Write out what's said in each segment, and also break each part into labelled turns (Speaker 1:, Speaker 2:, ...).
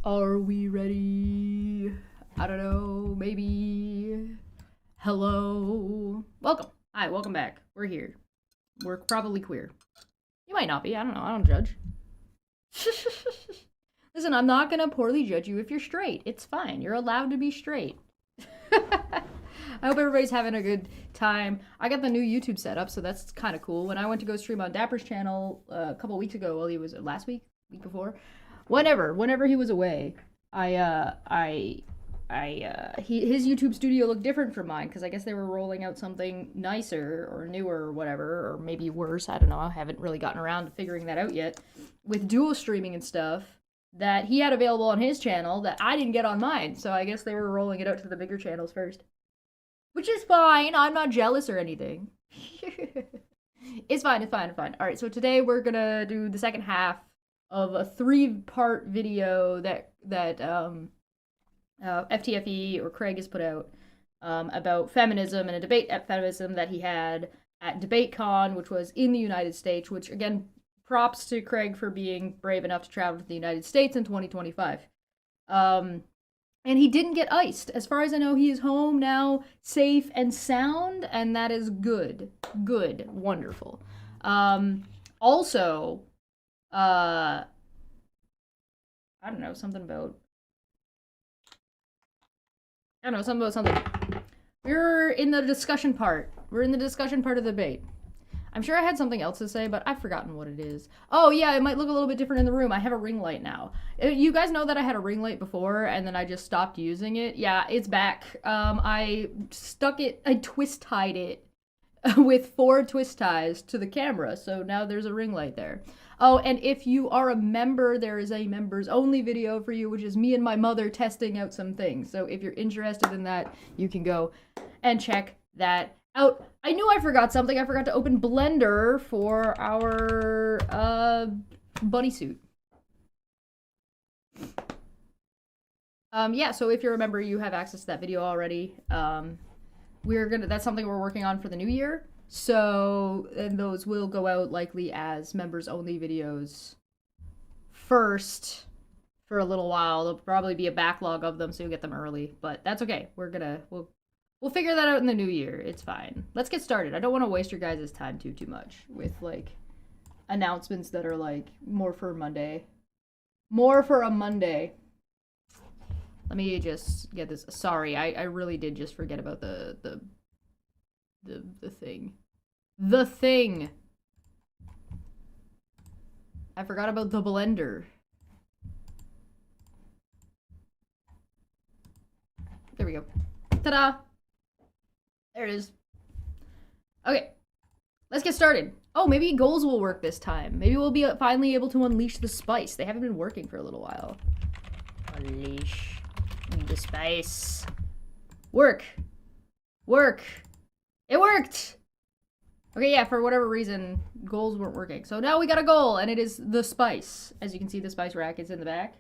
Speaker 1: Are we ready? I don't know, maybe. Hello. Welcome. Hi, welcome back. We're here. We're probably queer. You might not be, I don't know, I don't judge. Listen, I'm not gonna poorly judge you if you're straight. It's fine. You're allowed to be straight. I hope everybody's having a good time. I got the new YouTube setup, so that's kind of cool. When I went to go stream on Dapper's channel a couple weeks ago, well, he was last week before, whenever he was away, his YouTube studio looked different from mine because I guess they were rolling out something nicer or newer or whatever, or maybe worse. I don't know. I haven't really gotten around to figuring that out yet. With dual streaming and stuff that he had available on his channel that I didn't get on mine, so I guess they were rolling it out to the bigger channels first. Which is fine. I'm not jealous or anything. It's fine, it's fine, it's fine. Alright, so today we're gonna do the second half of a 3-part video that FTFE or Craig has put out about feminism and a debate at feminism that he had at DebateCon, which was in the United States, which again, props to Craig for being brave enough to travel to the United States in 2025. And he didn't get iced. As far as I know, he is home now, safe and sound, and that is good. Good. Wonderful. Also, I don't know, something about something. We're in the discussion part. We're in the discussion part of the debate. I'm sure I had something else to say, but I've forgotten what it is. Oh, yeah, it might look a little bit different in the room. I have a ring light now. You guys know that I had a ring light before, and then I just stopped using it. Yeah, it's back. I twist-tied it with 4 twist ties to the camera, so now there's a ring light there. Oh, and if you are a member, there is a members-only video for you, which is me and my mother testing out some things. So if you're interested in that, you can go and check that out. I knew I forgot something. I forgot to open Blender for our bunny suit. Yeah, so if you're a member, you have access to that video already. That's something we're working on for the new year. So, and those will go out likely as members only videos first for a little while. There'll probably be a backlog of them, so you'll get them early, but that's okay. We'll figure that out in the new year. It's fine. Let's get started. I don't want to waste your guys' time too much with like announcements that are like more for a Monday. Let me just get this. Sorry, I really did just forget about the thing. The thing. I forgot about the blender. There we go. Ta-da! There it is. Okay. Let's get started. Oh, maybe goals will work this time. Maybe we'll be finally able to unleash the spice. They haven't been working for a little while. Unleash the spice. Work. Work. It worked! Okay, yeah, for whatever reason, goals weren't working. So now we got a goal, and it is the spice. As you can see, the spice rack is in the back.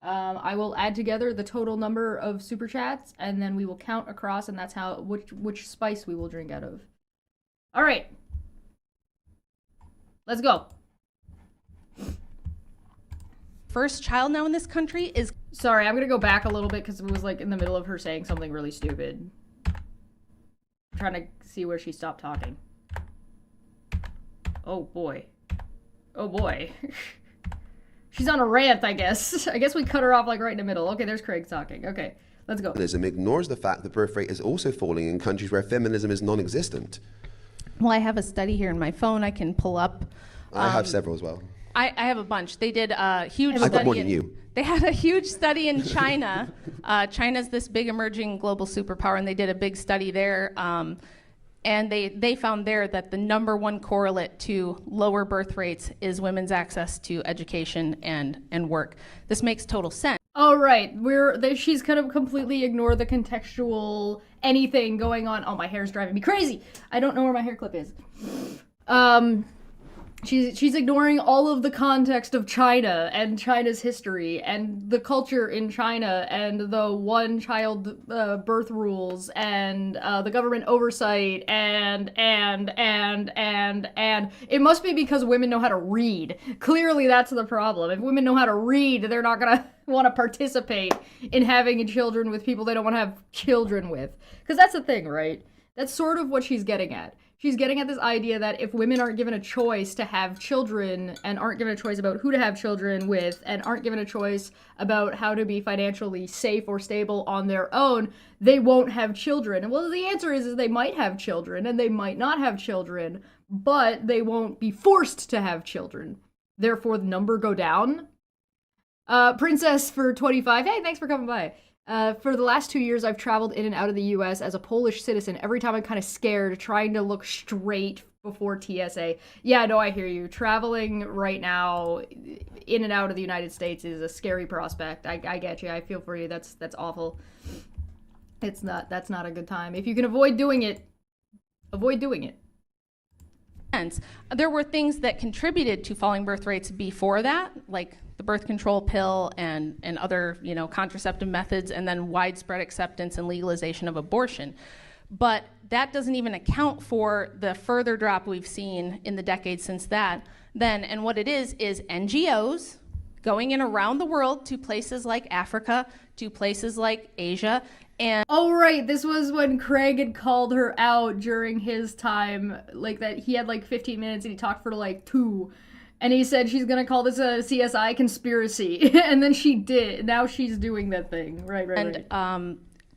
Speaker 1: I will add together the total number of super chats, and then we will count across, and that's how which spice we will drink out of. All right. Let's go.
Speaker 2: First child now in this country is...
Speaker 1: Sorry, I'm gonna go back a little bit because it was like in the middle of her saying something really stupid. I'm trying to see where she stopped talking. Oh boy. Oh boy. She's on a rant, I guess. I guess we cut her off like right in the middle. Okay, there's Craig talking. Okay, let's go.
Speaker 3: Feminism ignores the fact that birth rate is also falling in countries where feminism is non-existent.
Speaker 2: Well, I have a study here in my phone I can pull up.
Speaker 3: I have several as well.
Speaker 2: I have a bunch. They did a huge
Speaker 3: I've
Speaker 2: study.
Speaker 3: got more than you.
Speaker 2: They had a huge study in China. China's this big emerging global superpower, and they did a big study there. And they found there that the #1 correlate to lower birth rates is women's access to education and work. This makes total sense.
Speaker 1: All right, she's kind of completely ignored the contextual anything going on. Oh, my hair's driving me crazy. I don't know where my hair clip is. She's ignoring all of the context of China and China's history and the culture in China and the one-child birth rules and the government oversight and it must be because women know how to read. Clearly that's the problem. If women know how to read, they're not gonna want to participate in having children with people they don't want to have children with. Because that's the thing, right? That's sort of what she's getting at. She's getting at this idea that if women aren't given a choice to have children and aren't given a choice about who to have children with and aren't given a choice about how to be financially safe or stable on their own, they won't have children. And well, the answer is they might have children and they might not have children, but they won't be forced to have children. Therefore, the number go down. Princess for 25. Hey, thanks for coming by. For the last 2 years, I've traveled in and out of the US as a Polish citizen. Every time I'm kind of scared, trying to look straight before TSA. Yeah, no, I hear you. Traveling right now in and out of the United States is a scary prospect. I get you. I feel for you. That's awful. That's not a good time. If you can avoid doing it, avoid doing it.
Speaker 2: There were things that contributed to falling birth rates before that, like the birth control pill and other, contraceptive methods, and then widespread acceptance and legalization of abortion. But that doesn't even account for the further drop we've seen in the decades since that. And what it is NGOs going in around the world to places like Africa, to places like Asia. And
Speaker 1: oh, right, this was when Craig had called her out during his time, like that he had like 15 minutes and he talked for like 2. And he said she's going to call this a CSI conspiracy. And then she did. Now she's doing that thing. Right.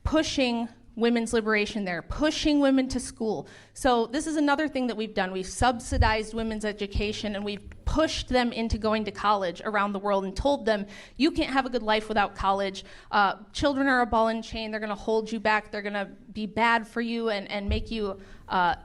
Speaker 2: Pushing women's liberation there, pushing women to school. So this is another thing that we've done. We've subsidized women's education and we've pushed them into going to college around the world and told them, you can't have a good life without college. Children are a ball and chain. They're going to hold you back. They're going to be bad for you and make you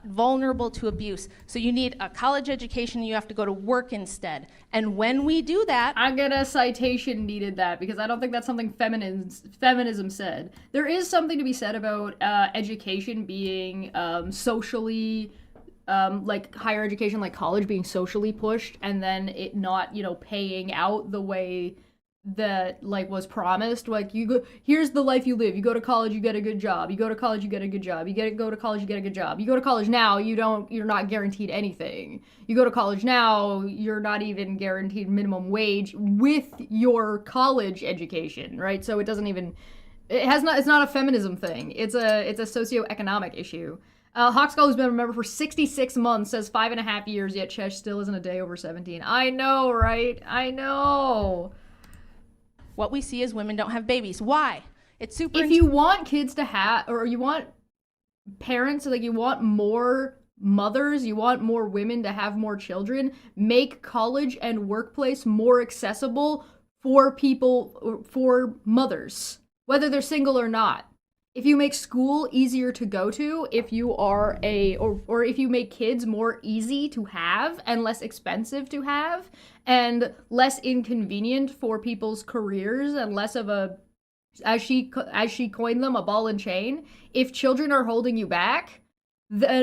Speaker 2: vulnerable to abuse. So you need a college education and you have to go to work instead. And when we do that...
Speaker 1: I get a citation needed that because I don't think that's something feminism said. There is something to be said about education being socially... like higher education, like college being socially pushed and then it not, paying out the way that like was promised. Like you go, here's the life you live. You go to college, you get a good job. You go to college, you get a good job. Go to college, you get a good job. You go to college now, you're not guaranteed anything. You go to college now, you're not even guaranteed minimum wage with your college education, right? So it's not a feminism thing. It's a socioeconomic issue. Hawkskull, who's been a member for 66 months, says 5.5 years, yet Chesh still isn't a day over 17. I know, right? I know.
Speaker 2: What we see is women don't have babies. Why? It's super...
Speaker 1: If you want kids to have, or you want parents, like you want more mothers, you want more women to have more children, make college and workplace more accessible for people, for mothers, whether they're single or not. If you make school easier to go to, if you are or if you make kids more easy to have and less expensive to have and less inconvenient for people's careers and less of a, as she coined them, a ball and chain, if children are holding you back,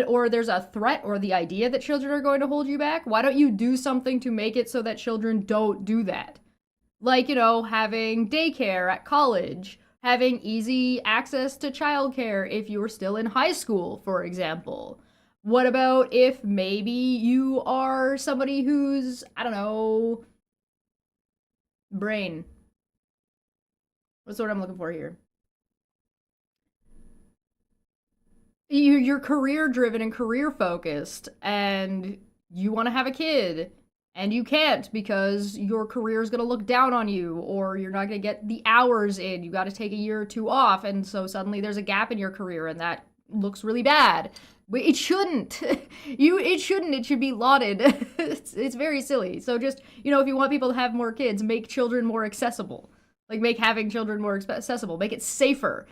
Speaker 1: or there's a threat or the idea that children are going to hold you back, why don't you do something to make it so that children don't do that? Like, having daycare at college, having easy access to childcare if you're still in high school, for example. What about if maybe you are somebody who's, I don't know, brain. What's the word I'm looking for here? You're career driven and career focused and you want to have a kid. And you can't because your career is going to look down on you or you're not going to get the hours in. You got to take a year or 2 off. And so suddenly there's a gap in your career and that looks really bad. But it shouldn't. It shouldn't. It should be lauded. It's very silly. So just, if you want people to have more kids, make children more accessible. Like make having children more accessible. Make it safer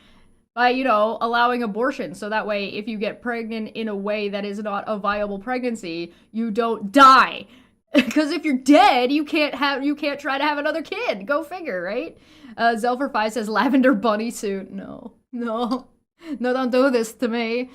Speaker 1: by, allowing abortion. So that way, if you get pregnant in a way that is not a viable pregnancy, you don't die. Because if you're dead, you can't try to have another kid. Go figure, right? Zelfer5 says lavender bunny suit. No, don't do this to me.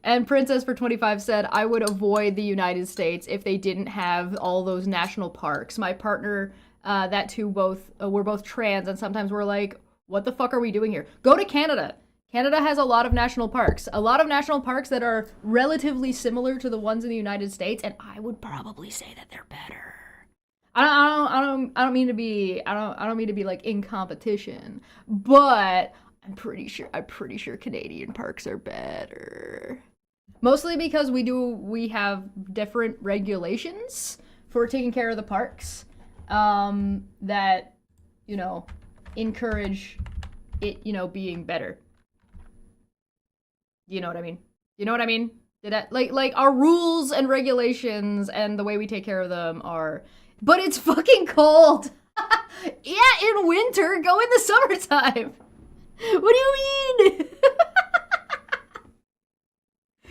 Speaker 1: And Princess for 25 said, I would avoid the United States if they didn't have all those national parks. My partner, we're both trans, and sometimes we're like, what the fuck are we doing here? Go to Canada. Canada has a lot of national parks that are relatively similar to the ones in the United States, and I would probably say that they're better. I don't mean to be I don't mean to be like in competition, but I'm pretty sure Canadian parks are better. Mostly because we have different regulations for taking care of the parks, that, you know, encourage it, you know, being better. You know what I mean? You know what I mean? Did I, like our rules and regulations and the way we take care of them are, but it's fucking cold. Yeah, in winter, go in the summertime. What do you mean?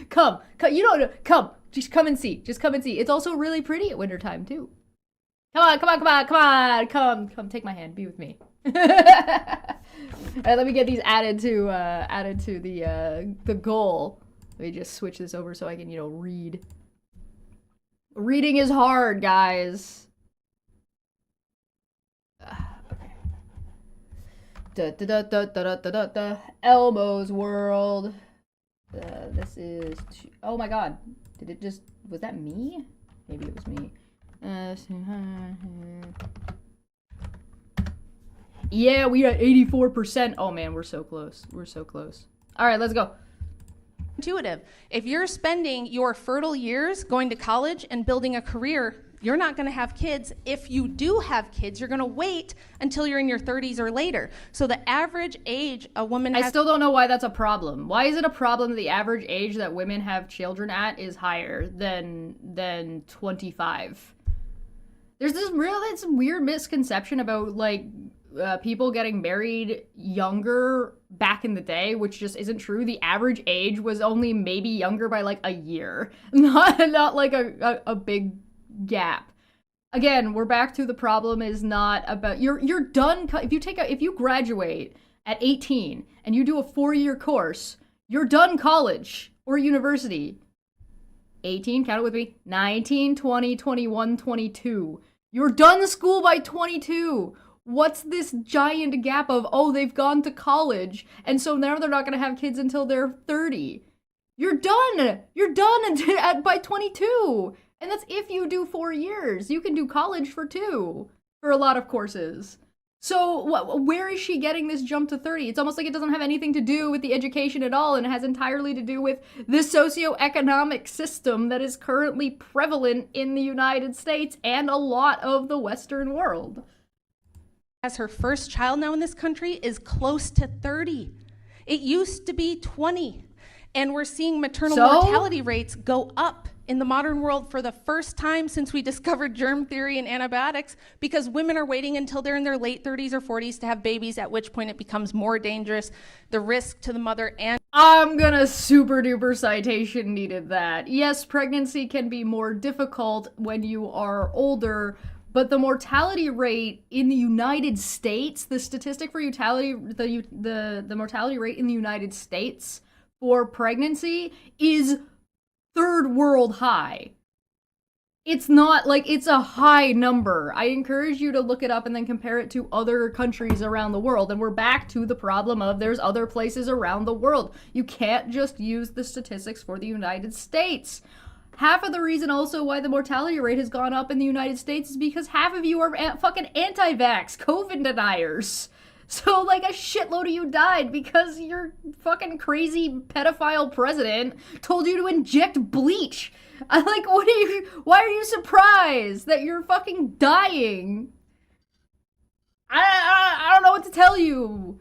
Speaker 1: Come, you don't come. Just come and see. Just come and see. It's also really pretty at wintertime too. Come, take my hand. Be with me. All right, let me get these added to the goal. Let me just switch this over so I can, you know, read. Reading is hard, guys. Okay. Elmo's World. This is. Oh my god. Did it just. Was that me? Maybe it was me. Yeah, we got 84%. Oh man, we're so close. We're so close. All right, let's go.
Speaker 2: Intuitive. If you're spending your fertile years going to college and building a career, you're not going to have kids. If you do have kids, you're going to wait until you're in your 30s or later. So the average age a woman has...
Speaker 1: I still don't know why that's a problem. Why is it a problem that the average age that women have children at is higher than 25? There's this it's weird misconception about, like, people getting married younger back in the day, which just isn't true. The average age was only maybe younger by like a year, not like a big gap. Again, we're back to the problem is not about you're done. If you graduate at 18 and you do a 4-year course, you're done college or university. 18, count it with me. 19, 20, 21, 22. You're done school by 22. What's this giant gap of, oh, they've gone to college, and so now they're not going to have kids until they're 30? You're done! You're done by 22! And that's if you do 4 years. You can do college for 2 for a lot of courses. So where is she getting this jump to 30? It's almost like it doesn't have anything to do with the education at all, and it has entirely to do with the socioeconomic system that is currently prevalent in the United States and a lot of the Western world.
Speaker 2: As her first child now in this country is close to 30. It used to be 20. And we're seeing maternal mortality rates go up in the modern world for the first time since we discovered germ theory and antibiotics, because women are waiting until they're in their late 30s or 40s to have babies, at which point it becomes more dangerous. The risk to the mother and...
Speaker 1: I'm gonna super duper citation needed that. Yes, pregnancy can be more difficult when you are older, but the mortality rate in the United States, the statistic for the mortality rate in the United States for pregnancy is third world high. It's not like it's a high number. I encourage you to look it up and then compare it to other countries around the world. And we're back to the problem of there's other places around the world. You can't just use the statistics for the United States. Half of the reason also why the mortality rate has gone up in the United States is because half of you are fucking anti-vax, COVID deniers. So, like, a shitload of you died because your fucking crazy pedophile president told you to inject bleach. Why are you surprised that you're fucking dying? I don't know what to tell you.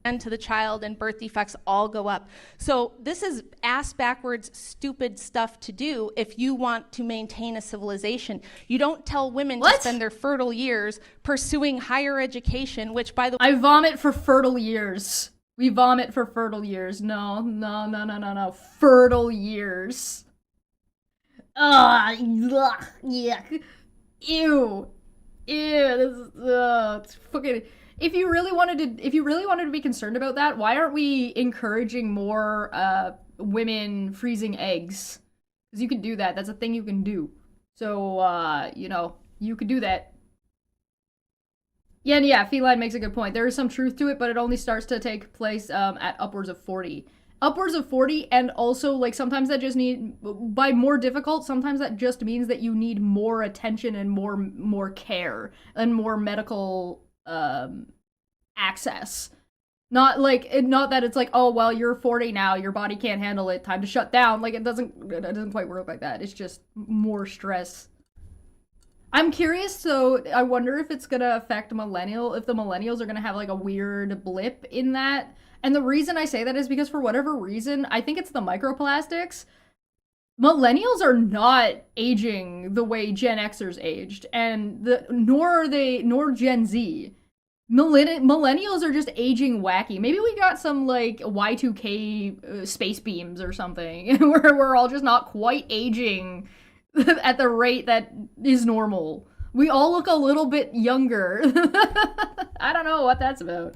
Speaker 2: And to the child, and birth defects all go up. So this is ass backwards, stupid stuff to do if you want to maintain a civilization. You don't tell women to spend their fertile years pursuing higher education, which, by the way...
Speaker 1: I vomit for fertile years. We vomit for fertile years. No. Fertile years. Yuck. Ew. This is, it's fucking... If you really wanted to be concerned about that, why aren't we encouraging more women freezing eggs? Because you can do that. That's a thing you can do. So, you could do that. Yeah, Feline makes a good point. There is some truth to it, but it only starts to take place at upwards of 40. upwards of 40, and also like sometimes that just need, by more difficult, sometimes that just means that you need more attention and more care and more medical access. Not that it's like, oh well, you're 40 now, your body can't handle it, time to shut down. Like it doesn't quite work like that. It's just more stress. I'm curious, so I wonder if it's gonna affect if the millennials are gonna have like a weird blip in that. And the reason I say that is because for whatever reason, I think it's the microplastics. Millennials are not aging the way Gen Xers aged, and nor Gen Z. Millennials are just aging wacky. Maybe we got some like Y2K space beams or something, where we're all just not quite aging at the rate that is normal. We all look a little bit younger. I don't know what that's about.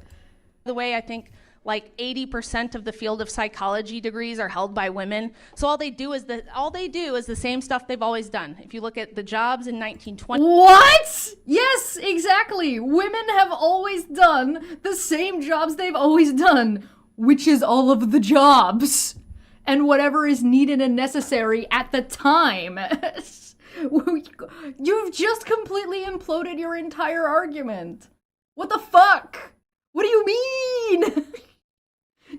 Speaker 2: The way I think like 80% of the field of psychology degrees are held by women. So all they do is the same stuff they've always done. If you look at the jobs in 1920.
Speaker 1: What? Yes, exactly. Women have always done the same jobs they've always done, which is all of the jobs and whatever is needed and necessary at the time. You've just completely imploded your entire argument. What the fuck? What do you mean?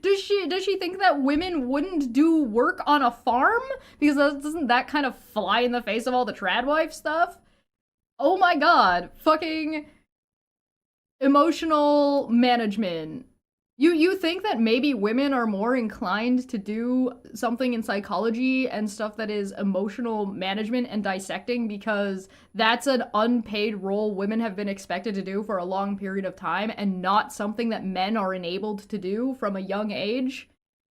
Speaker 1: Does she think that women wouldn't do work on a farm? Because doesn't that kind of fly in the face of all the trad wife stuff? Oh my god, fucking emotional management. You think that maybe women are more inclined to do something in psychology and stuff that is emotional management and dissecting because that's an unpaid role women have been expected to do for a long period of time and not something that men are enabled to do from a young age,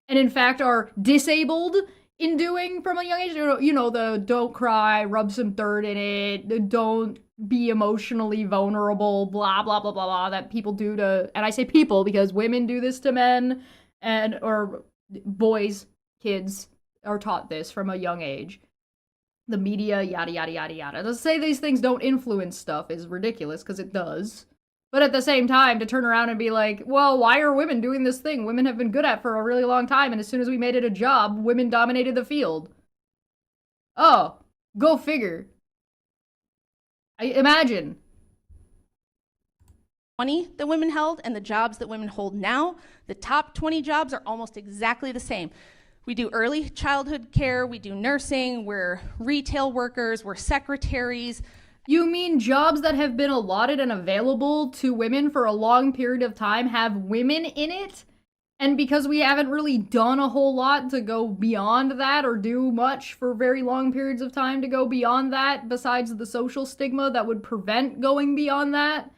Speaker 1: and in fact are disabled in doing from a young age? You know, the don't cry, rub some dirt in it, don't be emotionally vulnerable, blah, blah, blah, blah, blah, that people do to, and I say people because women do this to men, or boys, kids are taught this from a young age. The media, yada, yada, yada, yada. To say these things don't influence stuff is ridiculous, because it does. But at the same time, to turn around and be like, well, why are women doing this thing women have been good at for a really long time, and as soon as we made it a job, women dominated the field? Oh, go figure. I imagine.
Speaker 2: 20 that women held and the jobs that women hold now, the top 20 jobs are almost exactly the same. We do early childhood care, we do nursing, we're retail workers, we're secretaries.
Speaker 1: You mean jobs that have been allotted and available to women for a long period of time have women in it? And because we haven't really done a whole lot to go beyond that or do much for very long periods of time to go beyond that, besides the social stigma that would prevent going beyond that,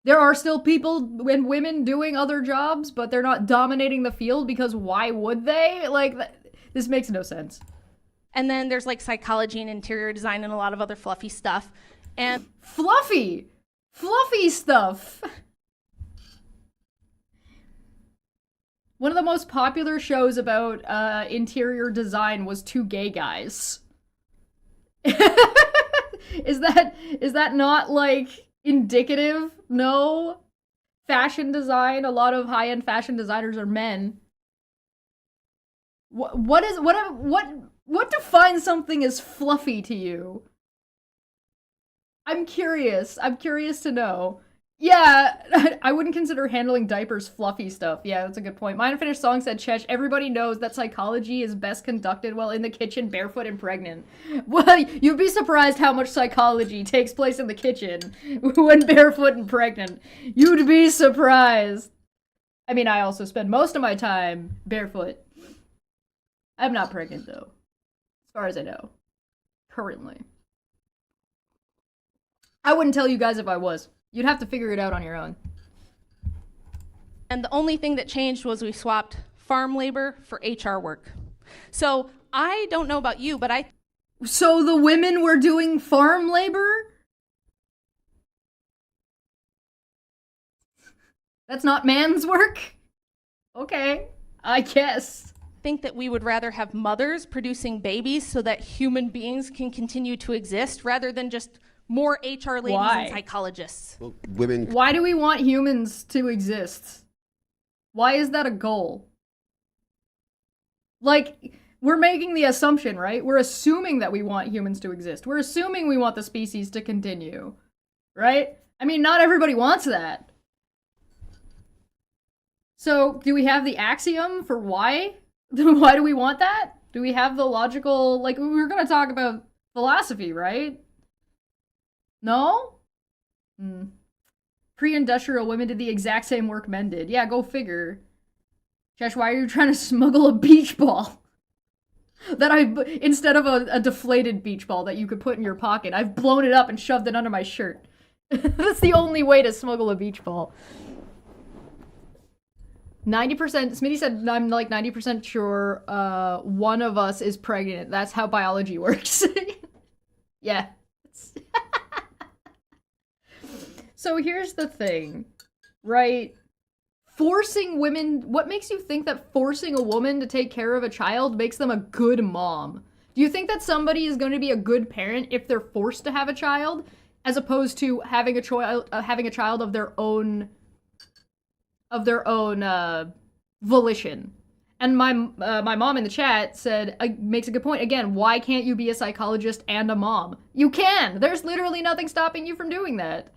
Speaker 1: there are still people and women doing other jobs, but they're not dominating the field because why would they? Like, this makes no sense.
Speaker 2: And then there's like psychology and interior design and a lot of other fluffy stuff. And
Speaker 1: fluffy stuff. One of the most popular shows about interior design was Two Gay Guys. Is that not like indicative? No. Fashion design, a lot of high-end fashion designers are men. What defines something as fluffy to you? I'm curious to know. Yeah, I wouldn't consider handling diapers fluffy stuff. Yeah, that's a good point. My Unfinished Song said, Chesh, everybody knows that psychology is best conducted while in the kitchen, barefoot and pregnant. Well, you'd be surprised how much psychology takes place in the kitchen when barefoot and pregnant. You'd be surprised. I mean, I also spend most of my time barefoot. I'm not pregnant, though, as far as I know, currently. I wouldn't tell you guys if I was. You'd have to figure it out on your own.
Speaker 2: And the only thing that changed was we swapped farm labor for HR work. So I don't know about you, but
Speaker 1: So the women were doing farm labor? That's not man's work? Okay, I guess.
Speaker 2: think that we would rather have mothers producing babies so that human beings can continue to exist rather than just more HR ladies and psychologists.
Speaker 3: Well, women.
Speaker 1: Why do we want humans to exist? Why is that a goal? Like, we're making the assumption, right? We're assuming that we want humans to exist. We're assuming we want the species to continue, right? I mean, not everybody wants that. So, do we have the axiom for why? Why do we want that? Do we have the logical, like, we were gonna talk about philosophy, right? No? Pre-industrial women did the exact same work men did. Yeah, go figure. Josh, why are you trying to smuggle a beach ball? Instead of a deflated beach ball that you could put in your pocket, I've blown it up and shoved it under my shirt. That's the only way to smuggle a beach ball. 90%, Smitty said, I'm like 90% sure one of us is pregnant. That's how biology works. Yeah. So here's the thing, right? Forcing women, what makes you think that forcing a woman to take care of a child makes them a good mom? Do you think that somebody is going to be a good parent if they're forced to have a child, as opposed to having a child of their own volition? And my mom in the chat said, makes a good point. Again, why can't you be a psychologist and a mom? You can. There's literally nothing stopping you from doing that.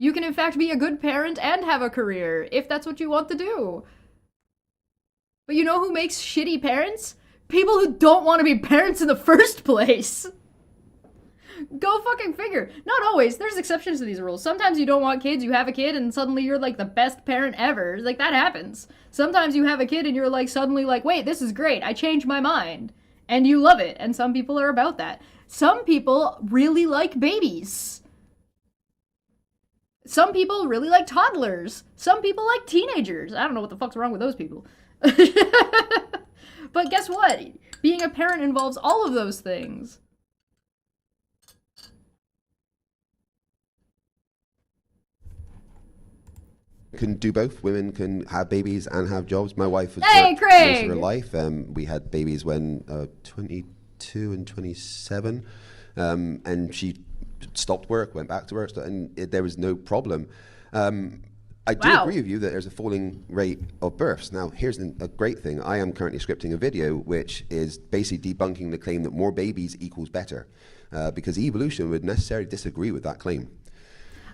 Speaker 1: You can, in fact, be a good parent and have a career, if that's what you want to do. But you know who makes shitty parents? People who don't want to be parents in the first place. Go fucking figure. Not always. There's exceptions to these rules. Sometimes you don't want kids, you have a kid, and suddenly you're like the best parent ever. Like, that happens. Sometimes you have a kid and you're like suddenly like, wait, this is great. I changed my mind. And you love it. And some people are about that. Some people really like babies. Some people really like toddlers. Some people like teenagers. I don't know what the fuck's wrong with those people. But guess what? Being a parent involves all of those things.
Speaker 3: Can do both. Women can have babies and have jobs. My wife has
Speaker 1: Hey,
Speaker 3: worked most of
Speaker 1: Craig!
Speaker 3: her life. We had babies when 22 and 27, and she stopped work, went back to work, and there was no problem. I do agree with you that there's a falling rate of births. Now, here's a great thing. I am currently scripting a video which is basically debunking the claim that more babies equals better, because evolution would necessarily disagree with that claim.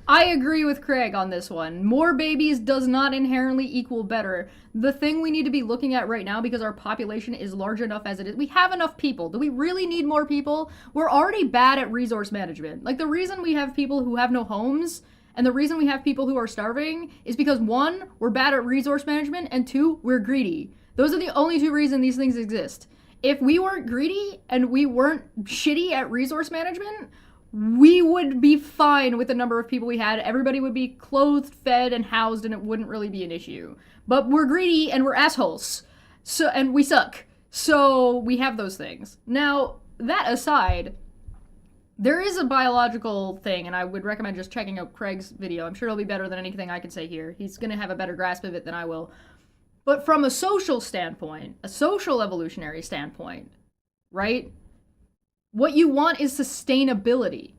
Speaker 1: I agree with Craig on this one. More babies does not inherently equal better. The thing we need to be looking at right now, because our population is large enough as it is, we have enough people. Do we really need more people? We're already bad at resource management. Like, the reason we have people who have no homes and the reason we have people who are starving is because, one, we're bad at resource management, and two, we're greedy. Those are the only two reasons these things exist. If we weren't greedy and we weren't shitty at resource management, we would be fine with the number of people we had. Everybody would be clothed, fed, and housed, and it wouldn't really be an issue. But we're greedy and we're assholes. And we suck. So we have those things. Now, that aside, there is a biological thing, and I would recommend just checking out Craig's video. I'm sure it'll be better than anything I can say here. He's going to have a better grasp of it than I will. But from a social standpoint, a social evolutionary standpoint, right? What you want is sustainability.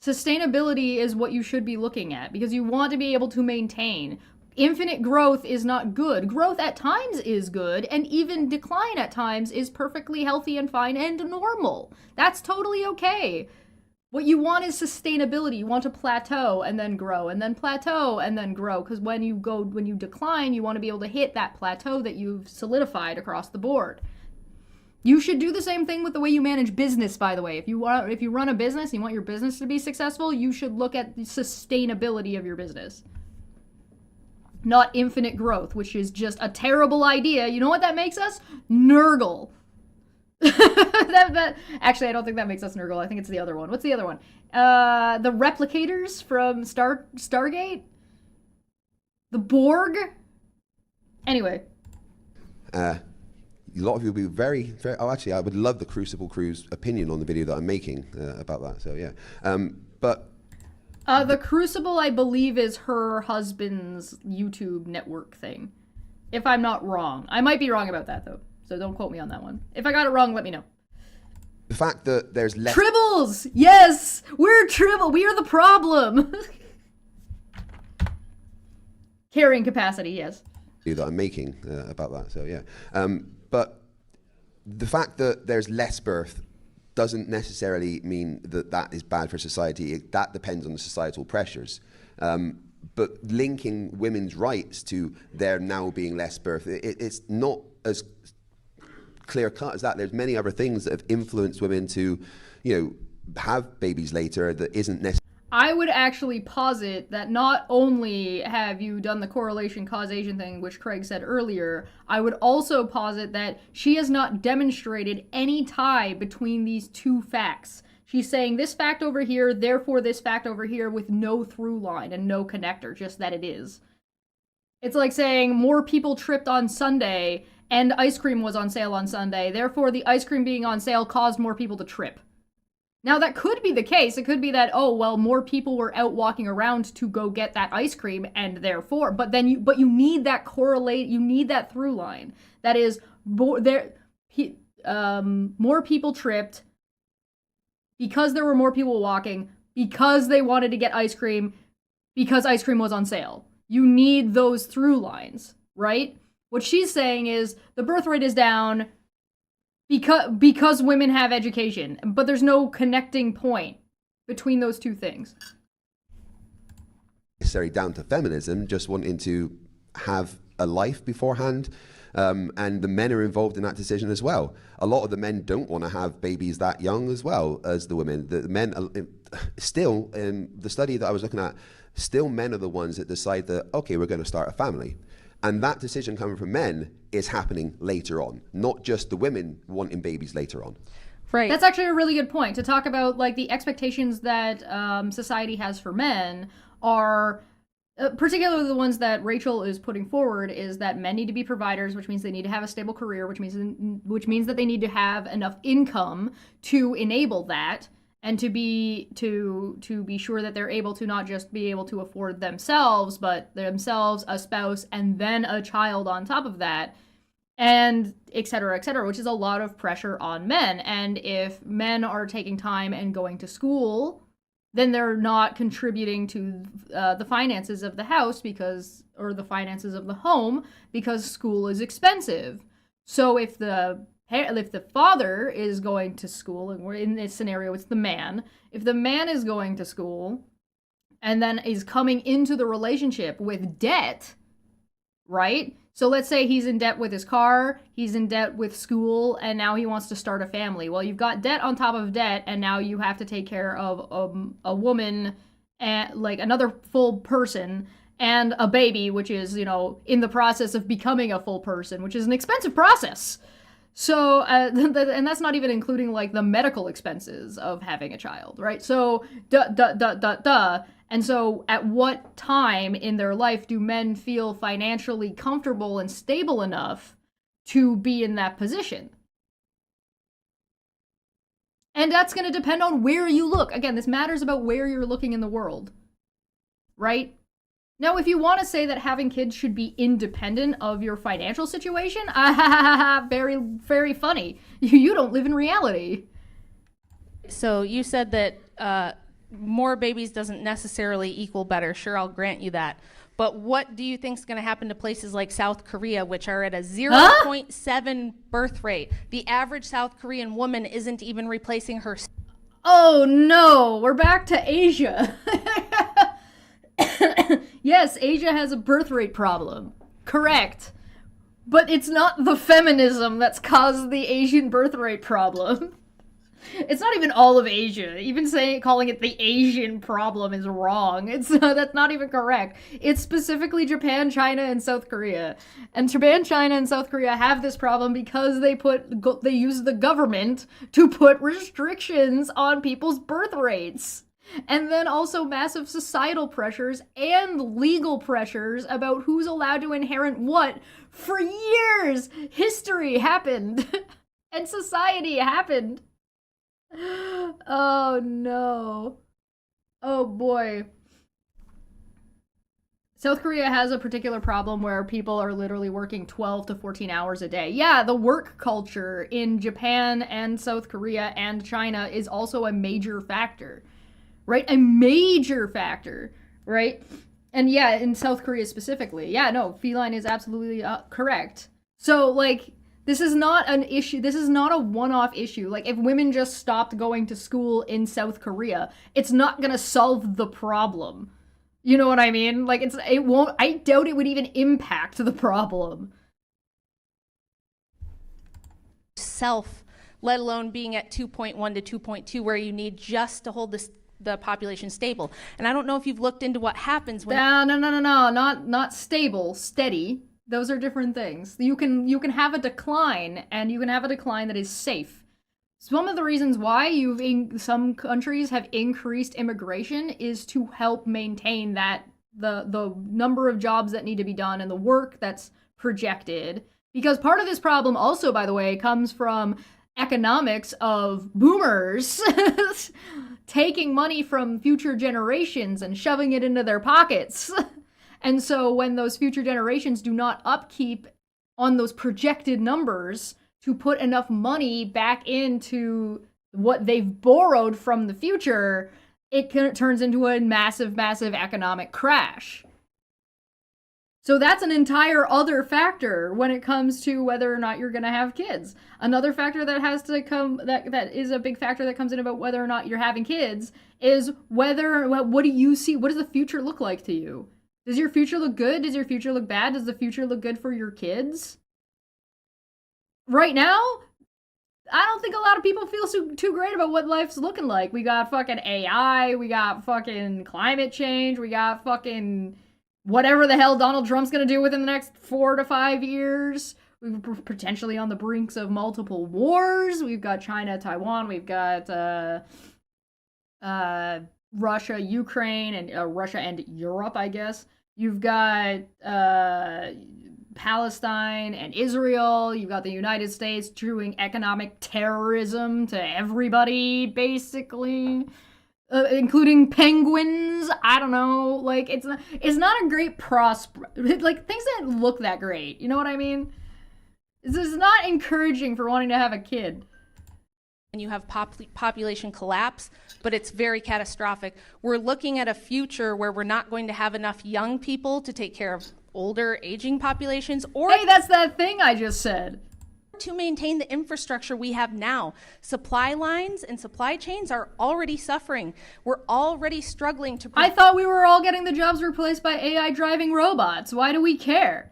Speaker 1: Sustainability is what you should be looking at, because you want to be able to maintain. Infinite growth is not good. Growth at times is good, and even decline at times is perfectly healthy and fine and normal. That's totally okay. What you want is sustainability. You want to plateau and then grow, and then plateau and then grow, because when you decline, you want to be able to hit that plateau that you've solidified across the board. You should do the same thing with the way you manage business, by the way. If you run a business and you want your business to be successful, you should look at the sustainability of your business. Not infinite growth, which is just a terrible idea. You know what that makes us? Nurgle. Actually, I don't think that makes us Nurgle. I think it's the other one. What's the other one? The replicators from Stargate? The Borg? Anyway.
Speaker 3: A lot of you will be very, very. Oh, actually, I would love the Crucible Crew's opinion on the video that I'm making about that. So yeah, but
Speaker 1: the Crucible, I believe, is her husband's YouTube network thing. If I'm not wrong, I might be wrong about that though. So don't quote me on that one. If I got it wrong, let me know.
Speaker 3: The fact that there's less
Speaker 1: Tribbles, yes, we're Tribble. We are the problem. Carrying capacity, yes.
Speaker 3: that I'm making about that. So yeah, but the fact that there's less birth doesn't necessarily mean that that is bad for society. That depends on the societal pressures. But linking women's rights to there now being less birth, it's not as clear cut as that. There's many other things that have influenced women to, have babies later that isn't necessarily.
Speaker 1: I would actually posit that not only have you done the correlation causation thing, which Craig said earlier, I would also posit that she has not demonstrated any tie between these two facts. She's saying this fact over here, therefore this fact over here, with no through line and no connector, just that it is. It's like saying more people tripped on Sunday and ice cream was on sale on Sunday, therefore the ice cream being on sale caused more people to trip. Now, that could be the case. It could be that, more people were out walking around to go get that ice cream, and therefore, but you need that you need that through line. That is, more people tripped because there were more people walking, because they wanted to get ice cream, because ice cream was on sale. You need those through lines, right? What she's saying is the birth rate is down because women have education, but there's no connecting point between those two things.
Speaker 3: Necessarily down to feminism, just wanting to have a life beforehand, and the men are involved in that decision as well. A lot of the men don't want to have babies that young as well as the women. The men still, in the study that I was looking at, still men are the ones that decide that, okay, we're going to start a family. And that decision coming from men is happening later on, not just the women wanting babies later on.
Speaker 2: Right.
Speaker 1: That's actually a really good point to talk about, like, the expectations that society has for men are, particularly the ones that Rachel is putting forward, is that men need to be providers, which means they need to have a stable career, which means that they need to have enough income to enable that, and to be sure that they're able to not just be able to afford themselves, but themselves, a spouse, and then a child on top of that, and et cetera, which is a lot of pressure on men. And if men are taking time and going to school, then they're not contributing to the finances of the house or the finances of the home, because school is expensive. So if the father is going to school, and we're in this scenario, it's the man. If the man is going to school and then is coming into the relationship with debt, right? So let's say he's in debt with his car, he's in debt with school, and now he wants to start a family. Well, you've got debt on top of debt, and now you have to take care of a woman, and like another full person, and a baby, which is, in the process of becoming a full person, which is an expensive process. So, and that's not even including, like, the medical expenses of having a child, right? So, And so, at what time in their life do men feel financially comfortable and stable enough to be in that position? And that's going to depend on where you look. Again, this matters about where you're looking in the world, right? Now, if you want to say that having kids should be independent of your financial situation, very, very funny. You don't live in reality.
Speaker 2: So you said that more babies doesn't necessarily equal better. Sure, I'll grant you that. But what do you think is going to happen to places like South Korea, which are at a 0.7 birth rate? The average South Korean woman isn't even replacing her.
Speaker 1: Oh no, we're back to Asia. Yes, Asia has a birth rate problem. Correct. But it's not the feminism that's caused the Asian birth rate problem. It's not even all of Asia. Even calling it the Asian problem is wrong. That's not even correct. It's specifically Japan, China, and South Korea. And Japan, China, and South Korea have this problem because they use the government to put restrictions on people's birth rates. And then also massive societal pressures and legal pressures about who's allowed to inherit what. For years, history happened. And society happened. Oh no. Oh boy. South Korea has a particular problem where people are literally working 12 to 14 hours a day. Yeah, the work culture in Japan and South Korea and China is also a major factor. Right? A major factor, right? And yeah, in South Korea specifically. Yeah, no, feline is absolutely correct. So, like, This is not an issue. This is not a one-off issue. Like, if women just stopped going to school in South Korea, it's not gonna solve the problem. You know what I mean? Like, it won't, I doubt it would even impact the problem.
Speaker 2: Self, let alone being at 2.1 to 2.2, where you need just to hold the population stable. And I don't know if you've looked into what happens when...
Speaker 1: No, not stable, steady. Those are different things. You can have a decline, and you can have a decline that is safe. Some of the reasons why some countries have increased immigration is to help maintain that the number of jobs that need to be done and the work that's projected. Because part of this problem also, by the way, comes from economics of boomers taking money from future generations and shoving it into their pockets. And so when those future generations do not upkeep on those projected numbers to put enough money back into what they've borrowed from the future, it turns into a massive, massive economic crash. So that's an entire other factor when it comes to whether or not you're going to have kids. Another factor that has to come, that is a big factor that comes in about whether or not you're having kids, is what do you see? What does the future look like to you? Does your future look good? Does your future look bad? Does the future look good for your kids? Right now, I don't think a lot of people feel too great about what life's looking like. We got fucking AI, we got fucking climate change, we got fucking whatever the hell Donald Trump's gonna do within the next 4 to 5 years. We're potentially on the brinks of multiple wars. We've got China, Taiwan, we've got Russia, Ukraine, and Russia and Europe, I guess. You've got Palestine and Israel. You've got the United States doing economic terrorism to everybody, basically, including penguins. I don't know. Like, it's not a great like, things didn't look that great. You know what I mean? This is not encouraging for wanting to have a kid.
Speaker 2: And you have population collapse, but it's very catastrophic. We're looking at a future where we're not going to have enough young people to take care of older, aging populations, or
Speaker 1: hey, that's that thing I just said.
Speaker 2: To maintain the infrastructure we have now. Supply lines and supply chains are already suffering. We're already struggling to...
Speaker 1: I thought we were all getting the jobs replaced by AI driving robots. Why do we care?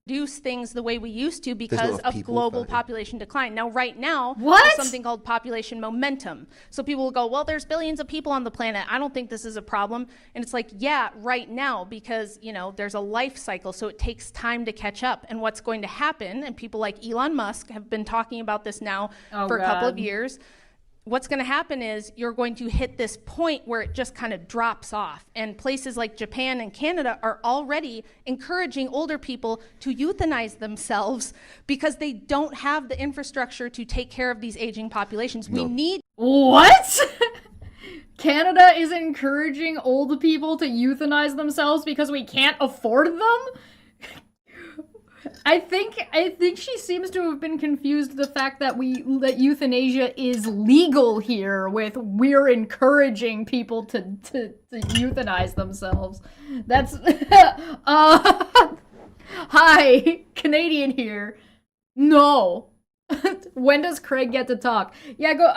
Speaker 2: Produce things the way we used to because of global population decline. Now, right now,
Speaker 1: what?
Speaker 2: There's something called population momentum. So people will go, well, there's billions of people on the planet. I don't think this is a problem. And it's like, yeah, right now, because, you know, there's a life cycle, so it takes time to catch up. And what's going to happen, and people like Elon Musk have been talking about this now for a couple of years, what's going to happen is you're going to hit this point where it just kind of drops off. And places like Japan and Canada are already encouraging older people to euthanize themselves because they don't have the infrastructure to take care of these aging populations. No. We need...
Speaker 1: What? Canada is encouraging old people to euthanize themselves because we can't afford them? I think she seems to have been confused the fact that euthanasia is legal here with we're encouraging people to euthanize themselves. That's hi, Canadian here. No. When does Craig get to talk? Yeah, go.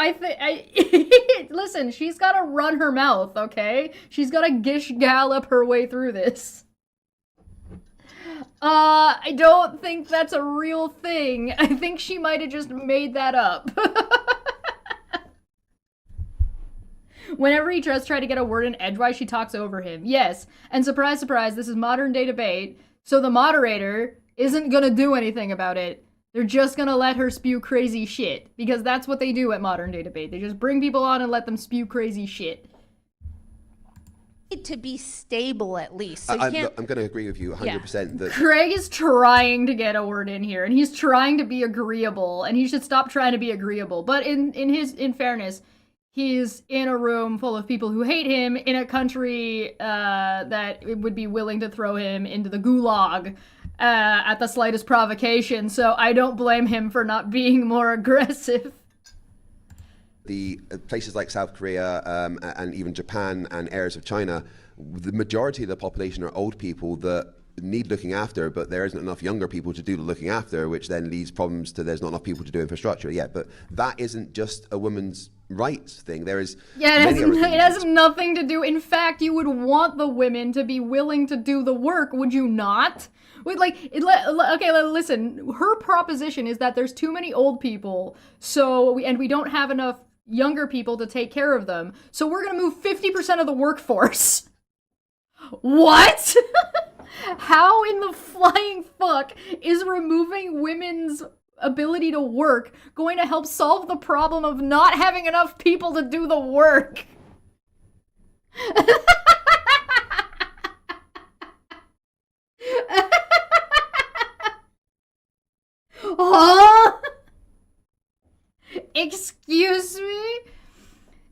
Speaker 1: Listen, she's got to run her mouth, okay? She's got to gish gallop her way through this. I don't think that's a real thing. I think she might have just made that up. Whenever he tries to try to get a word in edgewise, she talks over him. Yes, and surprise, surprise, this is modern day debate, so the moderator isn't gonna do anything about it. They're just gonna let her spew crazy shit, because that's what they do at modern day debate. They just bring people on and let them spew crazy shit.
Speaker 2: To be stable at least. So
Speaker 3: I'm going to agree with you 100%. That
Speaker 1: Craig is trying to get a word in here, and he's trying to be agreeable, and he should stop trying to be agreeable. But in fairness, he's in a room full of people who hate him in a country that would be willing to throw him into the gulag at the slightest provocation. So I don't blame him for not being more aggressive.
Speaker 3: The places like South Korea and even Japan and areas of China, the majority of the population are old people that need looking after, but there isn't enough younger people to do the looking after, which then leads problems to there's not enough people to do infrastructure. Yeah, but that isn't just a women's rights thing. There is
Speaker 1: it has nothing to do. In fact, you would want the women to be willing to do the work, would you not? Listen. Her proposition is that there's too many old people, and we don't have enough younger people to take care of them. So we're gonna move 50% of the workforce. What? How in the flying fuck is removing women's ability to work going to help solve the problem of not having enough people to do the work? Huh? Excuse me?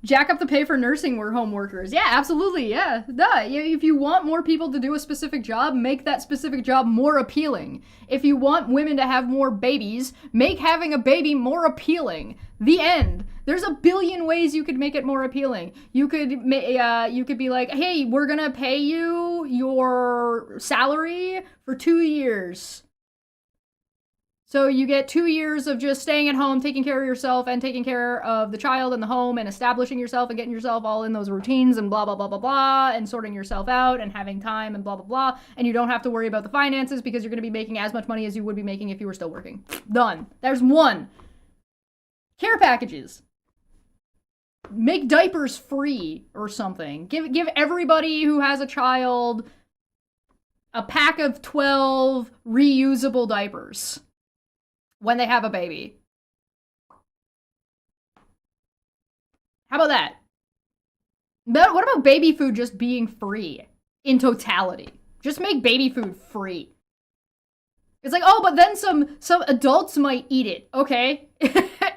Speaker 1: Jack up the pay for nursing home workers. Yeah, absolutely, yeah. Duh. If you want more people to do a specific job, make that specific job more appealing. If you want women to have more babies, make having a baby more appealing. The end. There's a billion ways you could make it more appealing. You could be like, hey, we're gonna pay you your salary for 2 years. So you get 2 years of just staying at home, taking care of yourself and taking care of the child and the home and establishing yourself and getting yourself all in those routines and blah, blah, blah, blah, blah, and sorting yourself out and having time and blah, blah, blah. And you don't have to worry about the finances because you're going to be making as much money as you would be making if you were still working. Done. There's one. Care packages. Make diapers free or something. Give everybody who has a child a pack of 12 reusable diapers when they have a baby. How about that? But what about baby food just being free in totality? Just make baby food free. It's like, oh, but then some adults might eat it, okay?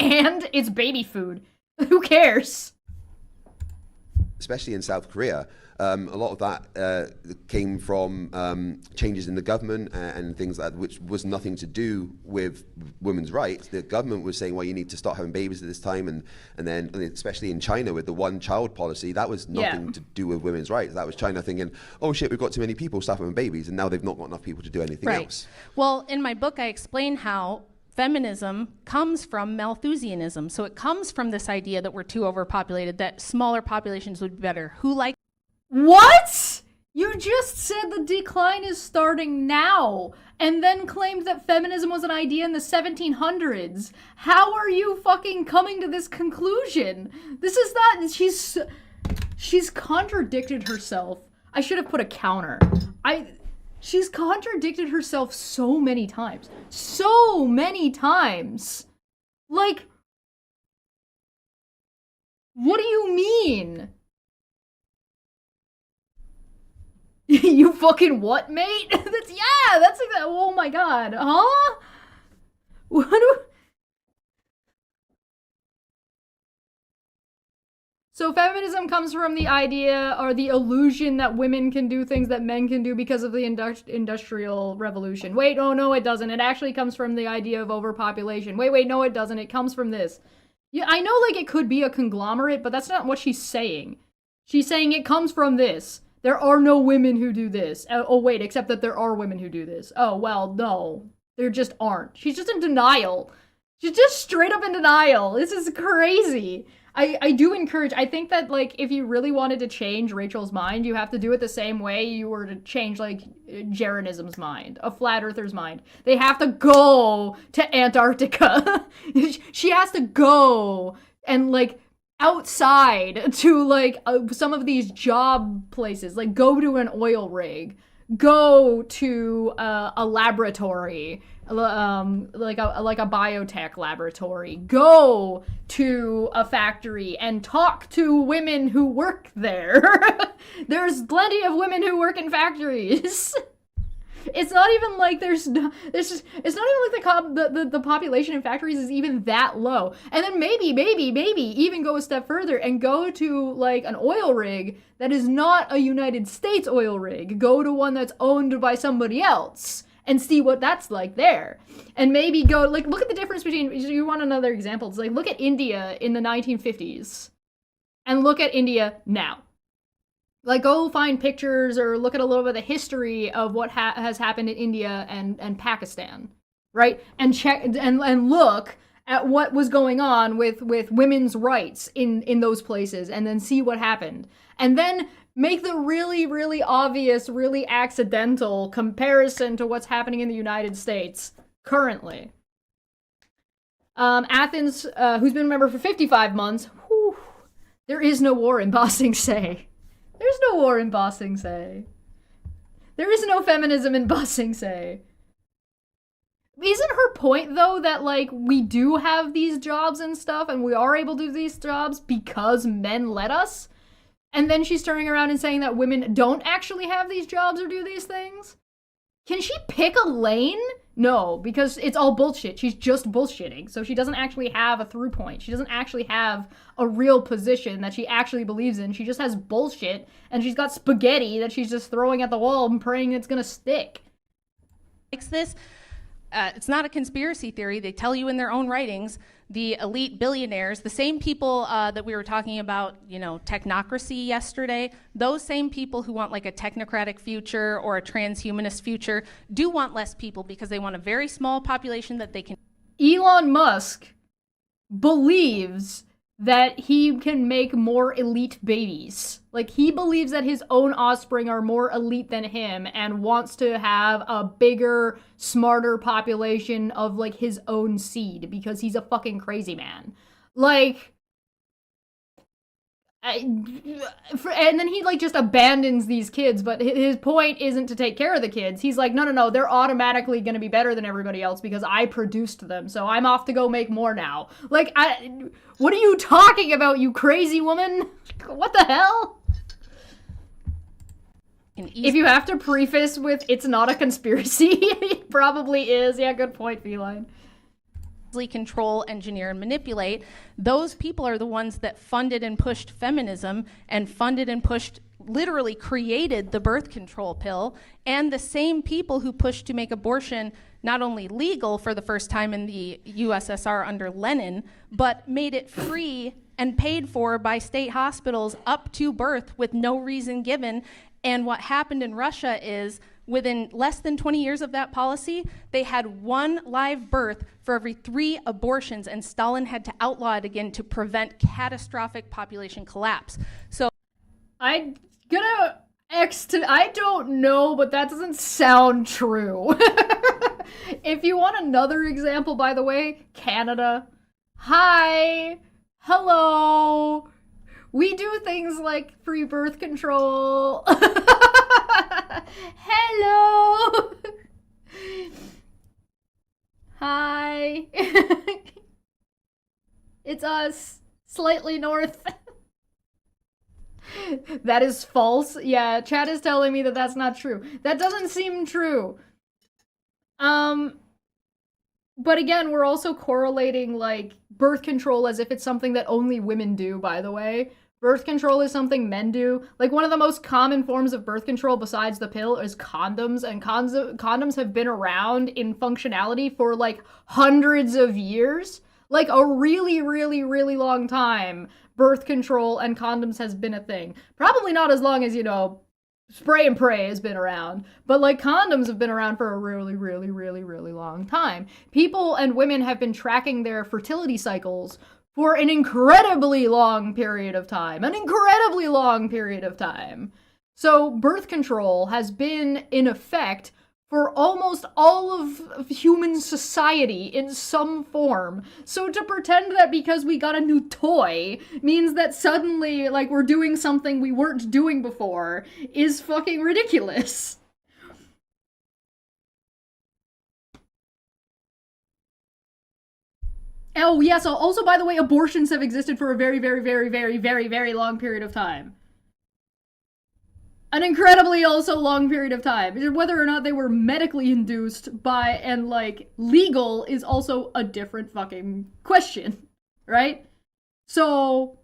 Speaker 1: And it's baby food. Who cares?
Speaker 3: Especially in South Korea, a lot of that came from changes in the government and things like that, which was nothing to do with women's rights. The government was saying, well, you need to start having babies at this time, and then especially in China with the one-child policy, that was nothing to do with women's rights. That was China thinking, oh shit, we've got too many people, stop having babies, and now they've not got enough people to do anything else.
Speaker 2: Well, in my book, I explain how feminism comes from Malthusianism. So it comes from this idea that we're too overpopulated, that smaller populations would be better.
Speaker 1: What? You just said the decline is starting now, and then claimed that feminism was an idea in the 1700s. How are you fucking coming to this conclusion? This is not... She's contradicted herself. I should have put a counter. She's contradicted herself so many times. So many times. Like, what do you mean? You fucking what, mate? That's like that. Oh my god. Huh? What do... So feminism comes from the idea or the illusion that women can do things that men can do because of the industrial revolution. Wait, oh no, it doesn't. It actually comes from the idea of overpopulation. Wait, no, it doesn't. It comes from this. Yeah, I know, like, it could be a conglomerate, but that's not what she's saying. She's saying it comes from this. There are no women who do this. Oh, wait, except that there are women who do this. Oh, well, no. There just aren't. She's just in denial. She's just straight up in denial. This is crazy. I do encourage, I think that, like, if you really wanted to change Rachel's mind, you have to do it the same way you were to change, like, Jeranism's mind, a flat earther's mind. They have to go to Antarctica. She has to go and, like, outside to, like, some of these job places. Like, go to an oil rig. Go to a laboratory, like a biotech laboratory. Go to a factory and talk to women who work there. There's plenty of women who work in factories. It's not even like it's not even like the population in factories is even that low. And then maybe even go a step further and go to, like, an oil rig that is not a United States oil rig. Go to one that's owned by somebody else and see what that's like there. And maybe go, like, look at the difference between, you want another example, it's like, look at India in the 1950s and look at India now. Like, go find pictures or look at a little bit of the history of what has happened in India and Pakistan, right? And check and look at what was going on with women's rights in those places, and then see what happened. And then make the really, really obvious, really accidental comparison to what's happening in the United States currently. Athens, who's been a member for 55 months, whew, there is no war in Ba Sing Se. There's no war in Ba Sing Se. There is no feminism in Ba Sing Se. Isn't her point, though, that, like, we do have these jobs and stuff, and we are able to do these jobs because men let us? And then she's turning around and saying that women don't actually have these jobs or do these things? Can she pick a lane? No, because it's all bullshit. She's just bullshitting. So she doesn't actually have a through point. She doesn't actually have a real position that she actually believes in. She just has bullshit, and she's got spaghetti that she's just throwing at the wall and praying it's gonna stick.
Speaker 2: Likes this. It's not a conspiracy theory. They tell you in their own writings, the elite billionaires, the same people that we were talking about, you know, technocracy yesterday, those same people who want like a technocratic future or a transhumanist future do want less people because they want a very small population that they can.
Speaker 1: Elon Musk believes that he can make more elite babies. Like, he believes that his own offspring are more elite than him and wants to have a bigger, smarter population of, like, his own seed because he's a fucking crazy man. Like, and then he, like, just abandons these kids, but his point isn't to take care of the kids. He's like, no, they're automatically gonna be better than everybody else because I produced them, so I'm off to go make more now. Like, what are you talking about, you crazy woman? What the hell? If you have to preface with, it's not a conspiracy, it probably is. Yeah, good point, Feline.
Speaker 2: Control, engineer, and manipulate. Those people are the ones that funded and pushed feminism and funded and pushed, literally created the birth control pill, and the same people who pushed to make abortion not only legal for the first time in the USSR under Lenin, but made it free and paid for by state hospitals up to birth with no reason given. And what happened in Russia is, within less than 20 years of that policy, they had 1 live birth for every 3 abortions, and Stalin had to outlaw it again to prevent catastrophic population collapse. So I don't know, but that doesn't sound true. If you want another example, by the way, Canada. Hi. Hello. We do things like free birth control. Hello. Hi. It's us, slightly north. That is false. Yeah, chat is telling me that that's not true. That doesn't seem true. But again, we're also correlating, like, birth control as if it's something that only women do, by the way. Birth control is something men do. Like, one of the most common forms of birth control besides the pill is condoms, and condoms have been around in functionality for, like, hundreds of years. Like, a really, really, really long time, birth control and condoms has been a thing. Probably not as long as, you know, spray and pray has been around, but, like, condoms have been around for a really, really, really, really long time. People and women have been tracking their fertility cycles for an incredibly long period of time. So birth control has been in effect for almost all of human society in some form. So to pretend that because we got a new toy means that suddenly, like, we're doing something we weren't doing before is fucking ridiculous. Oh, yeah, so also, by the way, abortions have existed for a very, very, very, very, very, very long period of time. An incredibly also long period of time. Whether or not they were medically induced by and, like, legal is also a different fucking question, right? So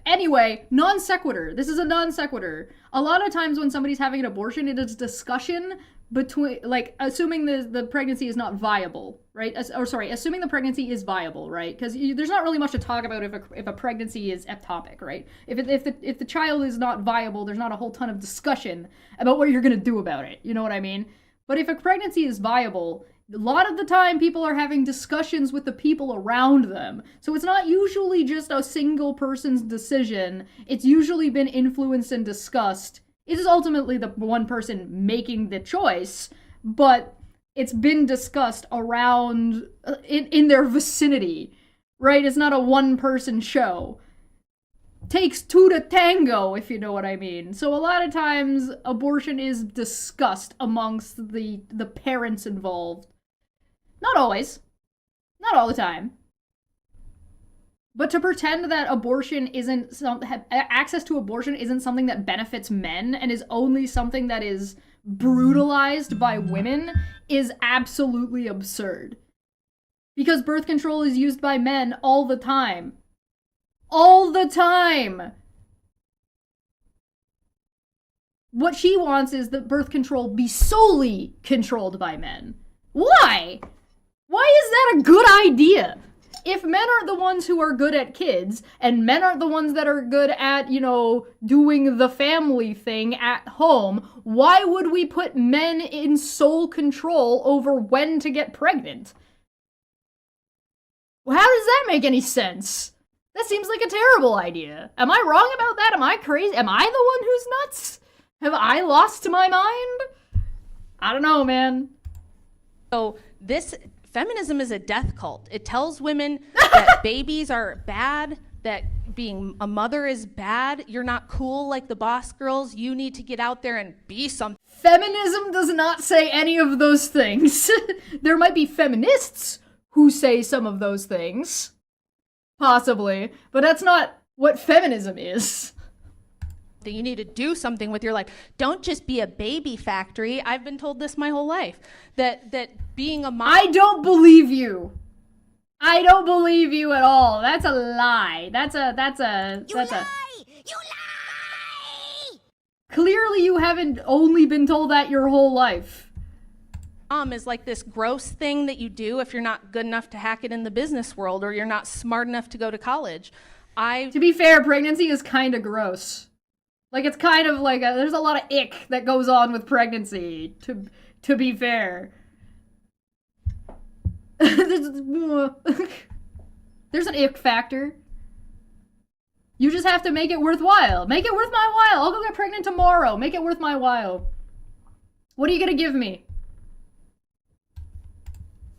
Speaker 1: Anyway, non sequitur. This is a non sequitur. A lot of times when somebody's having an abortion, it is discussion between, like, assuming the pregnancy is not viable, right? Assuming the pregnancy is viable, right? Because there's not really much to talk about if a pregnancy is ectopic, right? If the child is not viable, there's not a whole ton of discussion about what you're gonna do about it. You know what I mean? But if a pregnancy is viable, a lot of the time people are having discussions with the people around them. So it's not usually just a single person's decision. It's usually been influenced and discussed. It is ultimately the one person making the choice, but it's been discussed around in their vicinity, right? It's not a one-person show. Takes two to tango, if you know what I mean. So a lot of times abortion is discussed amongst the parents involved. Not always. Not all the time. But to pretend that access to abortion isn't something that benefits men and is only something that is brutalized by women is absolutely absurd. Because birth control is used by men all the time. All the time! What she wants is that birth control be solely controlled by men. Why? Why is that a good idea? If men aren't the ones who are good at kids, and men aren't the ones that are good at, doing the family thing at home, why would we put men in sole control over when to get pregnant? Well, how does that make any sense? That seems like a terrible idea. Am I wrong about that? Am I crazy? Am I the one who's nuts? Have I lost my mind? I don't know, man.
Speaker 2: So feminism is a death cult. It tells women that babies are bad, that being a mother is bad. You're not cool like the boss girls. You need to get out there and be something.
Speaker 1: Feminism does not say any of those things. There might be feminists who say some of those things. Possibly. But that's not what feminism is.
Speaker 2: That you need to do something with your life. Don't just be a baby factory. I've been told this my whole life. That being a mom.
Speaker 1: I don't believe you. I don't believe you at all. That's a lie. That's a
Speaker 4: You lie!
Speaker 1: Clearly you haven't only been told that your whole life.
Speaker 2: Mom is like this gross thing that you do if you're not good enough to hack it in the business world or you're not smart enough to go to college.
Speaker 1: To be fair, pregnancy is kind of gross. Like, it's kind of like there's a lot of ick that goes on with pregnancy, to be fair. There's an ick factor. You just have to make it worthwhile. Make it worth my while. I'll go get pregnant tomorrow. Make it worth my while. What are you gonna give me?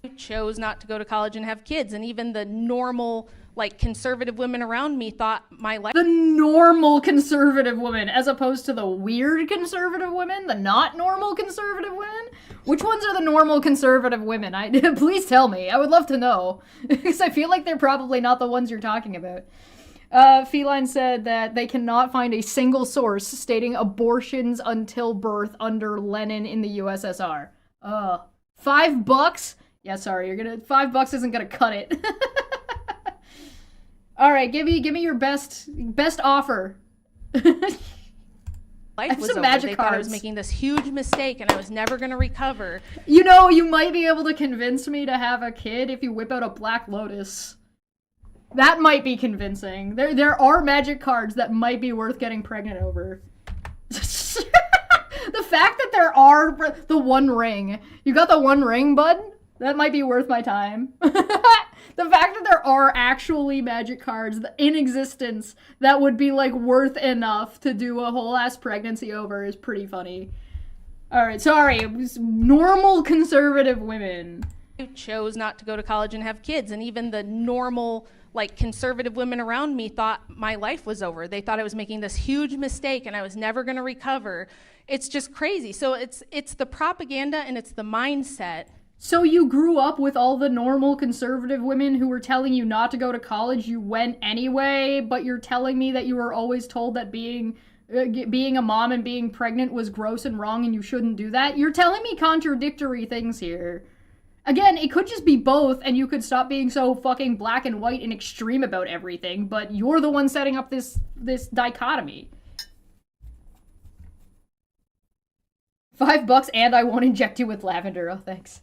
Speaker 2: I chose not to go to college and have kids, and even the normal, conservative women around me thought my life.
Speaker 1: The normal conservative women, as opposed to the weird conservative women, the not normal conservative women? Which ones are the normal conservative women? Please tell me. I would love to know. Because I feel like they're probably not the ones you're talking about. Feline said that they cannot find a single source stating abortions until birth under Lenin in the USSR. $5? Yeah, sorry, $5 isn't gonna cut it. All right, give me your best offer.
Speaker 2: Life was over. They thought I was making this huge mistake and I was never going to recover.
Speaker 1: You might be able to convince me to have a kid if you whip out a Black Lotus. That might be convincing. There are magic cards that might be worth getting pregnant over. The fact that there are the One Ring. You got the One Ring, bud? That might be worth my time. The fact that there are actually magic cards in existence that would be, worth enough to do a whole ass pregnancy over is pretty funny. Alright, sorry. It was normal conservative women.
Speaker 2: I chose not to go to college and have kids, and even the normal, conservative women around me thought my life was over. They thought I was making this huge mistake and I was never going to recover. It's just crazy. So it's the propaganda and it's the mindset.
Speaker 1: So you grew up with all the normal conservative women who were telling you not to go to college, you went anyway, but you're telling me that you were always told that being a mom and being pregnant was gross and wrong and you shouldn't do that? You're telling me contradictory things here. Again, it could just be both, and you could stop being so fucking black and white and extreme about everything, but you're the one setting up this dichotomy. $5 and I won't inject you with lavender. Oh, thanks.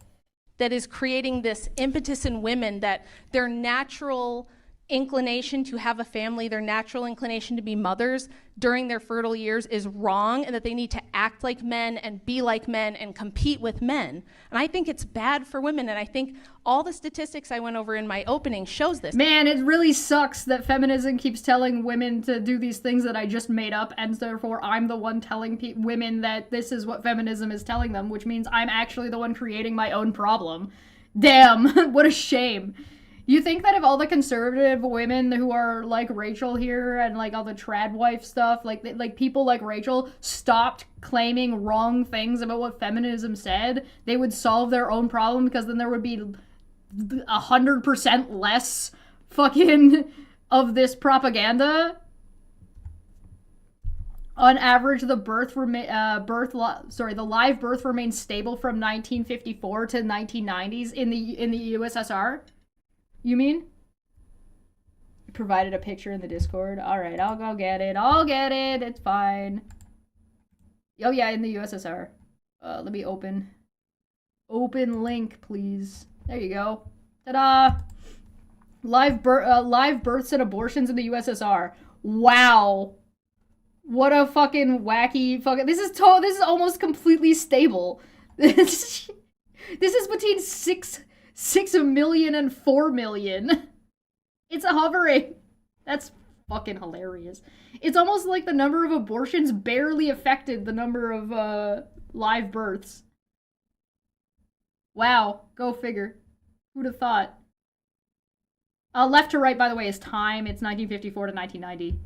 Speaker 2: That is creating this impetus in women that their natural inclination to have a family, their natural inclination to be mothers during their fertile years is wrong, and that they need to act like men and be like men and compete with men. And I think it's bad for women, and I think all the statistics I went over in my opening shows this.
Speaker 1: Man, it really sucks that feminism keeps telling women to do these things that I just made up, and therefore I'm the one telling women that this is what feminism is telling them, which means I'm actually the one creating my own problem. Damn, what a shame. You think that if all the conservative women who are like Rachel here and like all the trad wife stuff, like people like Rachel stopped claiming wrong things about what feminism said, they would solve their own problem, because then there would be 100% less fucking of this propaganda? On average, the live birth remained stable from 1954 to 1990s in the USSR. You mean? You provided a picture in the Discord. All right, I'll go get it. I'll get it. It's fine. Oh yeah, in the USSR. Let me open link, please. There you go. Ta-da! Live births and abortions in the USSR. Wow. What a fucking wacky fucking. This is almost completely stable. This is between 6 million and 4 million. It's hovering. That's fucking hilarious. It's almost like the number of abortions barely affected the number of live births. Wow, go figure. Who'd have thought? Left to right, by the way, is time. It's 1954 to 1990.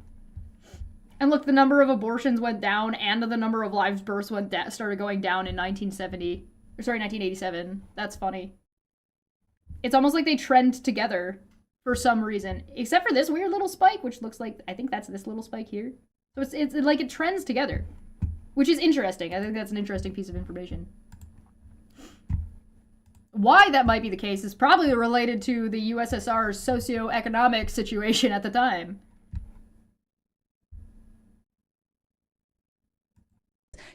Speaker 1: And look, the number of abortions went down, and the number of live births started going down in 1987. That's funny. It's almost like they trend together for some reason. Except for this weird little spike, which looks like, I think that's this little spike here. So it's like it trends together, which is interesting. I think that's an interesting piece of information. Why that might be the case is probably related to the USSR's socioeconomic situation at the time.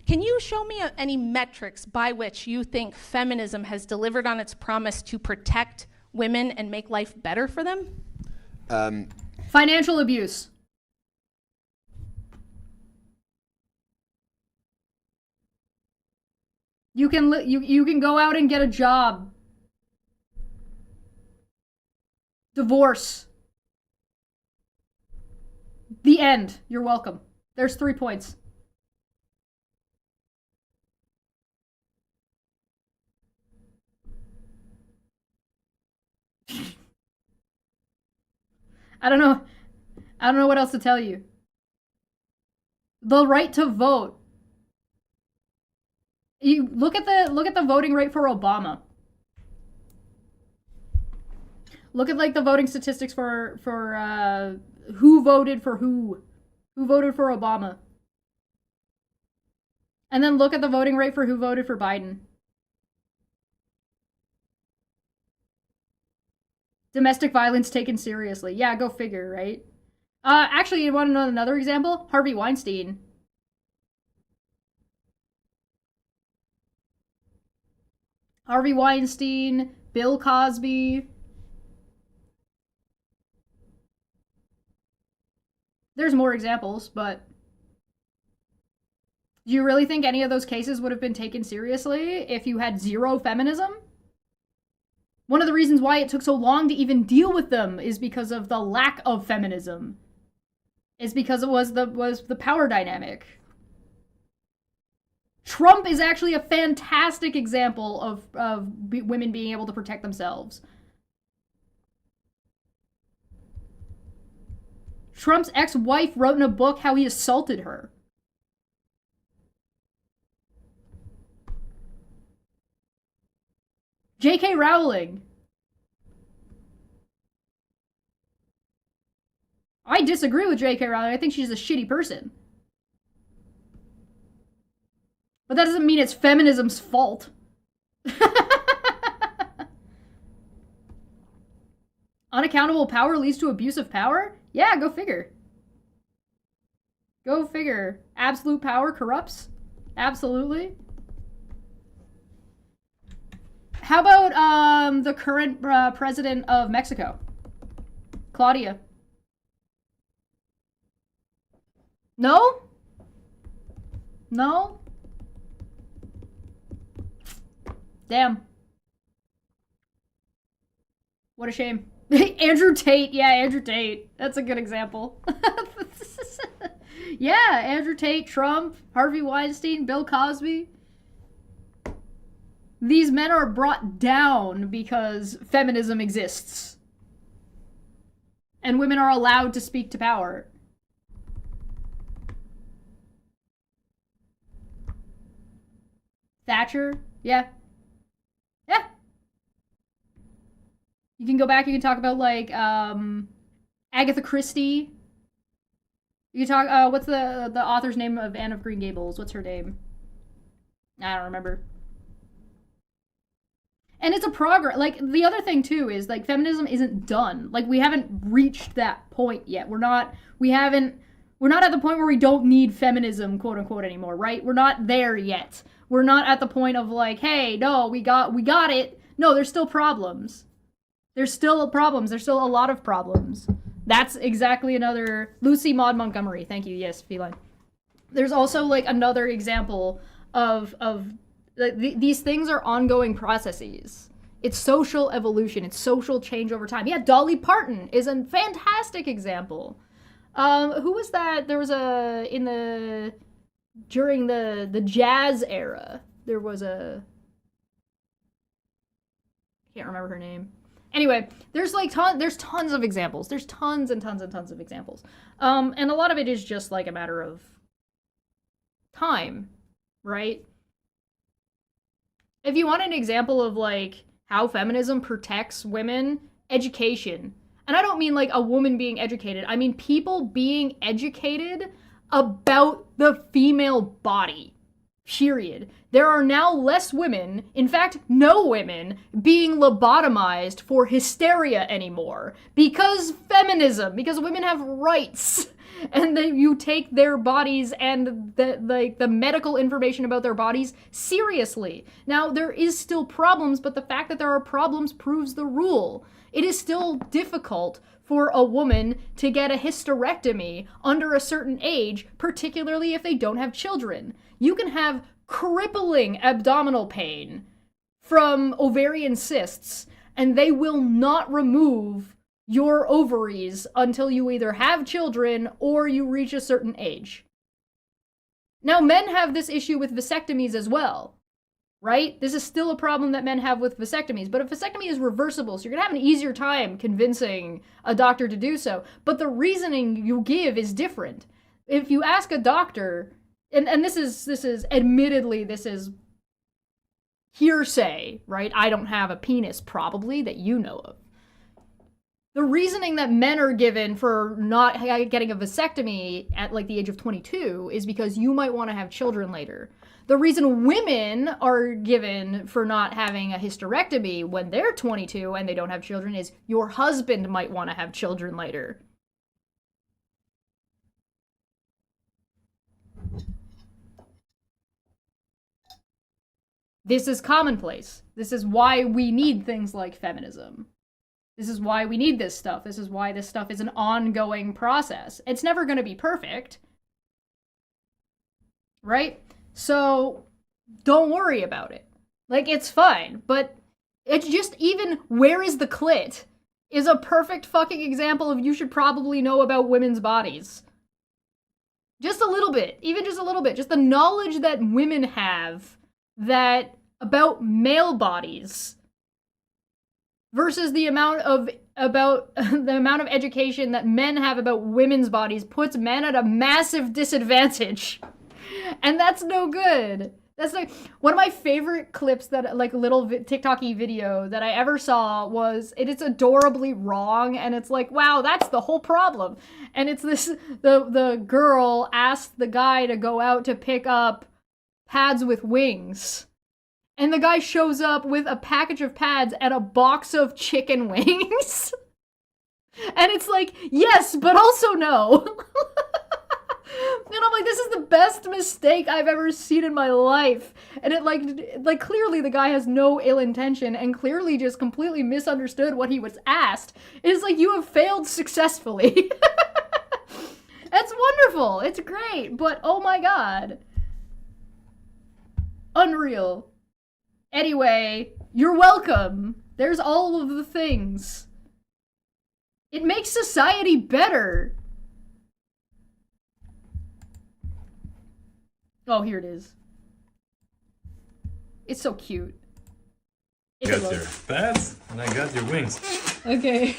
Speaker 2: Can you show me any metrics by which you think feminism has delivered on its promise to protect women and make life better for them?
Speaker 1: Financial abuse. You can go out and get a job. Divorce. The end. You're welcome. There's 3 points. I don't know what else to tell you. The right to vote. You look at the voting rate for Obama. Look at like the voting statistics for who voted for who voted for Obama. And then look at the voting rate for who voted for Biden. Domestic violence taken seriously. Yeah, go figure, right? Actually, you want to know another example? Harvey Weinstein. Harvey Weinstein, Bill Cosby. There's more examples, but do you really think any of those cases would have been taken seriously if you had zero feminism? One of the reasons why it took so long to even deal with them is because of the lack of feminism. It's because it was the power dynamic. Trump is actually a fantastic example of women being able to protect themselves. Trump's ex-wife wrote in a book how he assaulted her. J.K. Rowling. I disagree with J.K. Rowling. I think she's a shitty person. But that doesn't mean it's feminism's fault. Unaccountable power leads to abuse of power? Yeah, go figure. Go figure. Absolute power corrupts? Absolutely. How about the current president of Mexico? Claudia. No? No? Damn. What a shame. Andrew Tate. Yeah, Andrew Tate. That's a good example. Yeah, Andrew Tate, Trump, Harvey Weinstein, Bill Cosby. These men are brought down because feminism exists. And women are allowed to speak to power. Thatcher? Yeah. Yeah. You can go back, you can talk about, like, Agatha Christie. You can talk, what's the author's name of Anne of Green Gables? What's her name? I don't remember. And it's a progress. Like, the other thing, too, is, like, feminism isn't done. Like, we haven't reached that point yet. We're not at the point where we don't need feminism, quote unquote, anymore, right? We're not there yet. We're not at the point of, like, hey, no, we got it. No, there's still problems. There's still problems. There's still a lot of problems. That's exactly another Lucy Maud Montgomery. Thank you. Yes, feline. There's also, like, another example of these things are ongoing processes. It's social evolution. It's social change over time. Yeah, Dolly Parton is a fantastic example. Who was that? There was during the jazz era, there was I can't remember her name. Anyway, there's tons of examples. There's tons and tons and tons of examples. And a lot of it is just like a matter of time, right? If you want an example of, like, how feminism protects women, education. And I don't mean, like, a woman being educated. I mean people being educated about the female body. Period. There are now less women, in fact, no women, being lobotomized for hysteria anymore. Because feminism. Because women have rights. And then you take their bodies and the medical information about their bodies seriously. Now, there is still problems, but the fact that there are problems proves the rule. It is still difficult for a woman to get a hysterectomy under a certain age, particularly if they don't have children. You can have crippling abdominal pain from ovarian cysts, and they will not remove your ovaries until you either have children or you reach a certain age. Now, men have this issue with vasectomies as well, right? This is still a problem that men have with vasectomies, but a vasectomy is reversible, so you're gonna have an easier time convincing a doctor to do so. But the reasoning you give is different. If you ask a doctor, and this is admittedly, this is hearsay, right? I don't have a penis, probably, that you know of. The reasoning that men are given for not getting a vasectomy at, like, the age of 22 is because you might want to have children later. The reason women are given for not having a hysterectomy when they're 22 and they don't have children is your husband might want to have children later. This is commonplace. This is why we need things like feminism. This is why we need this stuff. This is why this stuff is an ongoing process. It's never going to be perfect. Right? So don't worry about it. Like, it's fine. But it's just, even where is the clit is a perfect fucking example of you should probably know about women's bodies. Just a little bit. Even just a little bit. Just the knowledge that women have that about male bodies versus the amount of education that men have about women's bodies puts men at a massive disadvantage. And that's no good. That's like one of my favorite clips, that, like, little TikTok-y video that I ever saw was, it's adorably wrong, and it's like, wow, that's the whole problem. And it's this, the girl asked the guy to go out to pick up pads with wings. And the guy shows up with a package of pads and a box of chicken wings. And it's like, yes, but also no. And I'm like, this is the best mistake I've ever seen in my life. And it like clearly the guy has no ill intention and clearly just completely misunderstood what he was asked. It's like, you have failed successfully. That's wonderful. It's great. But oh my god. Unreal. Anyway, you're welcome. There's all of the things. It makes society better. Oh, here it is. It's so cute.
Speaker 4: You got your pads, and I got your wings.
Speaker 5: Okay.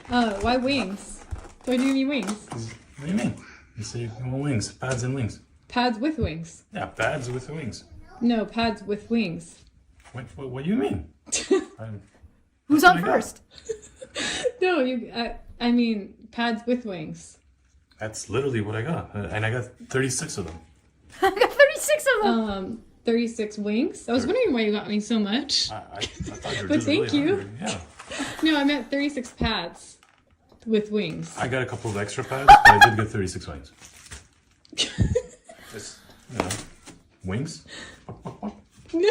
Speaker 5: Why wings? Why do you need wings?
Speaker 4: What do you mean? You say you want wings, pads and wings.
Speaker 5: Pads with wings.
Speaker 4: Yeah, pads with wings.
Speaker 5: No, pads with wings.
Speaker 4: What do you mean?
Speaker 1: Who's on first?
Speaker 5: No, I mean pads with wings.
Speaker 4: That's literally what I got, and I got 36 of them.
Speaker 1: I got 36 of them.
Speaker 5: 36 wings? I was wondering why you got me so much.
Speaker 4: I thought you were
Speaker 5: But
Speaker 4: just
Speaker 5: thank
Speaker 4: really
Speaker 5: you.
Speaker 4: hungry. Yeah.
Speaker 5: No, I meant 36 pads with wings.
Speaker 4: I got a couple of extra pads, but I did get 36 wings. Just, wings?
Speaker 5: No,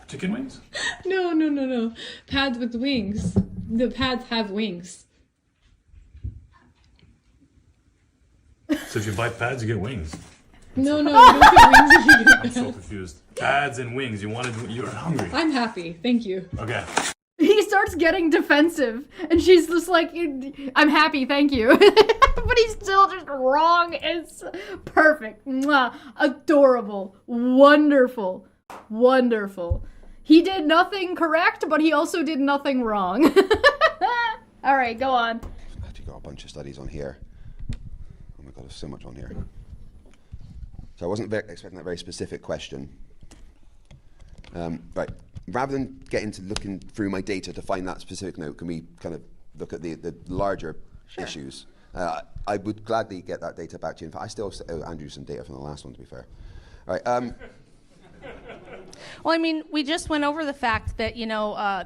Speaker 4: Chicken wings?
Speaker 5: no. Pads with wings. The pads have wings.
Speaker 4: So if you buy pads, you get wings.
Speaker 5: No, you don't get wings if you get
Speaker 4: I'm so
Speaker 5: pads.
Speaker 4: confused. Pads and wings. You're hungry.
Speaker 5: I'm happy. Thank you.
Speaker 4: Okay.
Speaker 1: He starts getting defensive, and she's just like, I'm happy, thank you. But he's still just wrong. It's perfect. Mwah. Adorable. Wonderful. Wonderful. He did nothing correct, but he also did nothing wrong. All right, go on.
Speaker 3: I've actually got a bunch of studies on here. Oh my god, there's so much on here. So I wasn't expecting that very specific question. Right, rather than get into looking through my data to find that specific note, can we kind of look at the larger issues? I would gladly get that data back to you. In fact, I still owe Andrew some data from the last one, to be fair. All right.
Speaker 2: Well, I mean, we just went over the fact that,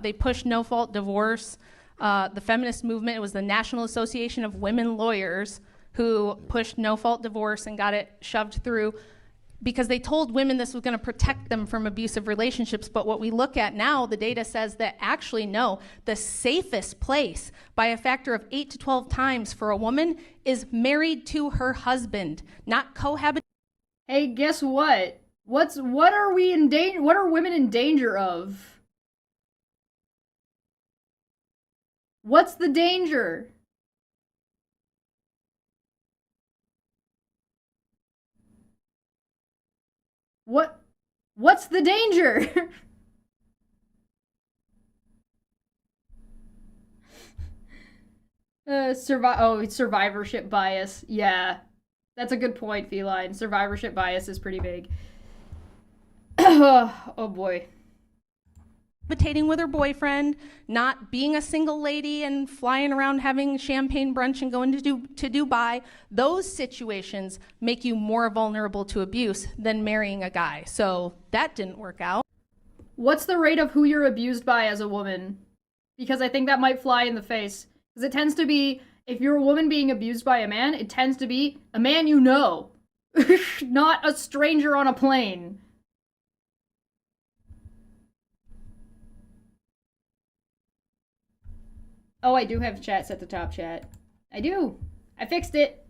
Speaker 2: they pushed no-fault divorce. The feminist movement, it was the National Association of Women Lawyers who pushed no-fault divorce and got it shoved through because they told women this was going to protect them from abusive relationships. But what we look at now, the data says that actually, no, the safest place by a factor of 8 to 12 times for a woman is married to her husband, not cohabiting.
Speaker 1: Hey, guess what? What are we in danger? What are women in danger of? What's the danger? What's the danger? It's survivorship bias. Yeah. That's a good point, Feline. Survivorship bias is pretty big. Oh boy.
Speaker 2: Cohabitating with her boyfriend, not being a single lady and flying around having champagne brunch and going to Dubai, those situations make you more vulnerable to abuse than marrying a guy. So that didn't work out.
Speaker 1: What's the rate of who you're abused by as a woman? Because I think that might fly in the face. Because it tends to be, if you're a woman being abused by a man, it tends to be a man you know. Not a stranger on a plane. Oh, I do have chat set to top chat. I do. I fixed it.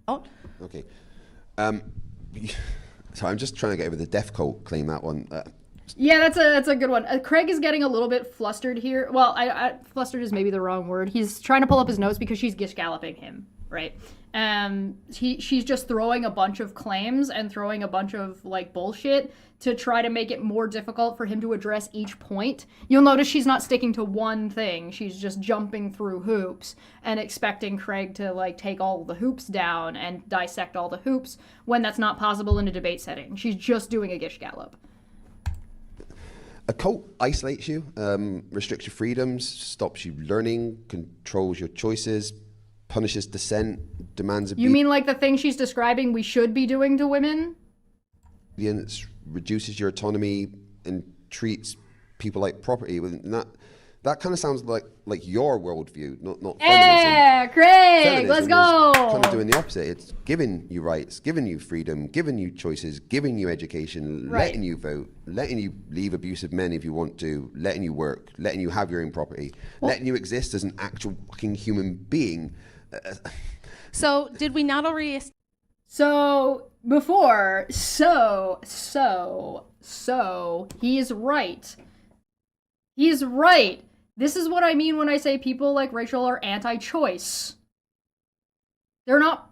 Speaker 2: Oh,
Speaker 3: Okay. So I'm just trying to get over the death cult claim, that one.
Speaker 1: Yeah, that's a good one. Craig is getting a little bit flustered here. Well, flustered is maybe the wrong word. He's trying to pull up his notes because she's gish galloping him, right? She's just throwing a bunch of claims and throwing a bunch of like bullshit to try to make it more difficult for him to address each point. You'll notice she's not sticking to one thing. She's just jumping through hoops and expecting Craig to like take all the hoops down and dissect all the hoops when that's not possible in a debate setting. She's just doing a gish gallop.
Speaker 3: A cult isolates you, restricts your freedoms, stops you learning, controls your choices, punishes dissent, demands
Speaker 1: You mean like the thing she's describing we should be doing to women?
Speaker 3: obedience, reduces your autonomy, and treats people like property. that kind of sounds like your worldview, not feminism.
Speaker 1: Yeah, Craig, let's
Speaker 3: Feminism
Speaker 1: go.
Speaker 3: is kind of doing the opposite. It's giving you rights, giving you freedom, giving you choices, giving you education,
Speaker 1: Right.
Speaker 3: letting you vote, letting you leave abusive men if you want to, letting you work, letting you have your own property, letting you exist as an actual fucking human being.
Speaker 2: So did we not already
Speaker 1: So before, so he's right. He's right. This is what I mean when I say people like Rachel are anti-choice. They're not,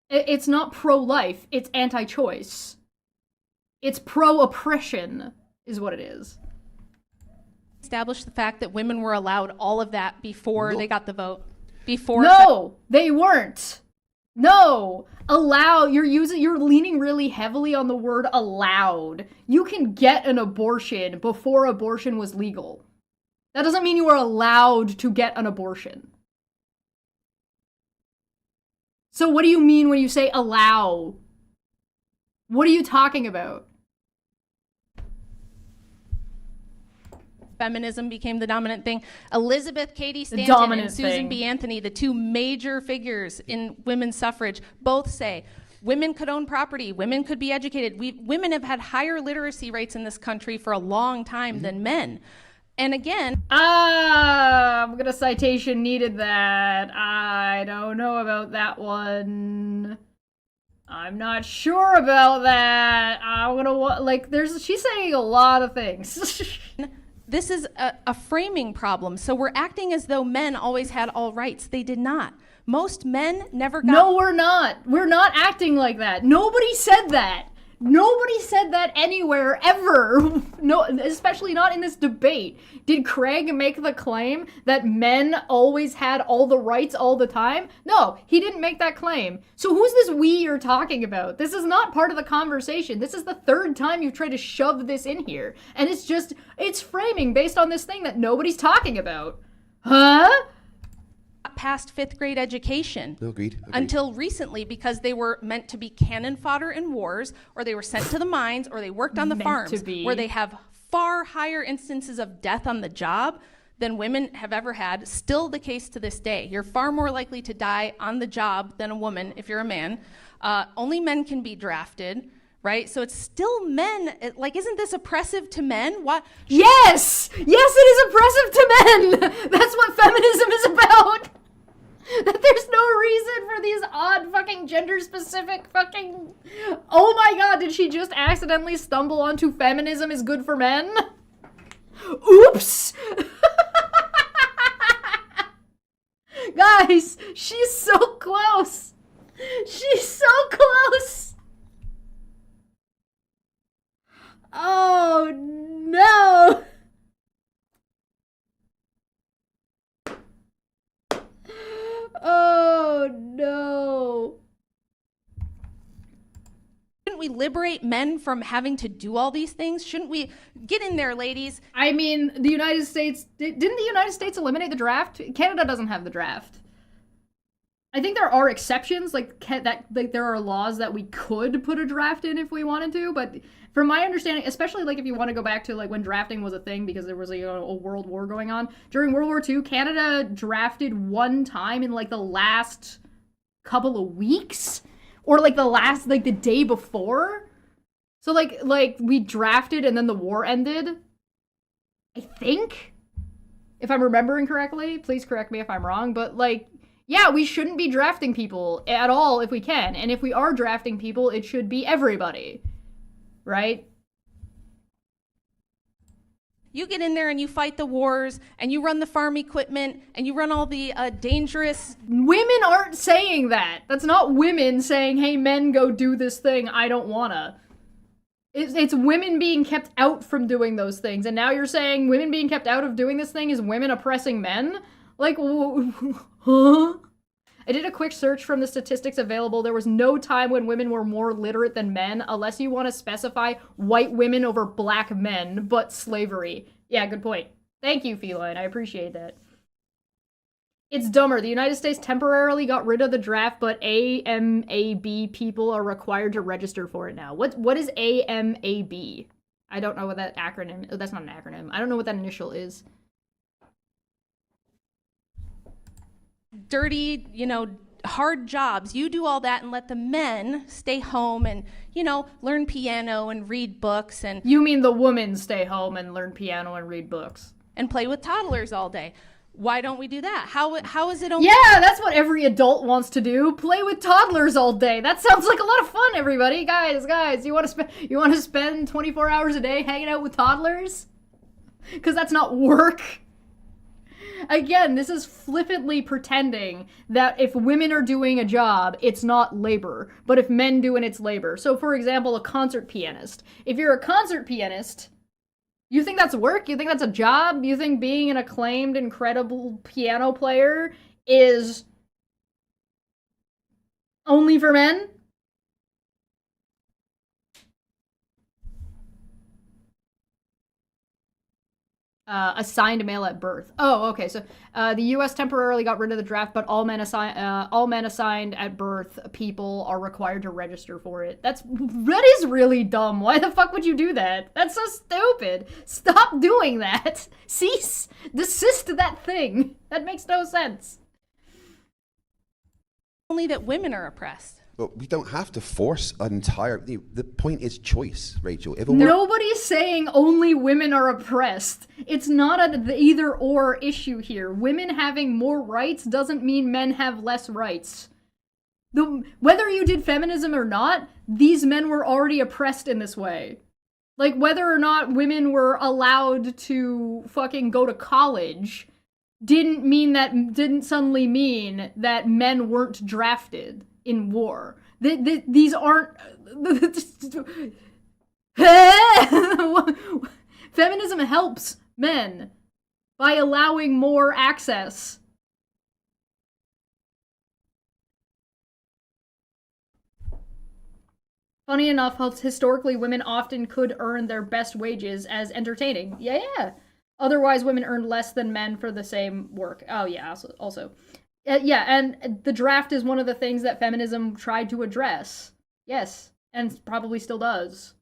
Speaker 1: it's not pro-life, it's anti-choice. It's pro-oppression, is what it is.
Speaker 2: establish the fact that women were allowed all of that before
Speaker 3: No.
Speaker 2: they got the vote? Before
Speaker 1: No, they weren't. No, you're leaning really heavily on the word allowed. You can get an abortion before abortion was legal. That doesn't mean you are allowed to get an abortion. So what do you mean when you say allow? What are you talking about?
Speaker 2: feminism became the dominant thing. Elizabeth Cady Stanton
Speaker 1: dominant
Speaker 2: and Susan
Speaker 1: thing.
Speaker 2: B. Anthony, the two major figures in women's suffrage, both say women could own property, women could be educated. Women have had higher literacy rates in this country for a long time than men. And again,
Speaker 1: I'm gonna citation needed that. I don't know about that one. I'm not sure about that. I'm gonna, she's saying a lot of things.
Speaker 2: this is a framing problem. So we're acting as though men always had all rights. They did not. Most men never got.
Speaker 1: No, we're not. We're not acting like that. Nobody said that. Nobody said that anywhere, ever. No, especially not in this debate. Did Craig make the claim that men always had all the rights all the time? No, he didn't make that claim. So who's this we you're talking about? This is not part of the conversation. This is the third time you've tried to shove this in here. And it's framing based on this thing that nobody's talking about. Huh?
Speaker 2: past fifth grade education.
Speaker 3: No, agreed.
Speaker 2: Until recently, because they were meant to be cannon fodder in wars, or they were sent to the mines, or they worked on the
Speaker 1: Meant
Speaker 2: farms,
Speaker 1: to be.
Speaker 2: where they have far higher instances of death on the job than women have ever had. Still the case to this day. You're far more likely to die on the job than a woman if you're a man. Only men can be drafted, right? So it's still men. Isn't this oppressive to men? What?
Speaker 1: Yes! Yes, it is oppressive to men! That's what feminism is about! That there's no reason for these odd fucking gender-specific fucking... Oh my god, did she just accidentally stumble onto feminism is good for men? Oops! Guys, she's so close! She's so close! Oh no! Oh no.
Speaker 2: Shouldn't we liberate men from having to do all these things? Shouldn't we get in there, ladies?
Speaker 1: I mean, the United States, didn't the United States eliminate the draft? Canada doesn't have the draft. I think there are exceptions, there are laws that we could put a draft in if we wanted to, but from my understanding, especially if you want to go back to when drafting was a thing because there was a world war going on, during World War II, Canada drafted one time in the last couple of weeks, or the day before. So we drafted and then the war ended, I think, if I'm remembering correctly. Please correct me if I'm wrong, but yeah, we shouldn't be drafting people at all if we can. And if we are drafting people, it should be everybody. Right?
Speaker 2: You get in there and you fight the wars, and you run the farm equipment, and you run all the dangerous...
Speaker 1: Women aren't saying that. That's not women saying, hey, men, go do this thing. I don't wanna. It's women being kept out from doing those things. And now you're saying women being kept out of doing this thing is women oppressing men? Huh? I did a quick search from the statistics available. There was no time when women were more literate than men, unless you want to specify white women over black men, but slavery. Yeah, good point. Thank you, Feline. I appreciate that. It's dumber. The United States temporarily got rid of the draft, but AMAB people are required to register for it now. What is AMAB? I don't know what that acronym... Oh, that's not an acronym. I don't know what that initial is.
Speaker 2: dirty, hard jobs. You do all that and let the men stay home and, learn piano and read books and
Speaker 1: You mean the women stay home and learn piano and read books?
Speaker 2: play with toddlers all day. Why don't we do that? How is it only
Speaker 1: Yeah, that's what every adult wants to do. Play with toddlers all day. That sounds like a lot of fun, everybody. Guys, you want to spend 24 hours a day hanging out with toddlers? Cuz that's not work. Again, this is flippantly pretending that if women are doing a job, it's not labor, but if men do it, it's labor. So for example, a concert pianist. If you're a concert pianist, you think that's work? You think that's a job? You think being an acclaimed, incredible piano player is only for men? Assigned male at birth. Oh, okay. So the U.S. temporarily got rid of the draft, but all men assigned at birth people are required to register for it. That is really dumb. Why the fuck would you do that? That's so stupid. Stop doing that. Cease. Desist that thing. That makes no sense.
Speaker 2: only that women are oppressed?
Speaker 3: But we don't have to force an entire. The point is choice, Rachel. If
Speaker 1: Nobody's saying only women are oppressed. It's not an either or issue here. Women having more rights doesn't mean men have less rights. Whether you did feminism or not, these men were already oppressed in this way. Like, whether or not women were allowed to fucking go to college didn't suddenly mean that men weren't drafted in war. These aren't... Feminism helps men by allowing more access. Funny enough, historically, women often could earn their best wages as entertaining. Yeah. Otherwise, women earned less than men for the same work. Oh, yeah, also. Yeah, and the draft is one of the things that feminism tried to address. Yes, and probably still does.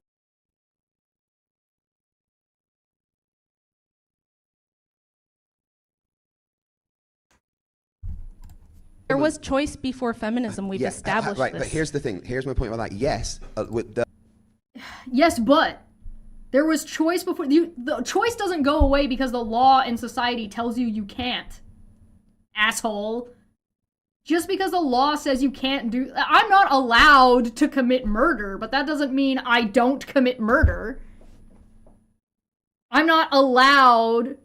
Speaker 2: There was choice before feminism. We've established
Speaker 3: right,
Speaker 2: this.
Speaker 3: But here's the thing. Here's my point about that. Yes, with the...
Speaker 1: Yes, but there was choice before. The choice doesn't go away because the law in society tells you can't. Asshole. Just because the law says you can't do... I'm not allowed to commit murder, but that doesn't mean I don't commit murder. I'm not allowed...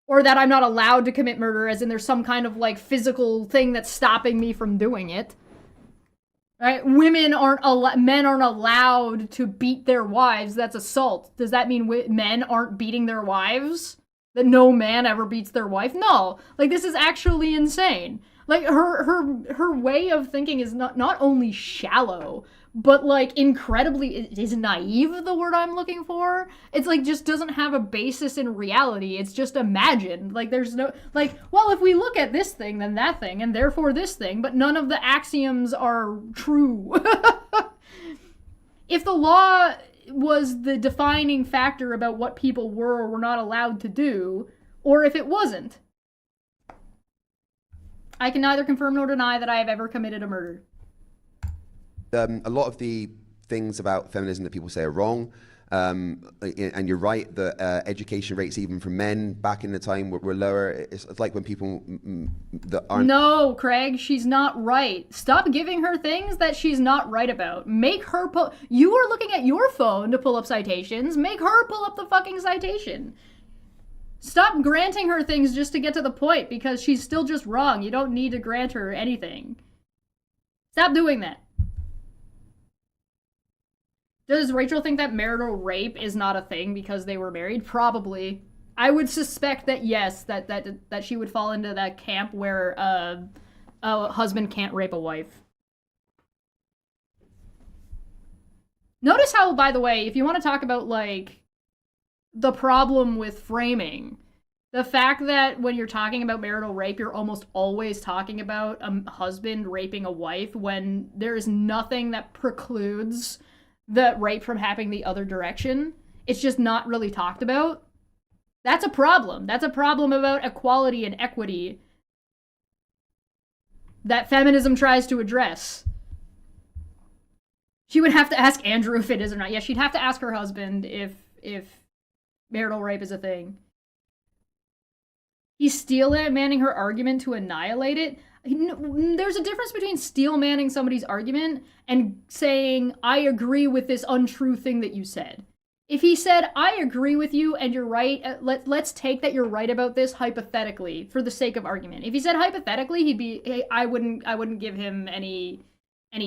Speaker 1: Or that I'm not allowed to commit murder, as in there's some kind of, like, physical thing that's stopping me from doing it. Right? Men aren't allowed to beat their wives. That's assault. Does that mean men aren't beating their wives? That no man ever beats their wife? No. Like, this is actually insane. Like, her way of thinking is not only shallow, but, like, incredibly... Is naive the word I'm looking for? It's, like, just doesn't have a basis in reality. It's just imagined. Like, there's no... Like, well, if we look at this thing, then that thing, and therefore this thing, but none of the axioms are true. If the law was the defining factor about what people were or were not allowed to do, or if it wasn't, I can neither confirm nor deny that I have ever committed a murder.
Speaker 3: A lot of the things about feminism that people say are wrong, and you're right that education rates even for men back in the time were lower. It's like when people that aren't...
Speaker 1: No, Craig, she's not right. Stop giving her things that she's not right about. Make her pull... You are looking at your phone to pull up citations. Make her pull up the fucking citation. Stop granting her things just to get to the point, because she's still just wrong. You don't need to grant her anything. Stop doing that. Does Rachel think that marital rape is not a thing because they were married? Probably. I would suspect that yes, that she would fall into that camp where a husband can't rape a wife. Notice how, by the way, if you want to talk about, like, the problem with framing, the fact that when you're talking about marital rape, you're almost always talking about a husband raping a wife when there is nothing that precludes the rape from happening the other direction. It's just not really talked about. That's a problem. That's a problem about equality and equity. that feminism tries to address. She would have to ask Andrew if it is or not. Yeah, she'd have to ask her husband if marital rape is a thing. He's steel manning her argument to annihilate it. There's a difference between steel manning somebody's argument and saying, I agree with this untrue thing that you said. If he said, I agree with you and you're right, let's take that you're right about this hypothetically for the sake of argument. If he said hypothetically, I wouldn't give him any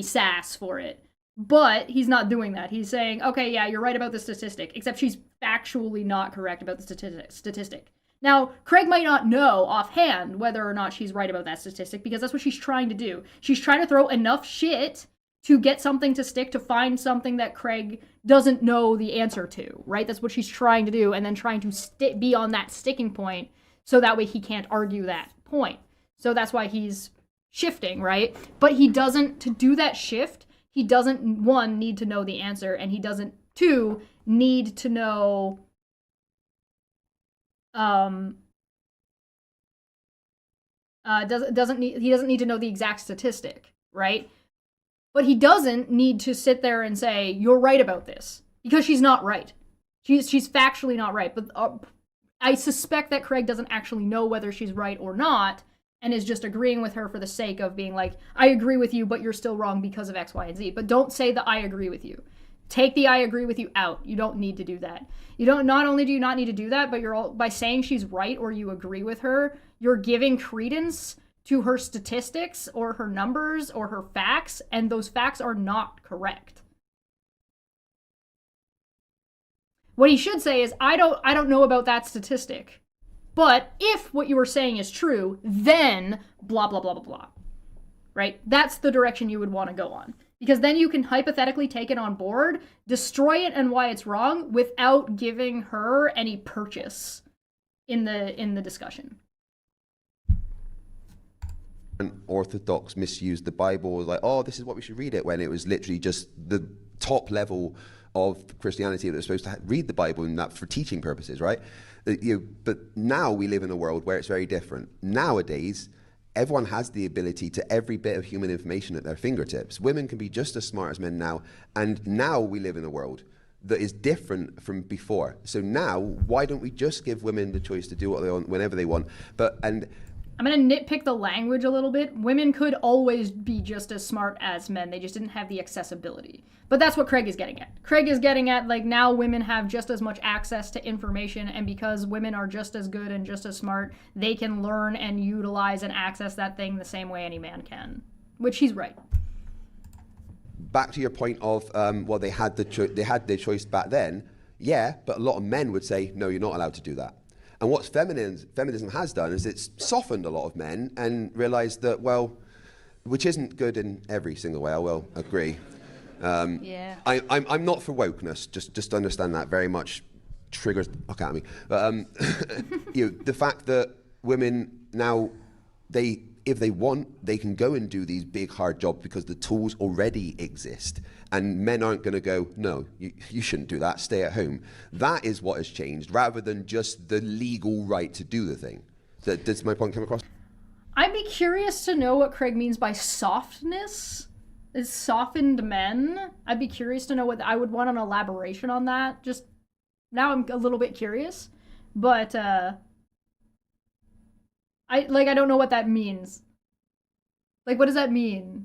Speaker 1: sass for it. But he's not doing that. He's saying, okay, yeah, you're right about the statistic, except she's factually not correct about the statistic. Now, Craig might not know offhand whether or not she's right about that statistic, because that's what she's trying to do. She's trying to throw enough shit to get something to stick, to find something that Craig doesn't know the answer to, right? That's what she's trying to do, and then trying to be on that sticking point so that way he can't argue that point. So that's why he's shifting, right? But he doesn't, to do that shift, he doesn't, one, need to know the answer, and he doesn't, two, need to know he doesn't need to know the exact statistic, right? But he doesn't need to sit there and say, you're right about this, because she's not right. She's factually not right. But I suspect that Craig doesn't actually know whether she's right or not, and is just agreeing with her for the sake of being like, I agree with you, but you're still wrong because of X, Y, and Z. But don't say the I agree with you. Take the I agree with you out. You don't need to do that. Not only do you not need to do that, but by saying she's right or you agree with her, you're giving credence to her statistics or her numbers or her facts, and those facts are not correct. What he should say is, I don't know about that statistic, but if what you were saying is true, then blah, blah, blah, blah, blah. Right? That's the direction you would want to go on. Because then you can hypothetically take it on board, destroy it and why it's wrong, without giving her any purchase in the discussion.
Speaker 3: And Orthodox misused the Bible, like, oh, this is what we should read it, when it was literally just the top level of Christianity that was supposed to read the Bible, and that for teaching purposes, right? But now we live in a world where it's very different. Nowadays, everyone has the ability to every bit of human information at their fingertips. Women can be just as smart as men now, and now we live in a world that is different from before. So now, why don't we just give women the choice to do what they want whenever they want?
Speaker 1: I'm going to nitpick the language a little bit. Women could always be just as smart as men. They just didn't have the accessibility. But that's what Craig is getting at. Craig is getting at, like, now women have just as much access to information, and because women are just as good and just as smart, they can learn and utilize and access that thing the same way any man can. Which he's right.
Speaker 3: Back to your point of, well, they had their choice back then. Yeah, but a lot of men would say, no, you're not allowed to do that. And what feminism has done is it's softened a lot of men and realized that, well, which isn't good in every single way, I will agree.
Speaker 2: Yeah.
Speaker 3: I'm not for wokeness, just understand that very much triggers the fuck out of me. But the fact that women now, if they want, they can go and do these big hard jobs because the tools already exist. And men aren't going to go, no, you shouldn't do that, stay at home. That is what has changed, rather than just the legal right to do the thing. Does my point come across?
Speaker 1: I'd be curious to know what Craig means by softness. Is softened men? I'd be curious to know what, I would want an elaboration on that. Just, now I'm a little bit curious. But, I don't know what that means. Like, what does that mean?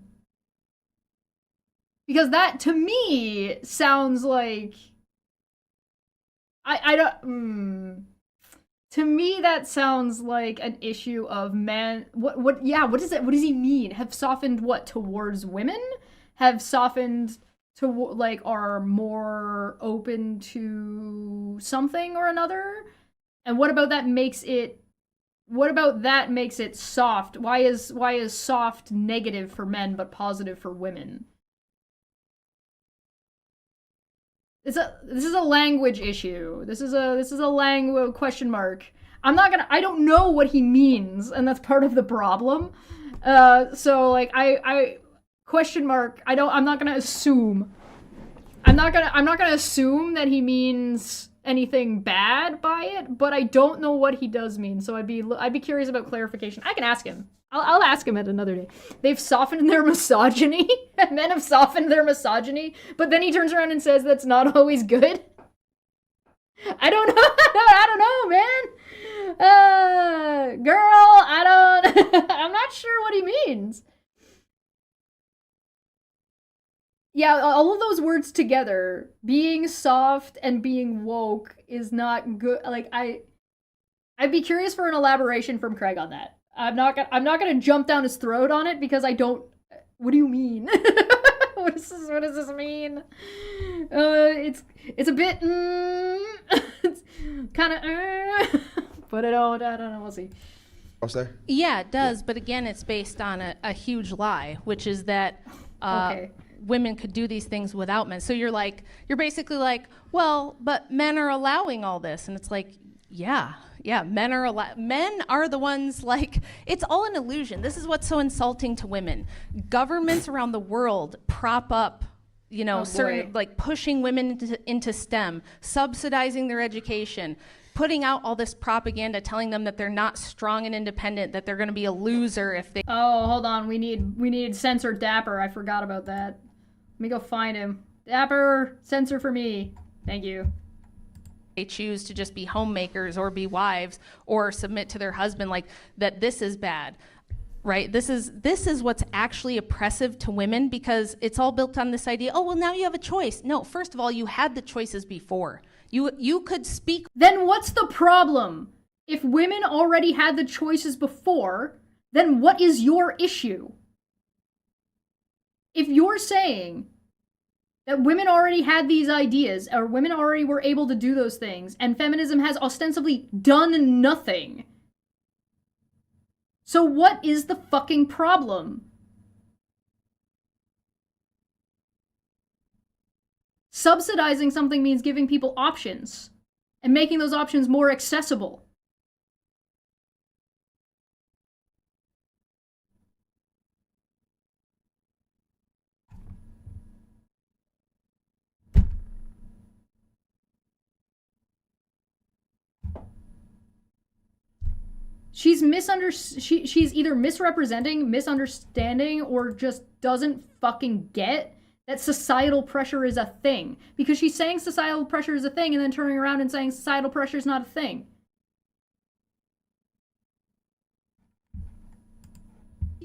Speaker 1: Because that, to me, sounds like... I don't... To me, that sounds like an issue of men... What is it? What does he mean? Have softened what? Towards women? Have softened to, like, are more open to something or another? And what about that makes it... What about that makes it soft? Why is soft negative for men but positive for women? This is a language issue. This is a language question mark. I don't know what he means, and that's part of the problem. So like I question mark. I'm not gonna assume. I'm not gonna assume that he means anything bad by it, but I don't know what he does mean. So I'd be curious about clarification. I can ask him. I'll ask him at another day. They've softened their misogyny. Men have softened their misogyny, but then he turns around and says that's not always good. I don't know. I don't know, man. Girl, I don't. I'm not sure what he means. Yeah, all of those words together, being soft and being woke, is not good. Like I'd be curious for an elaboration from Craig on that. I'm not gonna jump down his throat on it because I don't. What do you mean? What does this mean? It's a bit. It's kind of. But I don't know. We'll see.
Speaker 3: There?
Speaker 2: Yeah, it does. But again, it's based on a huge lie, which is that
Speaker 1: Okay.
Speaker 2: women could do these things without men. So you're basically like, well, but men are allowing all this, and it's like, yeah, men are the ones, like, it's all an illusion. This is what's so insulting to women. Governments around the world prop up, certain, like, pushing women into STEM, subsidizing their education, putting out all this propaganda telling them that they're not strong and independent, that they're going to be a loser if they
Speaker 1: Oh, hold on. We need censor Dapper. I forgot about that. Let me go find him. Dapper, censor for me. Thank you.
Speaker 2: choose to just be homemakers or be wives or submit to their husband, like that. This is bad, right? This is what's actually oppressive to women, because it's all built on this idea, oh, well, now you have a choice. No, first of all, you had the choices before. You could speak.
Speaker 1: Then what's the problem? If women already had the choices before, then what is your issue? If you're saying that women already had these ideas, or women already were able to do those things, and feminism has ostensibly done nothing, so what is the fucking problem? Subsidizing something means giving people options and making those options more accessible. She's either misrepresenting, misunderstanding, or just doesn't fucking get that societal pressure is a thing. Because she's saying societal pressure is a thing and then turning around and saying societal pressure is not a thing.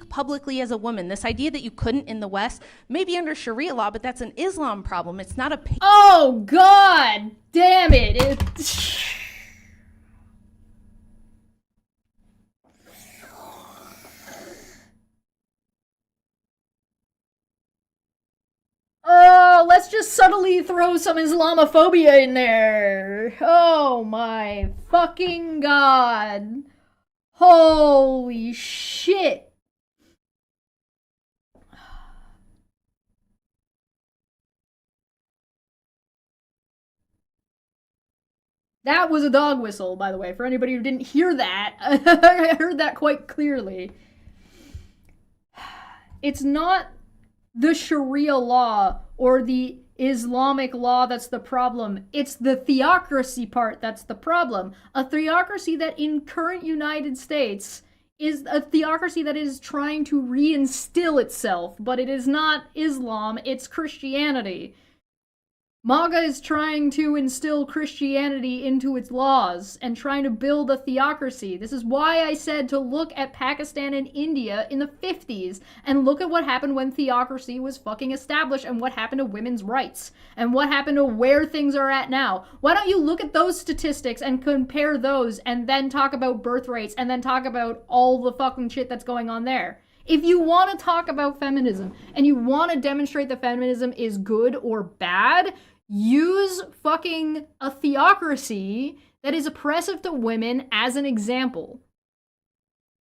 Speaker 2: Publicly as a woman, this idea that you couldn't in the West, maybe under Sharia law, but that's an Islam problem. It's not a.
Speaker 1: Oh, God damn it. Oh, let's just subtly throw some Islamophobia in there. Oh my fucking God. Holy shit. That was a dog whistle, by the way, for anybody who didn't hear that. I heard that quite clearly. It's not the Sharia law or the Islamic law that's the problem. It's the theocracy part that's the problem. A theocracy that in current United States is a theocracy that is trying to reinstill itself, but it is not Islam, it's Christianity. MAGA is trying to instill Christianity into its laws and trying to build a theocracy. This is why I said to look at Pakistan and India in the 50s and look at what happened when theocracy was fucking established and what happened to women's rights and what happened to where things are at now. Why don't you look at those statistics and compare those and then talk about birth rates and then talk about all the fucking shit that's going on there? If you want to talk about feminism and you want to demonstrate that feminism is good or bad, use fucking a theocracy that is oppressive to women as an example.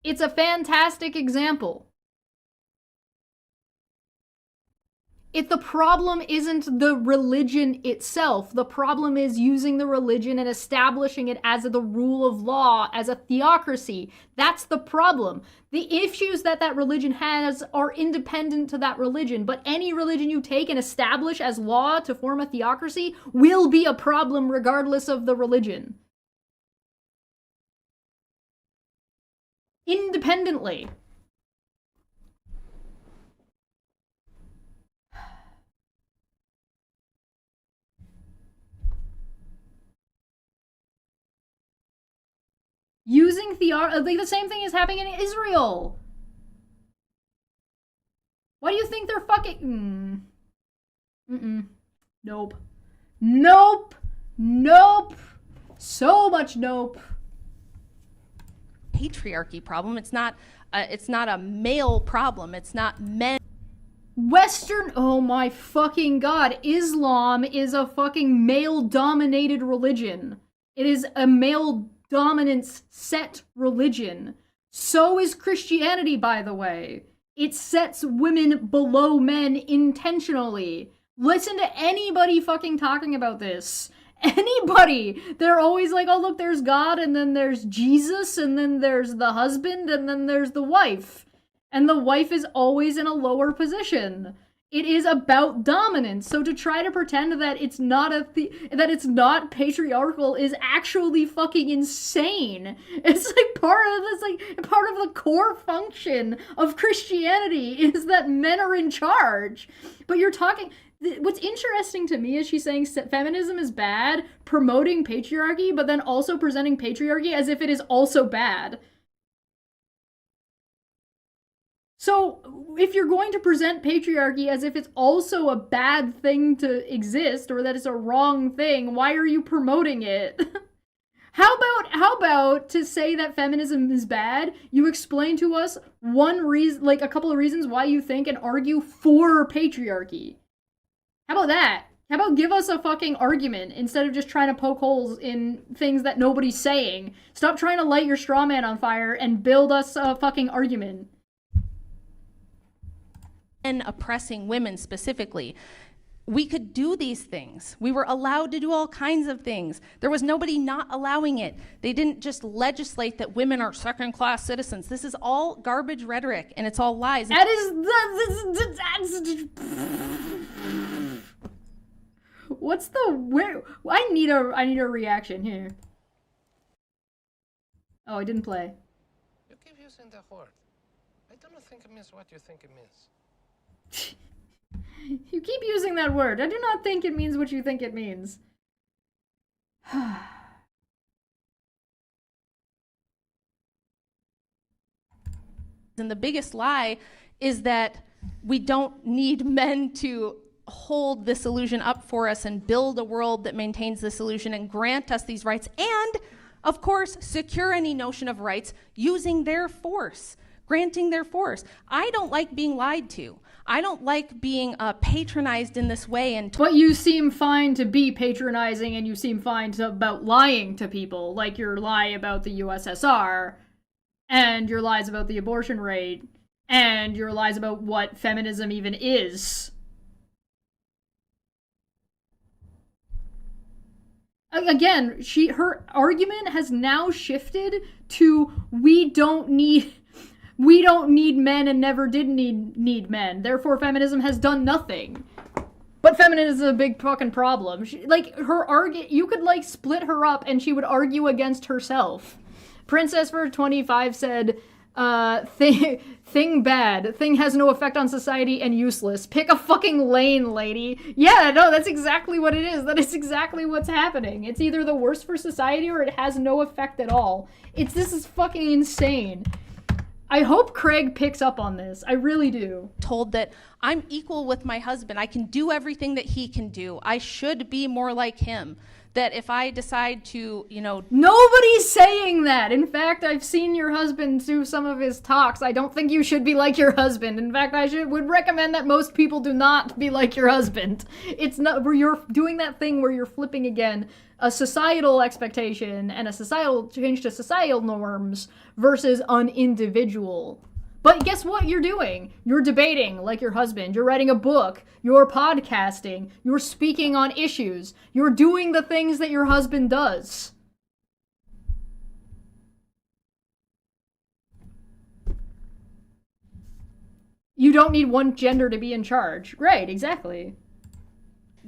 Speaker 1: It's a fantastic example. The problem isn't the religion itself. The problem is using the religion and establishing it as the rule of law, as a theocracy. That's the problem. The issues that religion has are independent to that religion, but any religion you take and establish as law to form a theocracy will be a problem regardless of the religion. Independently. Using like the same thing is happening in Israel. Why do you think they're fucking... Nope. Nope. Nope. So much nope.
Speaker 2: Patriarchy problem. It's not a male problem. It's not men.
Speaker 1: Western, oh my fucking god, Islam is a fucking male-dominated religion. It is a male dominance set religion. So is Christianity, by the way. It sets women below men intentionally. Listen to anybody fucking talking about this. Anybody. They're always like, oh look, there's God, and then there's Jesus, and then there's the husband, and then there's the wife. And the wife is always in a lower position. It is about dominance. So to try to pretend that it's not that it's not patriarchal is actually fucking insane. It's like part of the core function of Christianity is that men are in charge. But you're talking. What's interesting to me is she's saying feminism is bad, promoting patriarchy, but then also presenting patriarchy as if it is also bad. So, if you're going to present patriarchy as if it's also a bad thing to exist, or that it's a wrong thing, why are you promoting it? How about to say that feminism is bad, you explain to us a couple of reasons why you think and argue for patriarchy? How about that? How about give us a fucking argument instead of just trying to poke holes in things that nobody's saying? Stop trying to light your straw man on fire and build us a fucking argument.
Speaker 2: And oppressing women specifically. We could do these things. We were allowed to do all kinds of things. There was nobody not allowing it. They didn't just legislate that women are second-class citizens. This is all garbage rhetoric, and it's all lies.
Speaker 1: What's the I need a reaction here. Oh, it didn't play.
Speaker 6: You keep using the word. I don't think it means what you think it means.
Speaker 1: You keep using that word. I do not think it means what you think it means.
Speaker 2: And the biggest lie is that we don't need men to hold this illusion up for us and build a world that maintains this illusion and grant us these rights and, of course, secure any notion of rights using their force, granting their force. I don't like being lied to. I don't like being patronized in this way.
Speaker 1: But you seem fine to be patronizing, and you seem fine about lying to people, like your lie about the USSR, and your lies about the abortion rate, and your lies about what feminism even is. Again, her argument has now shifted to we don't need men and never did need men. Therefore, feminism has done nothing. But feminism is a big fucking problem. You could split her up and she would argue against herself. Princess for 25 said, thing bad. Thing has no effect on society and useless. Pick a fucking lane, lady. Yeah, no, that's exactly what it is. That is exactly what's happening. It's either the worst for society or it has no effect at all. This is fucking insane. I hope Craig picks up on this. I really do.
Speaker 2: Told that I'm equal with my husband. I can do everything that he can do. I should be more like him. That if I decide to,
Speaker 1: Nobody's saying that. In fact, I've seen your husband do some of his talks. I don't think you should be like your husband. In fact, would recommend that most people do not be like your husband. It's not where you're doing that thing where you're flipping again a societal expectation and a societal change to societal norms versus an individual. But guess what you're doing? You're debating like your husband. You're writing a book. You're podcasting. You're speaking on issues. You're doing the things that your husband does. You don't need one gender to be in charge. Right, exactly.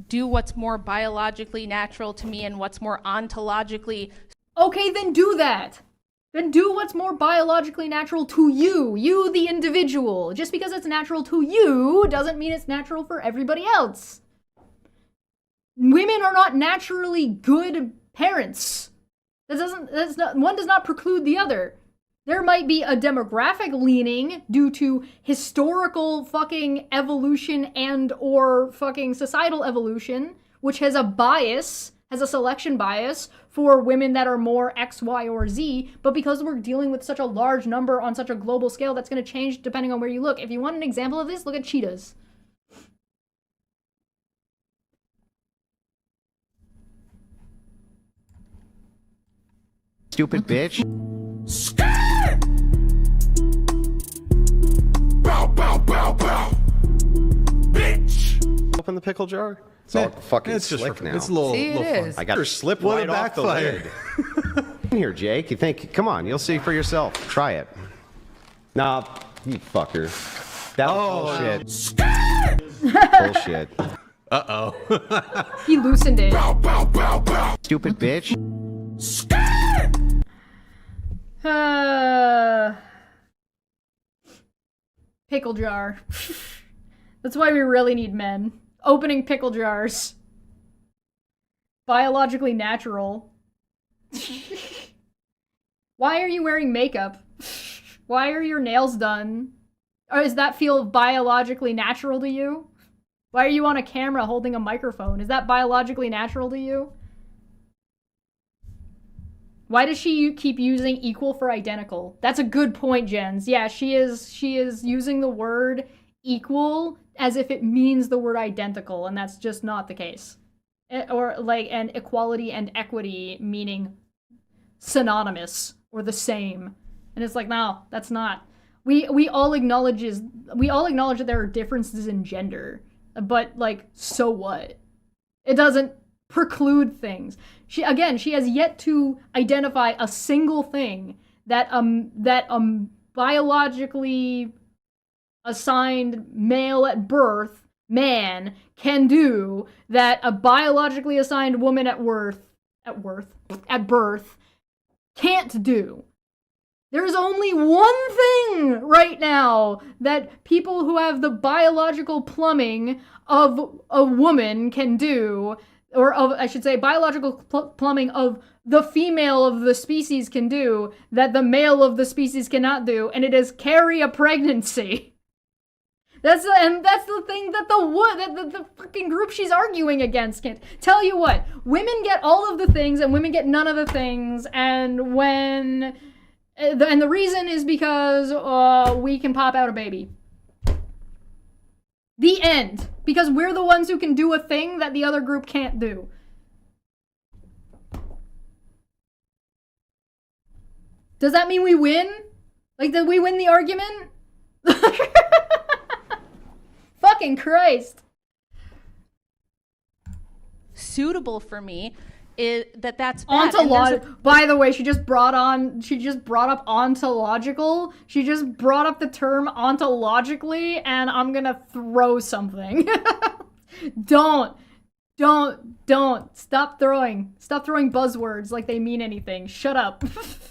Speaker 2: Do what's more biologically natural to me and what's more ontologically.
Speaker 1: Okay, then do that. Then do what's more biologically natural to you. You, the individual. Just because it's natural to you doesn't mean it's natural for everybody else. Women are not naturally good parents. One does not preclude the other. There might be a demographic leaning due to historical fucking evolution and or fucking societal evolution, which has a bias, has a selection bias for women that are more X, Y, or Z, but because we're dealing with such a large number on such a global scale, that's going to change depending on where you look. If you want an example of this, look at cheetahs.
Speaker 7: Stupid bitch.
Speaker 8: Open the pickle jar.
Speaker 7: It's all fucking
Speaker 8: It's just
Speaker 7: slick now.
Speaker 8: It's a little.
Speaker 9: See, it
Speaker 8: little
Speaker 9: is.
Speaker 8: fun.
Speaker 7: I got her slip
Speaker 8: Will
Speaker 7: right
Speaker 8: it
Speaker 7: off the
Speaker 8: backfire?
Speaker 7: lid. In here, Jake. You think? Come on, you'll see for yourself. Try it. Nah, you fucker. That was bullshit. Bullshit.
Speaker 1: He loosened it.
Speaker 7: Stupid bitch.
Speaker 1: Pickle jar. That's why we really need men. Opening pickle jars. Biologically natural. Why are you wearing makeup? Why are your nails done? Or does that feel biologically natural to you? Why are you on a camera holding a microphone? Is that biologically natural to you? Why does she keep using equal for identical? That's a good point, Jens. Yeah, she is using the word equal as if it means the word identical, and that's just not the case. Or like, and equality and equity meaning synonymous or the same. And it's like, no, that's not. We all acknowledge that there are differences in gender, but like, so what? It doesn't preclude things. She has yet to identify a single thing that biologically assigned male at birth man can do that a biologically assigned woman at birth can't do. There's only one thing right now that people who have the biological plumbing of a woman can do, or of, I should say, biological plumbing of the female of the species can do, that the male of the species cannot do, and it is carry a pregnancy. That's the thing that the fucking group she's arguing against can't. Tell you what, women get all of the things and women get none of the things, and the reason is because we can pop out a baby. The end. Because we're the ones who can do a thing that the other group can't do. Does that mean we win? Like, did we win the argument? Fucking Christ.
Speaker 2: Suitable for me is that's bad.
Speaker 1: By the way, she just brought up ontological. She just brought up the term ontologically, and I'm gonna throw something. Don't. Stop throwing buzzwords like they mean anything. Shut up.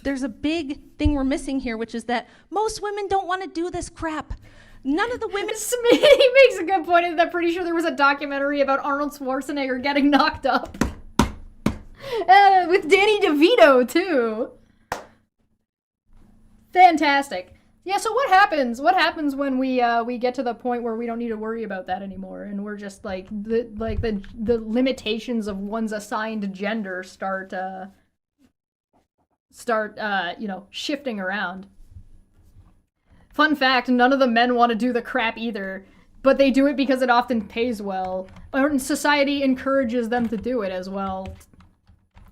Speaker 2: There's a big thing we're missing here, which is that most women don't want to do this crap. None of the women.
Speaker 1: He makes a good point. I'm pretty sure there was a documentary about Arnold Schwarzenegger getting knocked up. With Danny DeVito, too. Fantastic. Yeah, so what happens? What happens when we get to the point where we don't need to worry about that anymore, and we're just like the limitations of one's assigned gender start shifting around. Fun fact, none of the men want to do the crap either, but they do it because it often pays well. Or society encourages them to do it as well.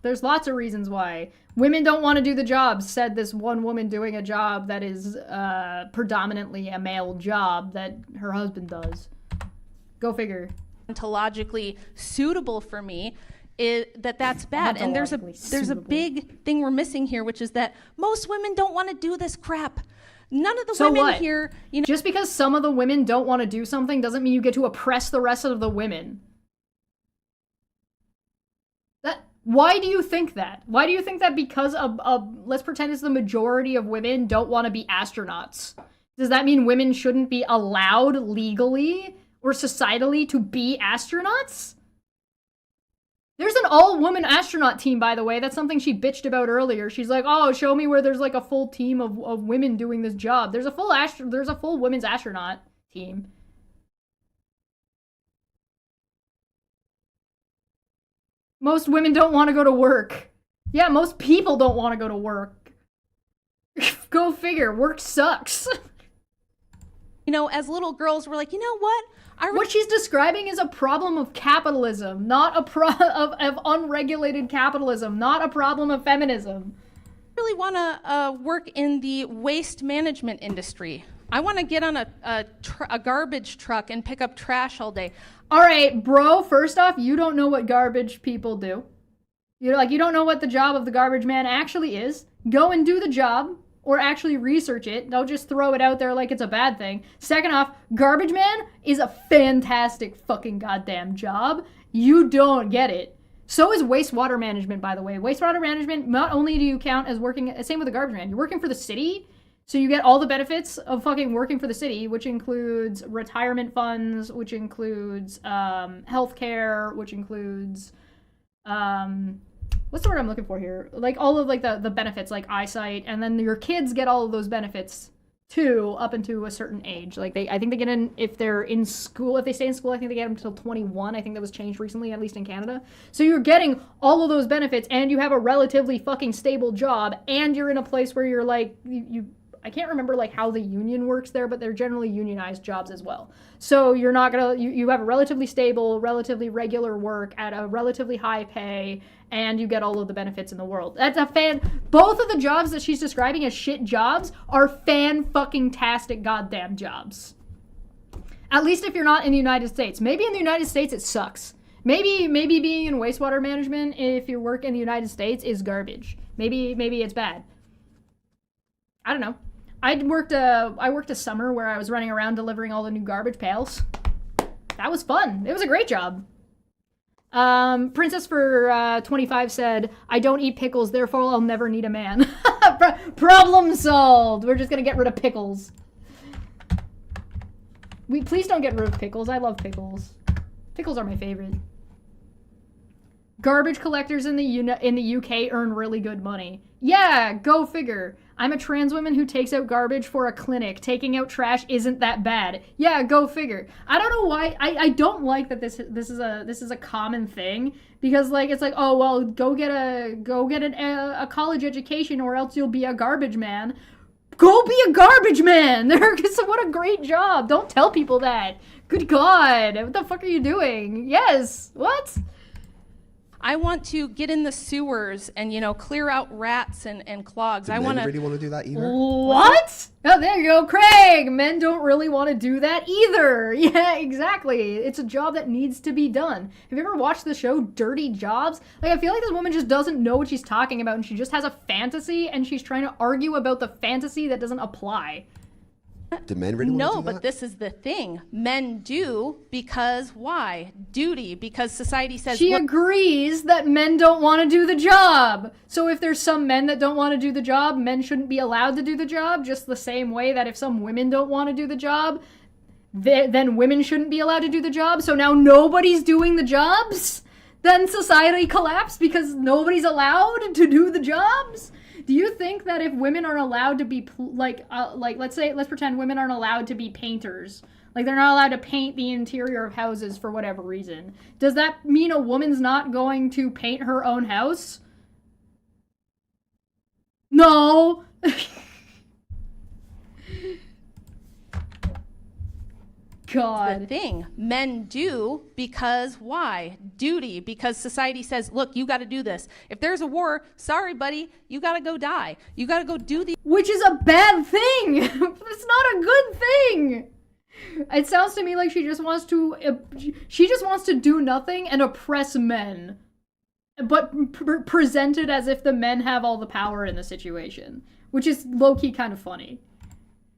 Speaker 1: There's lots of reasons why. Women don't want to do the job, said this one woman doing a job that is predominantly a male job that her husband does. Go figure.
Speaker 2: Ontologically suitable for me, that's bad. And there's a
Speaker 1: Ontologically
Speaker 2: big thing we're missing here, which is that most women don't want to do this crap. None of the
Speaker 1: So
Speaker 2: women
Speaker 1: what?
Speaker 2: here, you know.
Speaker 1: Just because some of the women don't want to do something doesn't mean you get to oppress the rest of the women. Why do you think that? Why do you think that because let's pretend it's the majority of women don't want to be astronauts? Does that mean women shouldn't be allowed legally or societally to be astronauts? There's an all-woman astronaut team, by the way. That's something she bitched about earlier. She's like, oh, show me where there's like a full team of women doing this job. There's a full women's astronaut team. Most women don't want to go to work. Yeah, most people don't want to go to work. Go figure. Work sucks.
Speaker 2: You know, as little girls, we're like, you know what?
Speaker 1: What she's describing is a problem of capitalism, not of unregulated capitalism, not a problem of feminism.
Speaker 2: really want to work in the waste management industry. I want to get on a garbage truck and pick up trash all day.
Speaker 1: All right, bro, first off, you don't know what garbage people do. You don't know what the job of the garbage man actually is. Go and do the job, or actually research it. Don't just throw it out there like it's a bad thing. Second off, garbage man is a fantastic fucking goddamn job. You don't get it. So is wastewater management, by the way. Wastewater management, not only do you count as working, same with the garbage man, you're working for the city, so you get all the benefits of fucking working for the city, which includes retirement funds, which includes healthcare, which includes what's the word I'm looking for here? Like all of like the benefits, like eyesight, and then your kids get all of those benefits too, up into a certain age. Like I think they get in if they're in school. If they stay in school, I think they get them until 21. I think that was changed recently, at least in Canada. So you're getting all of those benefits, and you have a relatively fucking stable job, and you're in a place where you're like you I can't remember like how the union works there, but they're generally unionized jobs as well. So you're not gonna you have a relatively stable, relatively regular work at a relatively high pay, and you get all of the benefits in the world. That's a both of the jobs that she's describing as shit jobs are fan-fucking-tastic goddamn jobs. At least if you're not in the United States. Maybe in the United States it sucks. Maybe being in wastewater management, if you work in the United States, is garbage. Maybe it's bad. I don't know. I worked a summer where I was running around delivering all the new garbage pails. That was fun. It was a great job. Princess for 25 said, I don't eat pickles, therefore I'll never need a man. Problem solved. We're just gonna get rid of pickles. Please don't get rid of pickles. I love pickles. Pickles are my favorite. Garbage collectors in the UK earn really good money. Yeah, go figure. I'm a trans woman who takes out garbage for a clinic. Taking out trash isn't that bad. Yeah, go figure. I don't know why. I don't like that this is a common thing, because like it's like, oh well, go get a college education or else you'll be a garbage man. Go be a garbage man. What a great job. Don't tell people that. Good God, what the fuck are you doing? Yes. What?
Speaker 2: I want to get in the sewers and, clear out rats and clogs.
Speaker 3: Do men really want to do that either?
Speaker 1: What? Oh, there you go, Craig. Men don't really want to do that either. Yeah, exactly. It's a job that needs to be done. Have you ever watched the show Dirty Jobs? Like, I feel like this woman just doesn't know what she's talking about, and she just has a fantasy, and she's trying to argue about the fantasy that doesn't apply.
Speaker 3: Do men really want to do
Speaker 2: No,
Speaker 3: that?
Speaker 2: but this is the thing. Men do because why? Duty, because society says...
Speaker 1: She agrees that men don't want to do the job. So if there's some men that don't want to do the job, men shouldn't be allowed to do the job, just the same way that if some women don't want to do the job, then women shouldn't be allowed to do the job. So now nobody's doing the jobs? Then society collapsed because nobody's allowed to do the jobs? Do you think that if women are allowed to be let's pretend women aren't allowed to be painters, like they're not allowed to paint the interior of houses for whatever reason, does that mean a woman's not going to paint her own house? No. God.
Speaker 2: The thing men do because why? Duty, because society says, look, you got to do this. If there's a war, sorry, buddy, you got to go die. You got to go do the.
Speaker 1: Which is a bad thing. It's not a good thing. It sounds to me like she just wants to do nothing and oppress men, but presented as if the men have all the power in the situation, which is low-key kind of funny.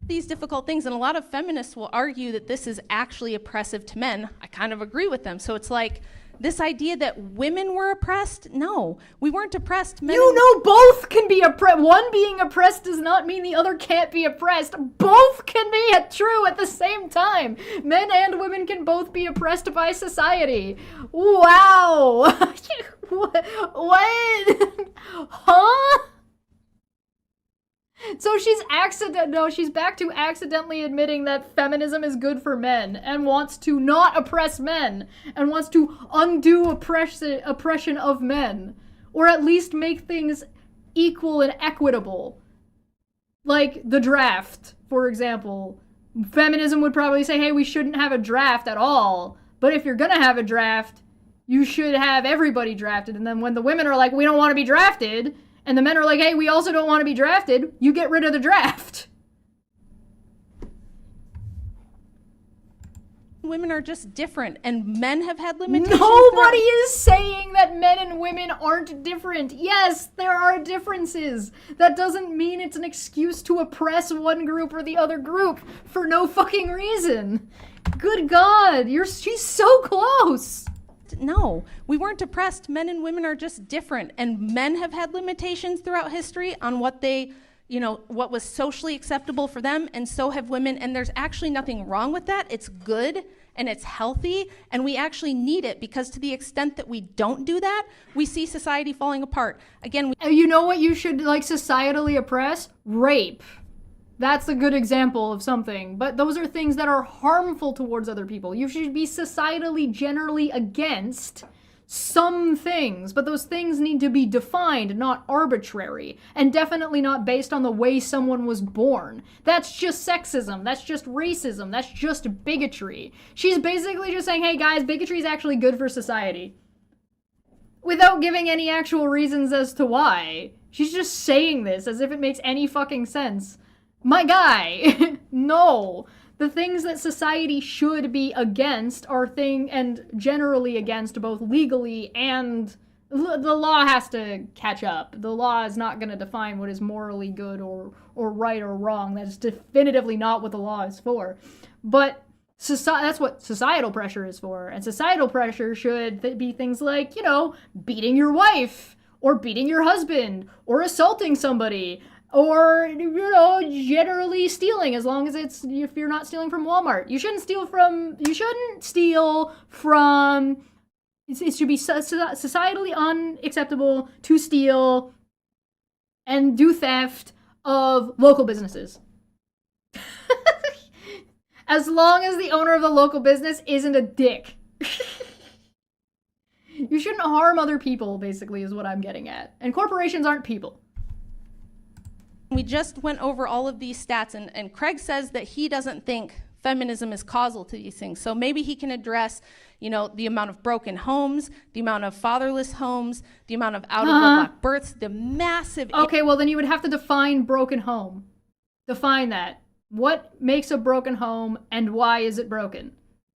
Speaker 2: These difficult things, and a lot of feminists will argue that this is actually oppressive to men. I kind of agree with them. So it's like this idea that women were oppressed. No, we weren't oppressed.
Speaker 1: You know, both can be oppressed. One being oppressed does not mean the other can't be oppressed. Both can be true at the same time. Men and women can both be oppressed by society. Wow. What? Huh? So she's back to accidentally admitting that feminism is good for men and wants to not oppress men and wants to undo oppression of men, or at least make things equal and equitable. Like the draft, for example. Feminism would probably say, hey, we shouldn't have a draft at all, but if you're gonna have a draft, you should have everybody drafted. And then when the women are like, we don't want to be drafted, and the men are like, hey, we also don't want to be drafted, you get rid of the draft.
Speaker 2: Women are just different, and men have had limitations.
Speaker 1: Nobody is saying that men and women aren't different. Yes, there are differences. That doesn't mean it's an excuse to oppress one group or the other group for no fucking reason. Good God, she's so close.
Speaker 2: No, we weren't oppressed. Men and women are just different, and men have had limitations throughout history on what they, what was socially acceptable for them, and so have women, and there's actually nothing wrong with that. It's good and it's healthy, and we actually need it, because to the extent that we don't do that, we see society falling apart. Again,
Speaker 1: you know what you should societally oppress? Rape. That's a good example of something, but those are things that are harmful towards other people. You should be societally generally against some things, but those things need to be defined, not arbitrary, and definitely not based on the way someone was born. That's just sexism, that's just racism, that's just bigotry. She's basically just saying, hey guys, bigotry is actually good for society, without giving any actual reasons as to why. She's just saying this as if it makes any fucking sense. My guy, no. The things that society should be against and generally against, both legally and the law has to catch up. The law is not going to define what is morally good or right or wrong. That is definitively not what the law is for. But that's what societal pressure is for. And societal pressure should be things like, beating your wife, or beating your husband, or assaulting somebody, or, generally stealing, as long as if you're not stealing from Walmart. You shouldn't steal from, it should be societally unacceptable to steal and do theft of local businesses. As long as the owner of the local business isn't a dick. You shouldn't harm other people, basically, is what I'm getting at. And corporations aren't people.
Speaker 2: We just went over all of these stats, and Craig says that he doesn't think feminism is causal to these things. So maybe he can address, the amount of broken homes, the amount of fatherless homes, the amount of out-of-wedlock births, the massive...
Speaker 1: Okay, well then you would have to define broken home. Define that. What makes a broken home, and why is it broken?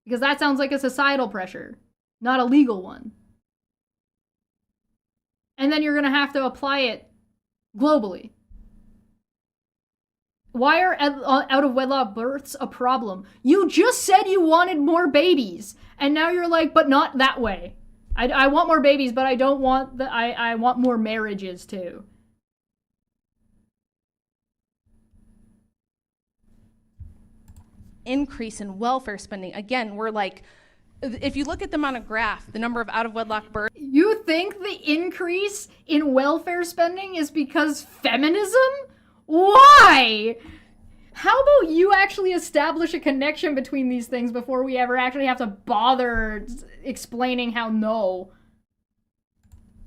Speaker 1: Because that sounds like a societal pressure, not a legal one. And then you're going to have to apply it globally. Why are out-of-wedlock births a problem? You just said you wanted more babies, and now you're like, but not that way. I want more babies, but I don't want I want more marriages too.
Speaker 2: Increase in welfare spending. Again, we're like, if you look at them on a graph, the number of out-of-wedlock births.
Speaker 1: You think the increase in welfare spending is because feminism? Why? How about you actually establish a connection between these things before we ever actually have to bother explaining how no?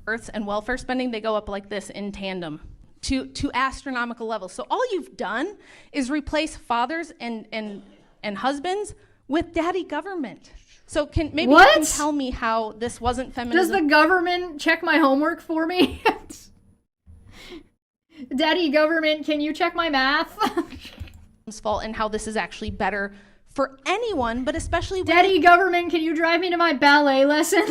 Speaker 2: Births and welfare spending, they go up like this in tandem to astronomical levels. So all you've done is replace fathers and husbands with daddy government. So maybe you
Speaker 1: What?
Speaker 2: can tell me how this wasn't
Speaker 1: Does
Speaker 2: feminism.
Speaker 1: the government check my homework for me? Daddy government, can you check my math?
Speaker 2: fault and how this is actually better for anyone, but especially women
Speaker 1: Daddy government, can you drive me to my ballet lesson?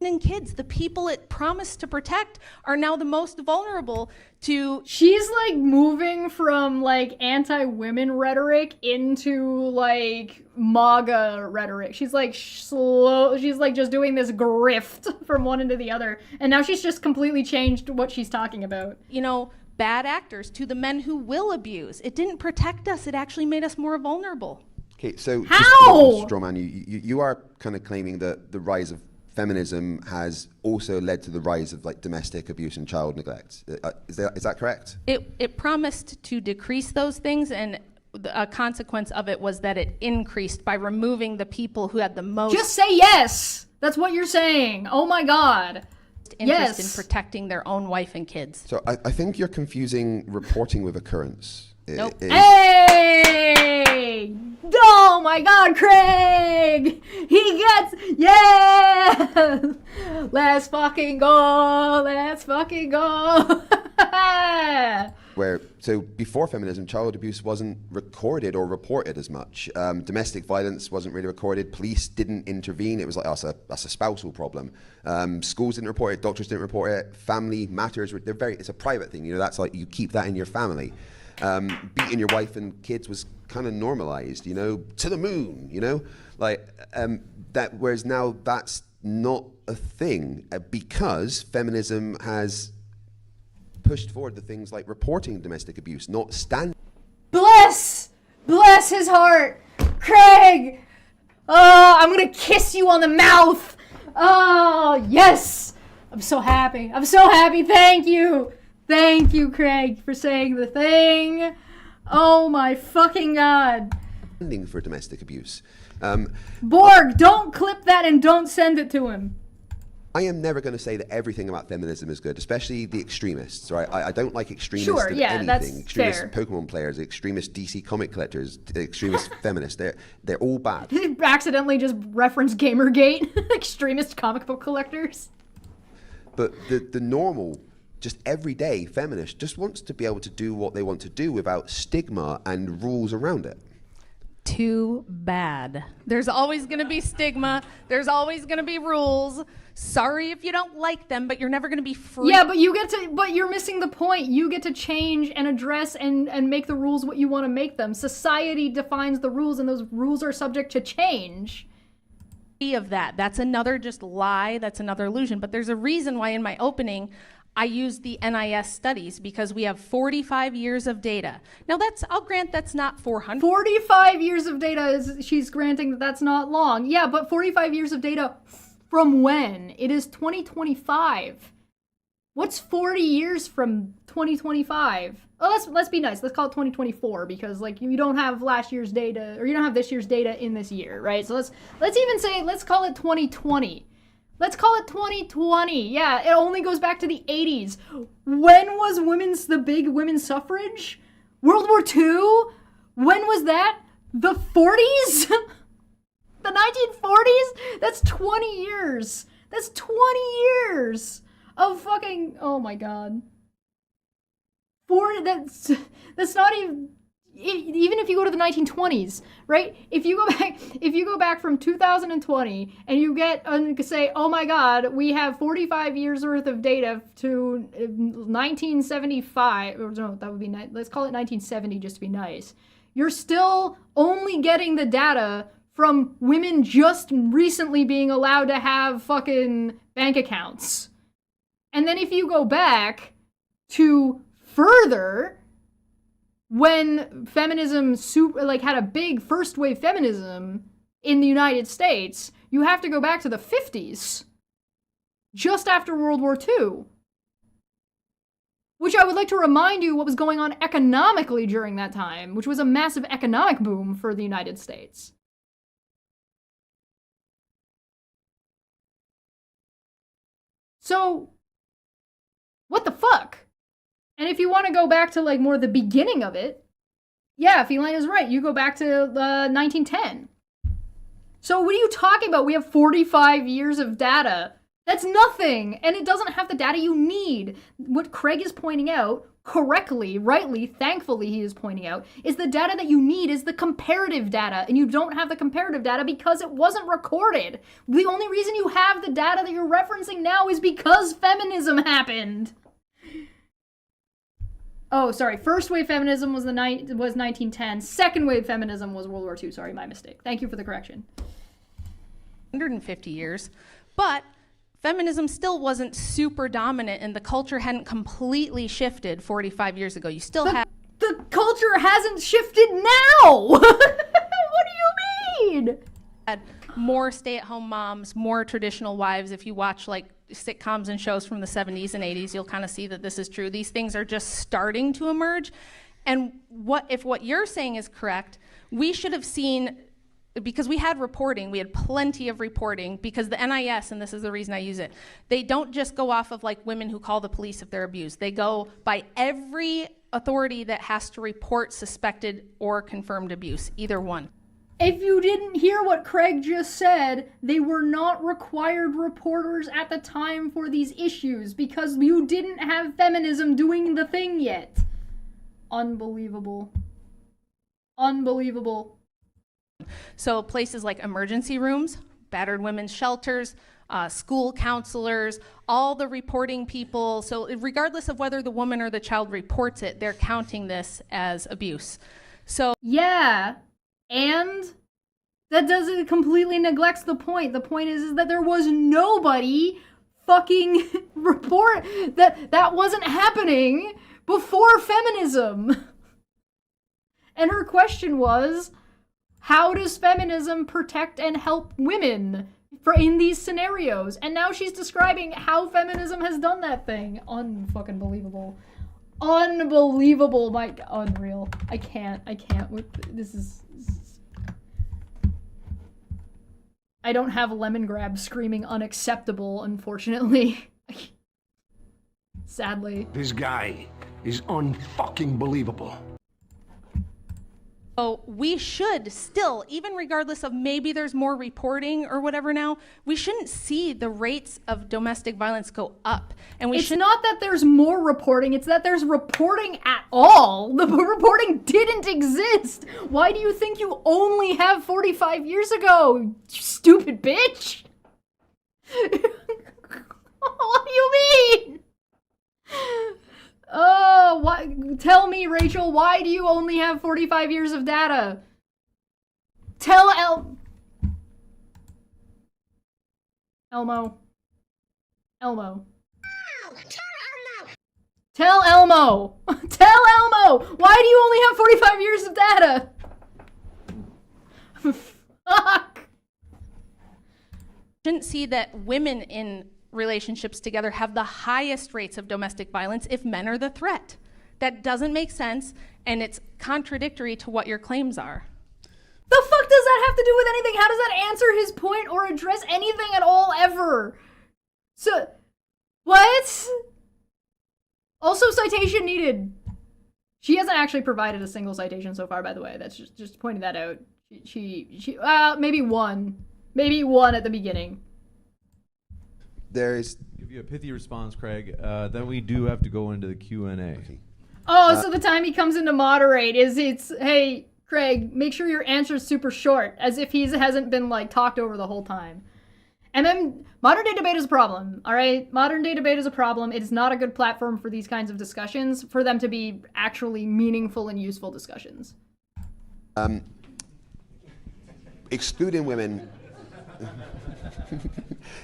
Speaker 2: and kids. The people it promised to protect are now the most vulnerable to.
Speaker 1: She's like moving from like anti-women rhetoric into like MAGA rhetoric. She's like slow. She's like just doing this grift from one into the other. And now she's just completely changed what she's talking about.
Speaker 2: You know, bad actors, to the men who will abuse. It didn't protect us. It actually made us more vulnerable.
Speaker 3: Okay, so
Speaker 1: How?
Speaker 3: Strawman, you are kind of claiming that the rise of feminism has also led to the rise of like domestic abuse and child neglect. Is that correct?
Speaker 2: It promised to decrease those things, and a consequence of it was that it increased by removing the people who had the most
Speaker 1: Just say yes. That's what you're saying. Oh my God.
Speaker 2: interest
Speaker 1: yes.
Speaker 2: in protecting their own wife and kids.
Speaker 3: So I think you're confusing reporting with occurrence.
Speaker 2: Nope.
Speaker 1: Hey! Oh my God, Craig! He gets, yeah! Let's fucking go! Let's fucking go!
Speaker 3: So before feminism, child abuse wasn't recorded or reported as much. Domestic violence wasn't really recorded. Police didn't intervene. It was like, oh, that's a spousal problem. Schools didn't report it. Doctors didn't report it. Family matters. It's a private thing. You know, that's like, you keep that in your family. Beating your wife and kids was kind of normalized, you know, to the moon, you know, like that. Whereas now that's not a thing because feminism has pushed forward the things like reporting domestic abuse, not stand.
Speaker 1: Bless his heart, Craig! Oh, I'm gonna kiss you on the mouth! Oh, yes! I'm so happy. Thank you, Craig, for saying the thing. Oh my fucking God.
Speaker 3: Standing for domestic abuse.
Speaker 1: Borg, don't clip that and don't send it to him.
Speaker 3: I am never going to say that everything about feminism is good, especially the extremists, right? I don't like extremists
Speaker 1: Sure,
Speaker 3: of
Speaker 1: yeah,
Speaker 3: anything.
Speaker 1: that's
Speaker 3: Extremist
Speaker 1: fair.
Speaker 3: Pokemon players, extremist DC comic collectors, extremist feminists. They're all bad.
Speaker 1: Accidentally just referenced Gamergate, extremist comic book collectors.
Speaker 3: But the normal, just everyday feminist just wants to be able to do what they want to do without stigma and rules around it.
Speaker 2: Too bad. There's always going to be stigma. There's always going to be rules. Sorry if you don't like them, but you're never going to be free.
Speaker 1: Yeah, but you're missing the point. You get to change and address and make the rules what you want to make them. Society defines the rules, and those rules are subject to change.
Speaker 2: Of that. That's another just lie. That's another illusion. But there's a reason why in my opening I used the NIS studies, because we have 45 years of data. Now I'll grant that's not 400.
Speaker 1: 45 years of data she's granting that's not long. Yeah, but 45 years of data from when? It is 2025. What's 40 years from 2025? Oh, let's be nice. Let's call it 2024 because like you don't have last year's data, or you don't have this year's data in this year, right? So let's call it 2020. Let's call it 2020. Yeah, it only goes back to the 80s. When was the big women's suffrage? World War II? When was that? The 40s? The 1940s? That's 20 years. That's 20 years of fucking, oh my God. That's not even if you go to the 1920s, right? If you go back from 2020 and you say, oh my God, we have 45 years worth of data to 1975, or no, that would be nice. Let's call it 1970 just to be nice. You're still only getting the data from women just recently being allowed to have fucking bank accounts. And then if you go back to further, when feminism had a big first wave feminism in the United States, you have to go back to the 50s, just after World War II. Which I would like to remind you what was going on economically during that time, which was a massive economic boom for the United States. So, what the fuck? And if you want to go back to more the beginning of it, yeah, Feline is right. You go back to 1910. So what are you talking about? We have 45 years of data. That's nothing, and it doesn't have the data you need. What Craig is pointing out, correctly, rightly, thankfully he is pointing out, is the data that you need is the comparative data, and you don't have the comparative data because it wasn't recorded. The only reason you have the data that you're referencing now is because feminism happened. Oh, sorry. First wave feminism was 1910. Second wave feminism was World War II. Sorry, my mistake. Thank you for the correction.
Speaker 2: 150 years, but feminism still wasn't super dominant and the culture hadn't completely shifted 45 years ago. You still have...
Speaker 1: The culture hasn't shifted now! What do you mean?
Speaker 2: Had more stay-at-home moms, more traditional wives. If you watch like sitcoms and shows from the 70s and 80s, you'll kind of see that this is true. These things are just starting to emerge. And if what you're saying is correct, we should have seen, because we had reporting, we had plenty of reporting, because the NIS, and this is the reason I use it, they don't just go off of like women who call the police if they're abused. They go by every authority that has to report suspected or confirmed abuse, either one.
Speaker 1: If you didn't hear what Craig just said, they were not required reporters at the time for these issues because you didn't have feminism doing the thing yet. Unbelievable. Unbelievable.
Speaker 2: So places like emergency rooms, battered women's shelters, school counselors, all the reporting people. So regardless of whether the woman or the child reports it, they're counting this as abuse. So
Speaker 1: yeah, and that doesn't completely neglects the point. The point is that there was nobody fucking report that wasn't happening before feminism. And her question was, how does feminism protect and help women in these scenarios? And now she's describing how feminism has done that thing. Unfucking believable. Unbelievable. Unreal. I can't. This is... I don't have Lemon Grab screaming unacceptable, unfortunately. Sadly.
Speaker 8: This guy is unfucking believable.
Speaker 2: So we should still, even regardless of maybe there's more reporting or whatever now, we shouldn't see the rates of domestic violence go up. And
Speaker 1: It's not that there's more reporting, it's that there's reporting at all. The reporting didn't exist. Why do you think you only have 45 years ago, you stupid bitch? What do you mean? Oh, tell me, Rachel, why do you only have 45 years of data? Tell Elmo. Tell Elmo. Tell Elmo. Why do you only have 45 years of data? Fuck.
Speaker 2: Shouldn't see that women in relationships together have the highest rates of domestic violence if men are the threat. That doesn't make sense, and it's contradictory to what your claims are.
Speaker 1: The fuck does that have to do with anything? How does that answer his point or address anything at all ever? So, what? Also, citation needed. She hasn't actually provided a single citation so far, by the way. That's just pointing that out. She maybe one. Maybe one at the beginning.
Speaker 3: There's...
Speaker 9: Give you a pithy response, Craig. Then we do have to go into the Q&A.
Speaker 1: Oh, so the time he comes in to moderate it's, hey, Craig, make sure your answer's super short, as if he hasn't been, like, talked over the whole time. And then, modern day debate is a problem, alright? Modern day debate is a problem. It is not a good platform for these kinds of discussions, for them to be actually meaningful and useful discussions.
Speaker 3: Excluding women...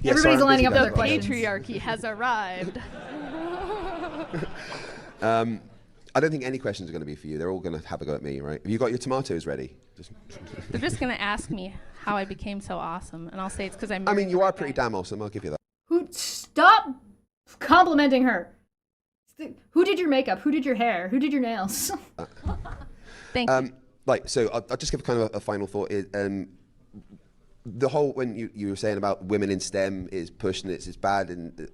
Speaker 1: Everybody's lining up for their questions.
Speaker 2: Patriarchy has arrived.
Speaker 3: I don't think any questions are going to be for you. They're all going to have a go at me, right? Have you got your tomatoes ready?
Speaker 2: They're just going to ask me how I became so awesome, and I'll say it's because I'm...
Speaker 3: I mean, you are pretty damn awesome. I'll give you that.
Speaker 1: Stop complimenting her. Who did your makeup? Who did your hair? Who did your nails?
Speaker 2: Thank you.
Speaker 3: Like, so I'll just give kind of a final thought. The whole, when you were saying about women in STEM is pushed and it's bad, and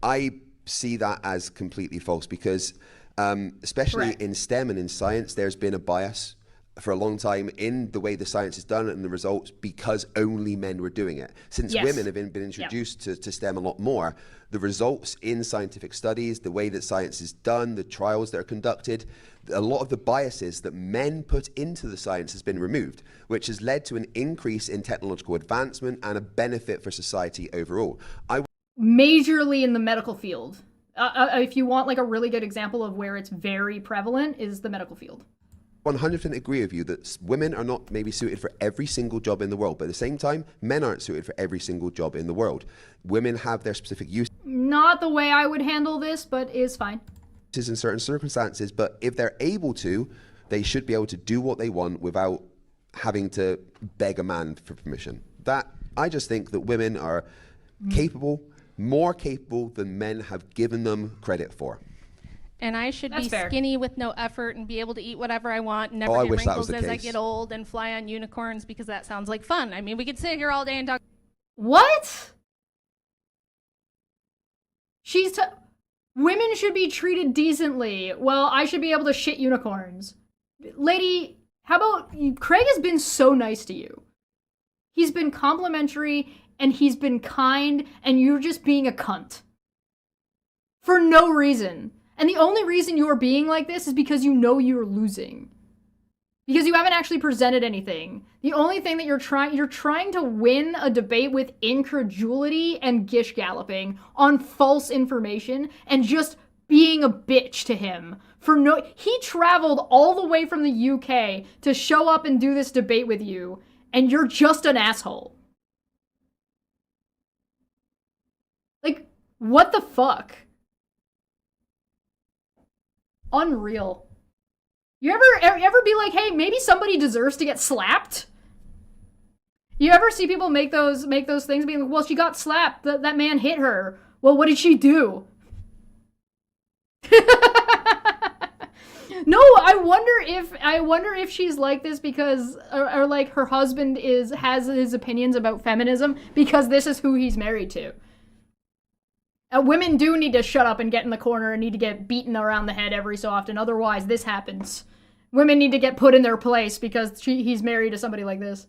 Speaker 3: I see that as completely false because especially
Speaker 1: Correct.
Speaker 3: in STEM and in science, there's been a bias for a long time in the way the science is done and the results because only men were doing it. Since
Speaker 1: Yes.
Speaker 3: women have been introduced to STEM a lot more, the results in scientific studies, the way that science is done, the trials that are conducted, a lot of the biases that men put into the science has been removed, which has led to an increase in technological advancement and a benefit for society overall.
Speaker 1: Majorly in the medical field. If you want like a really good example of where it's very prevalent, is the medical field.
Speaker 3: 100% agree with you that women are not maybe suited for every single job in the world, but at the same time, men aren't suited for every single job in the world. Women have their specific uses
Speaker 1: Not the way I would handle this, but is fine.
Speaker 3: in certain circumstances, but if they're able to, they should be able to do what they want without having to beg a man for permission. That, I just think that women are capable, more capable than men have given them credit for.
Speaker 2: And I should
Speaker 1: That's
Speaker 2: be
Speaker 1: fair.
Speaker 2: skinny with no effort and be able to eat whatever I want and never
Speaker 3: I
Speaker 2: get
Speaker 3: wish that was
Speaker 2: wrinkles
Speaker 3: the
Speaker 2: as I
Speaker 3: case.
Speaker 2: get old and fly on unicorns because that sounds like fun. I mean, we could sit here all day and talk.
Speaker 1: What? Women should be treated decently. Well, I should be able to shit unicorns. Lady, how about Craig has been so nice to you. He's been complimentary and he's been kind and you're just being a cunt. For no reason. And the only reason you're being like this is because you know you're losing. Because you haven't actually presented anything. The only thing that you're trying to win a debate with incredulity and gish galloping on false information and just being a bitch to him. He traveled all the way from the UK to show up and do this debate with you, and you're just an asshole. Like, what the fuck? Unreal. You ever be like, hey, maybe somebody deserves to get slapped? You ever see people make those things being like, well, she got slapped, that man hit her. Well, what did she do? No, I wonder if she's like this because or like her husband has his opinions about feminism because this is who he's married to. Women do need to shut up and get in the corner and need to get beaten around the head every so often. Otherwise, this happens. Women need to get put in their place because he's married to somebody like this.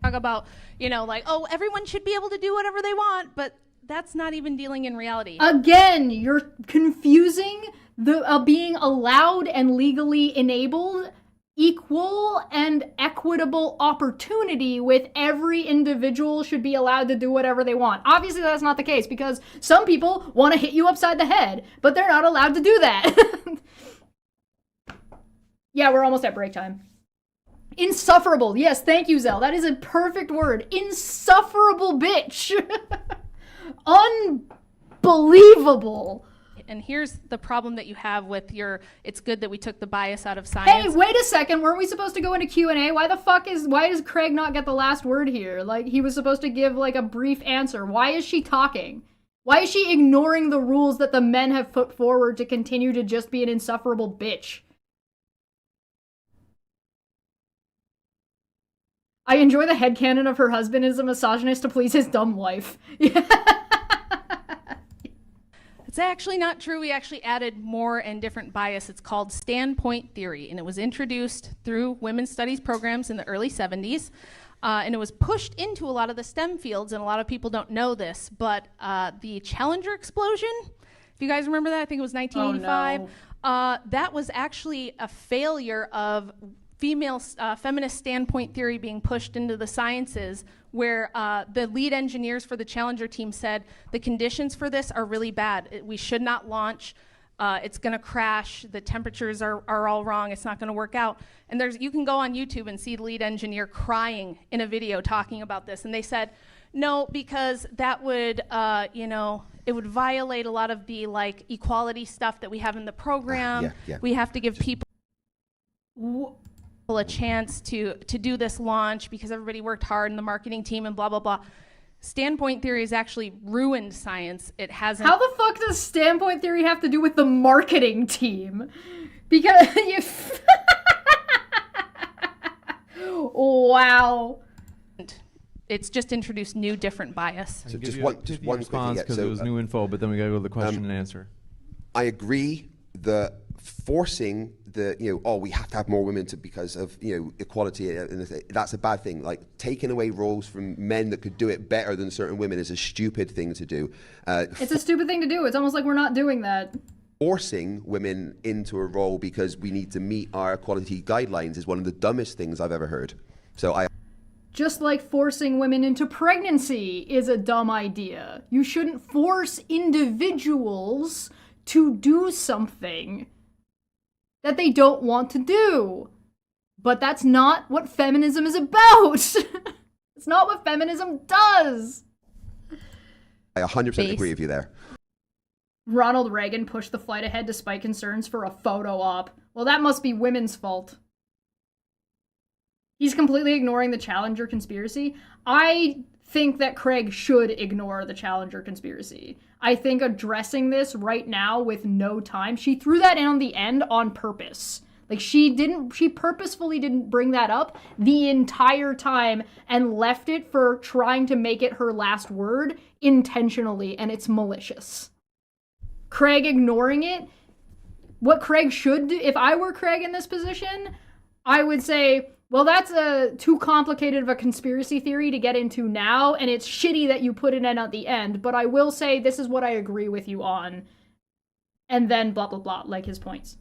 Speaker 2: Talk about, like, oh, everyone should be able to do whatever they want, but that's not even dealing in reality.
Speaker 1: Again, you're confusing the being allowed and legally enabled equal and equitable opportunity with every individual should be allowed to do whatever they want. Obviously, that's not the case because some people want to hit you upside the head, but they're not allowed to do that. Yeah, we're almost at break time. Insufferable. Yes, thank you, Zell. That is a perfect word. Insufferable bitch. Unbelievable.
Speaker 2: And here's the problem that you have with it's good that we took the bias out of science.
Speaker 1: Hey, wait a second. Weren't we supposed to go into Q&A? Why does Craig not get the last word here? Like, he was supposed to give, like, a brief answer. Why is she talking? Why is she ignoring the rules that the men have put forward to continue to just be an insufferable bitch? I enjoy the headcanon of her husband as a misogynist to please his dumb wife.
Speaker 2: It's actually not true. We actually added more and different bias. It's called standpoint theory, and it was introduced through women's studies programs in the early 70s, and it was pushed into a lot of the STEM fields, and a lot of people don't know this, but the Challenger explosion, if you guys remember that, I think it was 1985, that was actually a failure of feminist standpoint theory being pushed into the sciences, where the lead engineers for the Challenger team said the conditions for this are really bad. We should not launch. It's going to crash. The temperatures are all wrong. It's not going to work out. And you can go on YouTube and see the lead engineer crying in a video talking about this. And they said, no, because that would, it would violate a lot of the equality stuff that we have in the program. We have to give people a chance to do this launch because everybody worked hard in the marketing team and blah, blah, blah. Standpoint theory has actually ruined science. It hasn't.
Speaker 1: How the fuck does standpoint theory have to do with the marketing team? Because wow.
Speaker 2: It's just introduced new, different bias.
Speaker 3: So just one quick
Speaker 9: response because it was new info, but then we gotta go to the question and answer.
Speaker 3: I agree the forcing the, oh, we have to have more women because of, equality, and that's a bad thing. Like, taking away roles from men that could do it better than certain women is a stupid thing to do.
Speaker 1: It's a stupid thing to do. It's almost like we're not doing that.
Speaker 3: Forcing women into a role because we need to meet our equality guidelines is one of the dumbest things I've ever heard.
Speaker 1: Just like forcing women into pregnancy is a dumb idea. You shouldn't force individuals to do something that they don't want to do. But that's not what feminism is about. It's not what feminism does.
Speaker 3: I 100% agree with you there.
Speaker 1: Ronald Reagan pushed the flight ahead despite concerns for a photo op. Well, that must be women's fault. He's completely ignoring the Challenger conspiracy. I think that Craig should ignore the Challenger conspiracy. I think addressing this right now with no time, she threw that in on the end on purpose. Like, she purposefully didn't bring that up the entire time and left it for trying to make it her last word intentionally, and it's malicious. Craig ignoring it, what Craig should do, if I were Craig in this position, I would say, well, that's too complicated of a conspiracy theory to get into now, and it's shitty that you put it in at the end, but I will say this is what I agree with you on. And then blah, blah, blah, like his points.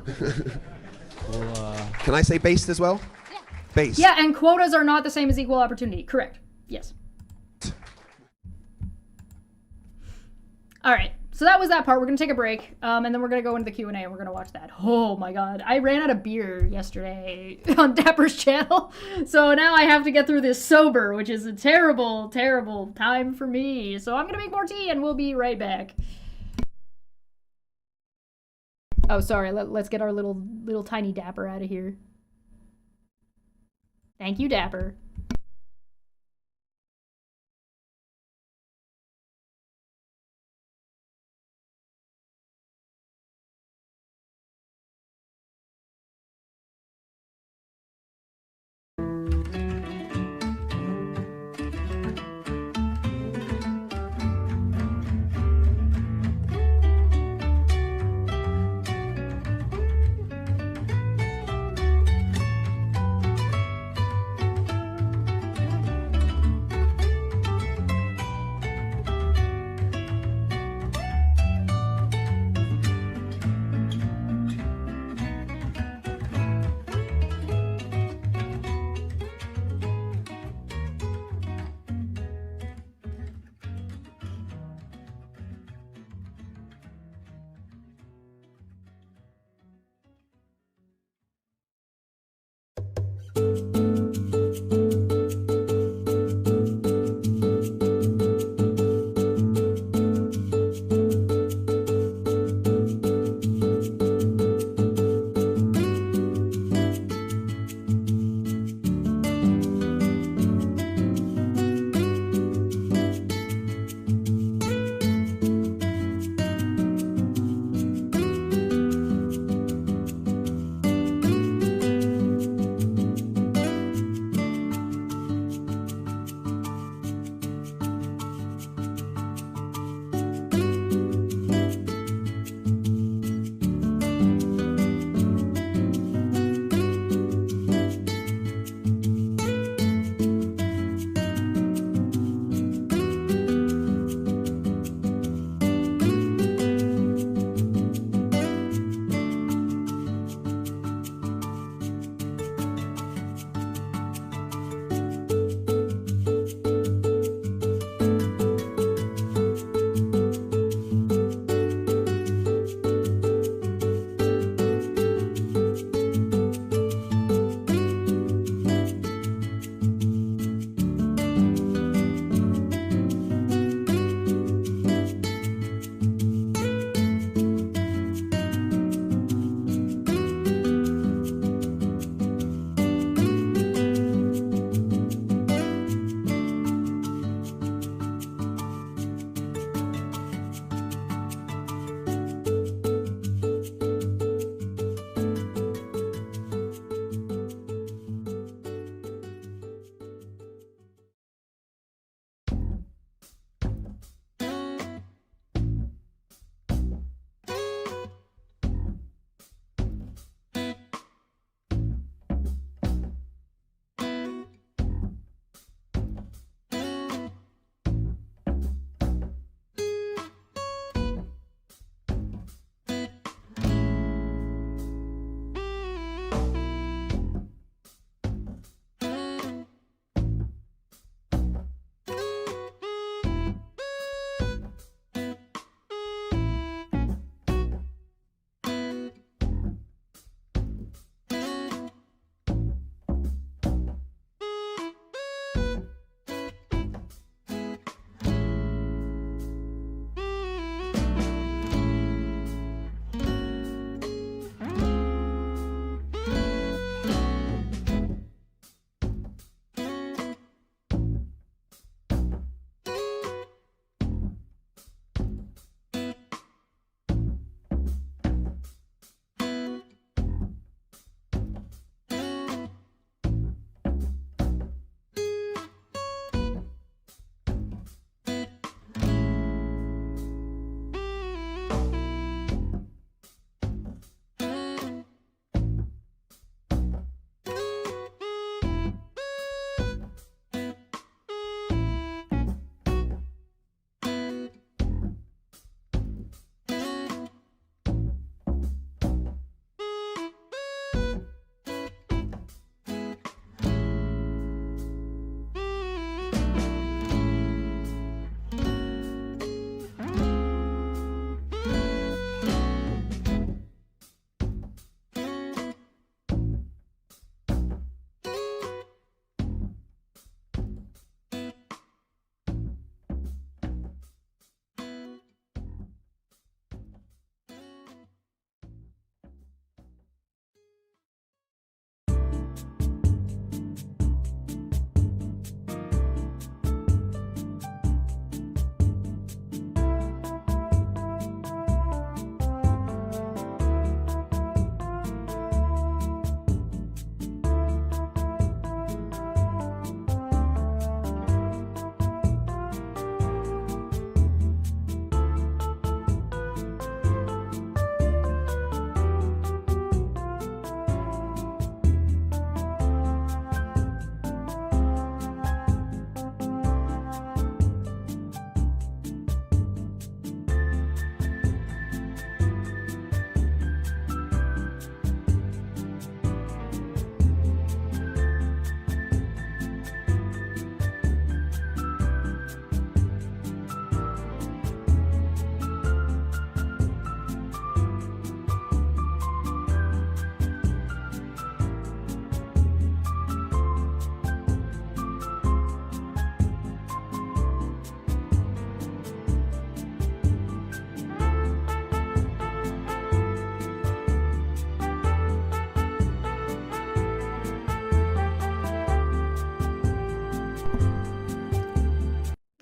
Speaker 3: Can I say based as well? Yeah. Based.
Speaker 1: Yeah, and quotas are not the same as equal opportunity. Correct. Yes. All right. So that was that part. We're going to take a break, and then we're going to go into the Q&A, and we're going to watch that. Oh, my God. I ran out of beer yesterday on Dapper's channel, so now I have to get through this sober, which is a terrible, terrible time for me. So I'm going to make more tea, and we'll be right back. Oh, sorry. Let's get our little tiny Dapper out of here. Thank you, Dapper.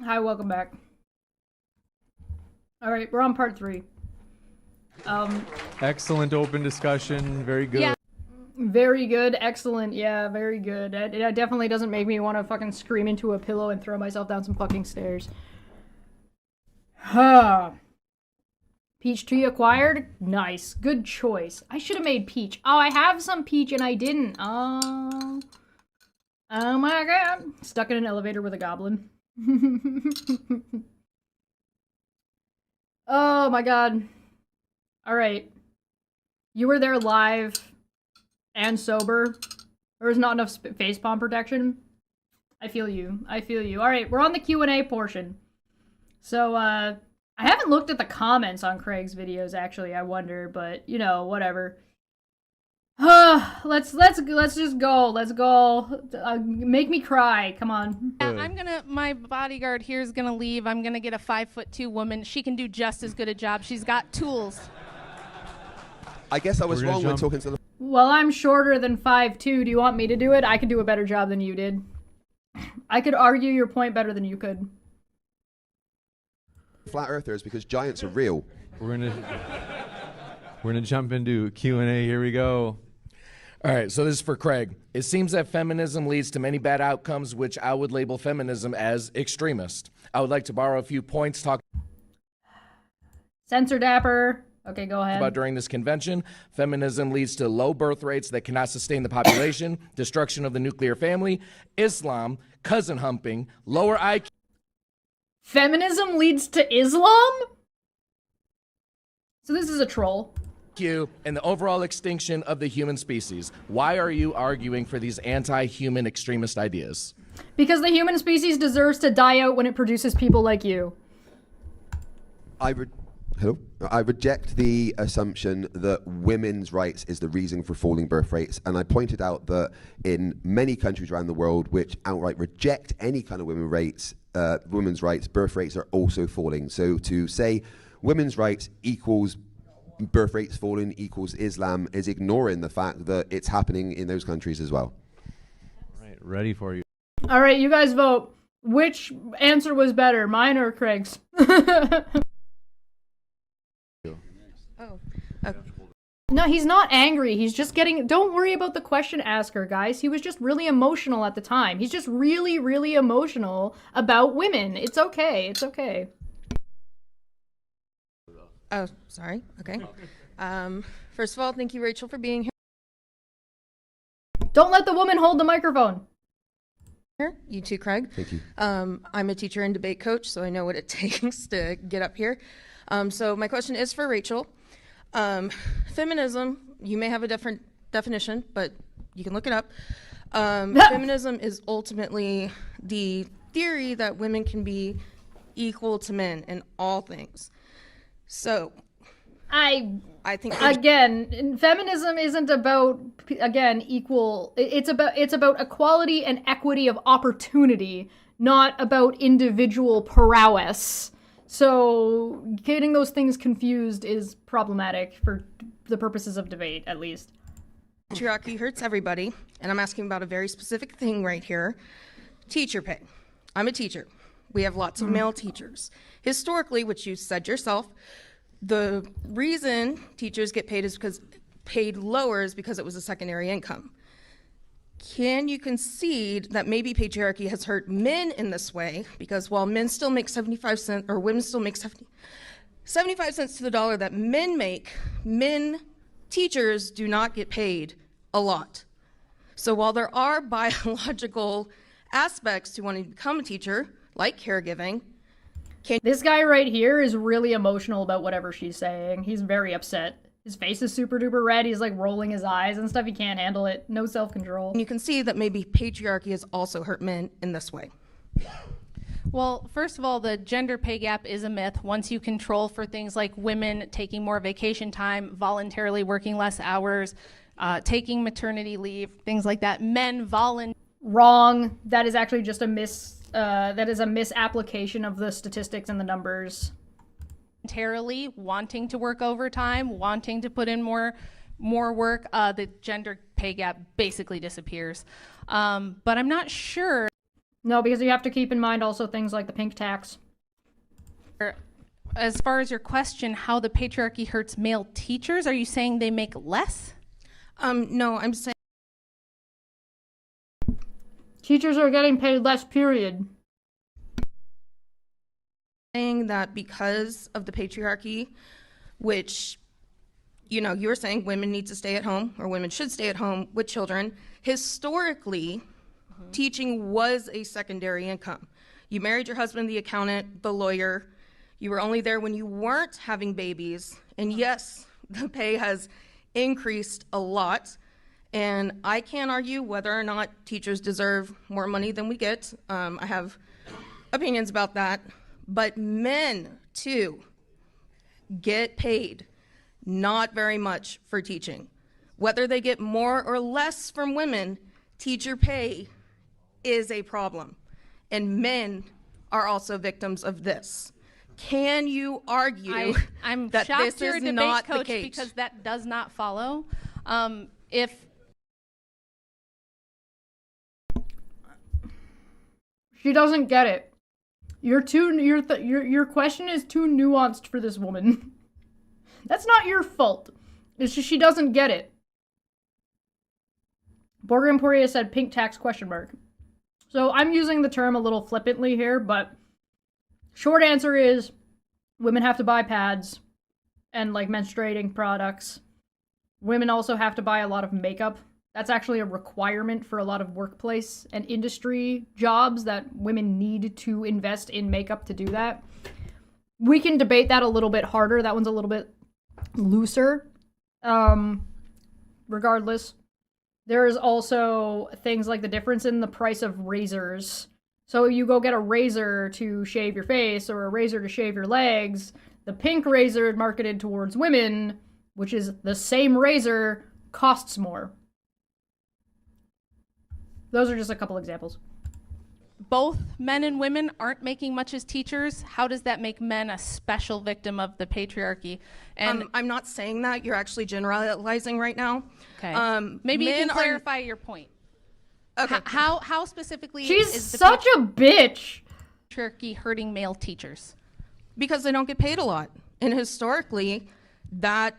Speaker 1: Hi, welcome back. All right, we're on part 3.
Speaker 9: Excellent open discussion. Very good.
Speaker 2: Yeah.
Speaker 1: Very good, excellent, yeah, very good. It definitely doesn't make me want to fucking scream into a pillow and throw myself down some fucking stairs. Huh. Peach tree acquired? Nice, good choice. I should have made peach. Oh, I have some peach and I didn't. Oh my god. Stuck in an elevator with a goblin. Oh my god. Alright. You were there live and sober. There was not enough facepalm protection. I feel you. I feel you. Alright, we're on the Q&A portion. So, I haven't looked at the comments on Craig's videos, actually, I wonder, but, you know, whatever. Let's just go. Let's go. Make me cry. Come on.
Speaker 2: Yeah, my bodyguard here is gonna leave. I'm gonna get a 5'2" woman. She can do just as good a job. She's got tools.
Speaker 3: I guess I was
Speaker 9: We're gonna
Speaker 3: wrong when
Speaker 9: jump.
Speaker 3: talking to the
Speaker 1: Well, I'm shorter than 5'2". Do you want me to do it? I can do a better job than you did. I could argue your point better than you could.
Speaker 3: flat earthers because giants are real.
Speaker 9: We're gonna jump into Q&A. Here we go.
Speaker 10: All right, so this is for Craig. It seems that feminism leads to many bad outcomes, which I would label feminism as extremist. I would like to borrow a few points talked
Speaker 1: Censor Dapper. Okay, go ahead.
Speaker 10: about during this convention. Feminism leads to low birth rates that cannot sustain the population, destruction of the nuclear family, Islam, cousin humping, lower IQ.
Speaker 1: Feminism leads to Islam? So this is a troll.
Speaker 10: And the overall extinction of the human species. Why are you arguing for these anti-human extremist ideas?
Speaker 1: Because the human species deserves to die out when it produces people like you.
Speaker 3: I reject the assumption that women's rights is the reason for falling birth rates, and I pointed out that in many countries around the world which outright reject any kind of women's rights, birth rates are also falling. So to say women's rights equals birth rates falling equals Islam is ignoring the fact that it's happening in those countries as well.
Speaker 9: All right, ready for you.
Speaker 1: All right, you guys vote. Which answer was better, mine or Craig's? No, he's not angry. He's just getting... Don't worry about the question asker, guys. He was just really emotional at the time. He's just really, really emotional about women. It's okay. It's okay.
Speaker 11: Oh, sorry. Okay. First of all, thank you, Rachel, for being
Speaker 1: Don't let the woman hold the microphone.
Speaker 11: here. You too, Craig.
Speaker 3: Thank you.
Speaker 11: I'm a teacher and debate coach, so I know what it takes to get up here. So my question is for Rachel. Feminism, you may have a different definition, but you can look it up. Feminism is ultimately the theory that women can be equal to men in all things. So I think
Speaker 1: again, feminism isn't about equal. It's about equality and equity of opportunity, not about individual prowess. So getting those things confused is problematic for the purposes of debate, at least.
Speaker 11: patriarchy hurts everybody, and I'm asking about a very specific thing right here. Teacher pay. I'm a teacher. We have lots of male teachers. Historically, which you said yourself, the reason teachers get paid lower is because it was a secondary income. Can you concede that maybe patriarchy has hurt men in this way? Because while men still make 75 cents, or women still make 75 cents to the dollar that men make, teachers do not get paid a lot. So while there are biological aspects to wanting to become a teacher, like caregiving,
Speaker 1: this guy right here is really emotional about whatever she's saying. He's very upset. His face is super duper red. He's like rolling his eyes and stuff. He can't handle it. No self-control.
Speaker 11: you can see that maybe patriarchy has also hurt men in this way.
Speaker 2: Well, first of all, the gender pay gap is a myth. Once you control for things like women taking more vacation time, voluntarily working less hours, taking maternity leave, things like that, men
Speaker 1: Wrong. That is actually just a misapplication of the statistics and the numbers.
Speaker 2: voluntarily wanting to work overtime, wanting to put in more work, the gender pay gap basically disappears. But I'm not sure.
Speaker 1: No, because you have to keep in mind also things like the pink tax.
Speaker 2: As far as your question, how the patriarchy hurts male teachers, are you saying they make less?
Speaker 11: No, I'm
Speaker 1: Teachers are getting paid less, period.
Speaker 11: saying that because of the patriarchy, which, you know, you were saying women need to stay at home, or women should stay at home with children. Historically, teaching was a secondary income. You married your husband, the accountant, the lawyer. You were only there when you weren't having babies. And yes, the pay has increased a lot. And I can't argue whether or not teachers deserve more money than we get. I have opinions about that. But men, too, get paid not very much for teaching. Whether they get more or less from women, teacher pay is a problem. And men are also victims of this. Can you argue
Speaker 2: I'm
Speaker 11: that
Speaker 2: shocked
Speaker 11: this
Speaker 2: you're
Speaker 11: is
Speaker 2: a debate
Speaker 11: not the
Speaker 2: coach
Speaker 11: case?
Speaker 2: because that does not follow. If
Speaker 1: She doesn't get it. Your question is too nuanced for this woman. That's not your fault. It's just she doesn't get it. Borger Emporia said pink tax question mark. So I'm using the term a little flippantly here, but short answer is women have to buy pads and like menstruating products. Women also have to buy a lot of makeup. That's actually a requirement for a lot of workplace and industry jobs that women need to invest in makeup to do that. We can debate that a little bit harder. That one's a little bit looser. Regardless, there is also things like the difference in the price of razors. So you go get a razor to shave your face or a razor to shave your legs. The pink razor marketed towards women, which is the same razor, costs more. Those are just a couple examples.
Speaker 2: both men and women aren't making much as teachers, how does that make men a special victim of the patriarchy? And
Speaker 11: I'm not saying that. You're actually generalizing right now.
Speaker 2: okay, maybe you can
Speaker 11: men
Speaker 2: clarify your point.
Speaker 11: Okay.
Speaker 2: How specifically
Speaker 1: She's
Speaker 2: is the
Speaker 1: such a bitch.
Speaker 2: patriarchy hurting male teachers?
Speaker 11: Because they don't get paid a lot. And historically, that's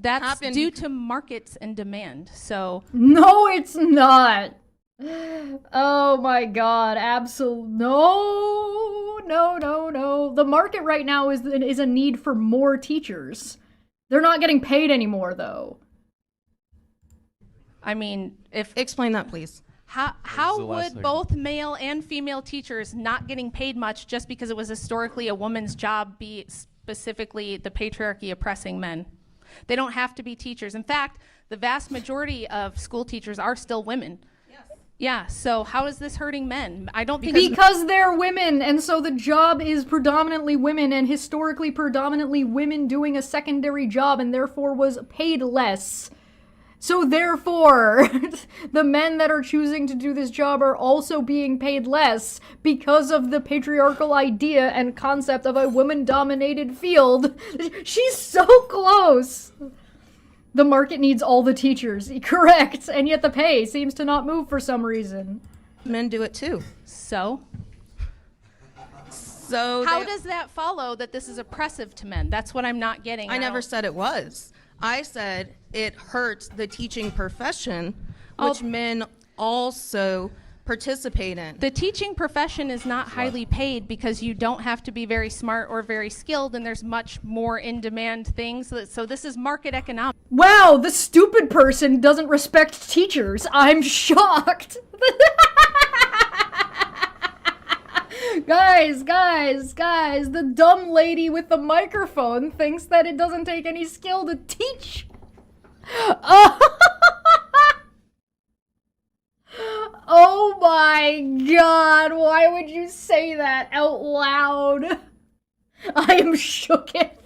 Speaker 11: happened.
Speaker 2: Due to markets and demand. So
Speaker 1: No, it's not. Oh my god, no. The market right now is a need for more teachers. They're not getting paid anymore, though.
Speaker 2: I mean, if
Speaker 11: Explain that, please.
Speaker 2: how would both male and female teachers not getting paid much just because it was historically a woman's job be specifically the patriarchy oppressing men? They don't have to be teachers. In fact, the vast majority of school teachers are still women. Yeah, so how is this hurting men? I don't think
Speaker 1: Because they're women, and so the job is predominantly women, and historically predominantly women doing a secondary job, and therefore was paid less. So therefore, the men that are choosing to do this job are also being paid less because of the patriarchal idea and concept of a woman-dominated field. She's so close! The market needs all the teachers, correct, and yet the pay seems to not move for some reason.
Speaker 11: Men do it too.
Speaker 2: so.
Speaker 11: So
Speaker 2: How does that follow that this is oppressive to men? That's what I'm not getting.
Speaker 11: I never said it was. I said it hurts the teaching profession, which men also participate in.
Speaker 2: The teaching profession is not highly paid because you don't have to be very smart or very skilled, and there's much more in-demand things. So this is market economics.
Speaker 1: Wow, the stupid person doesn't respect teachers. I'm shocked. Guys, the dumb lady with the microphone thinks that it doesn't take any skill to teach. Oh my god, why would you say that out loud? I am shooketh.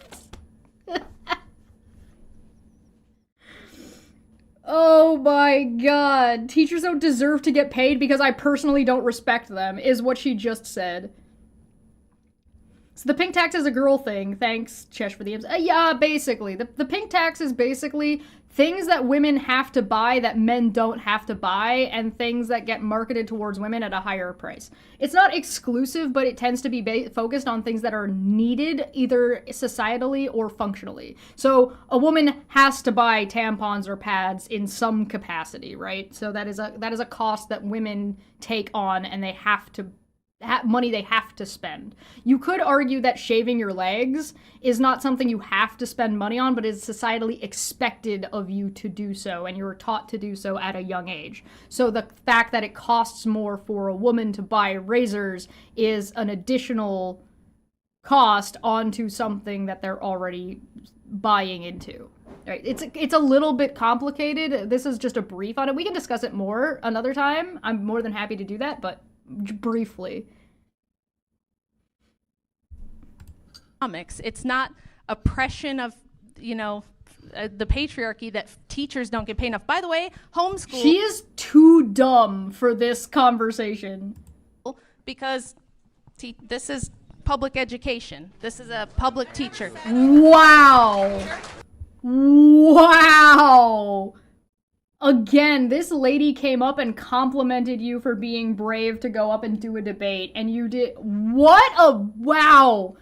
Speaker 1: Oh my god. Teachers don't deserve to get paid because I personally don't respect them, is what she just said. So the pink tax is a girl thing. Thanks, Chesh, for the yeah, basically. The pink tax is basically things that women have to buy that men don't have to buy, and things that get marketed towards women at a higher price. It's not exclusive, but it tends to be focused on things that are needed either societally or functionally. So a woman has to buy tampons or pads in some capacity, right? So that is a cost that women take on, and they have to money they have to spend. You could argue that shaving your legs is not something you have to spend money on, but is societally expected of you to do so, and you're taught to do so at a young age. So the fact that it costs more for a woman to buy razors is an additional cost onto something that they're already buying into. Right. It's a little bit complicated. This is just a brief on it. We can discuss it more another time. I'm more than happy to do that, but briefly.
Speaker 2: It's not oppression of, the patriarchy that teachers don't get paid enough. By the way, homeschool.
Speaker 1: She is too dumb for this conversation.
Speaker 2: Because this is public education. This is a public teacher.
Speaker 1: Wow. Wow. Again, this lady came up and complimented you for being brave to go up and do a debate, and you did. What a wow.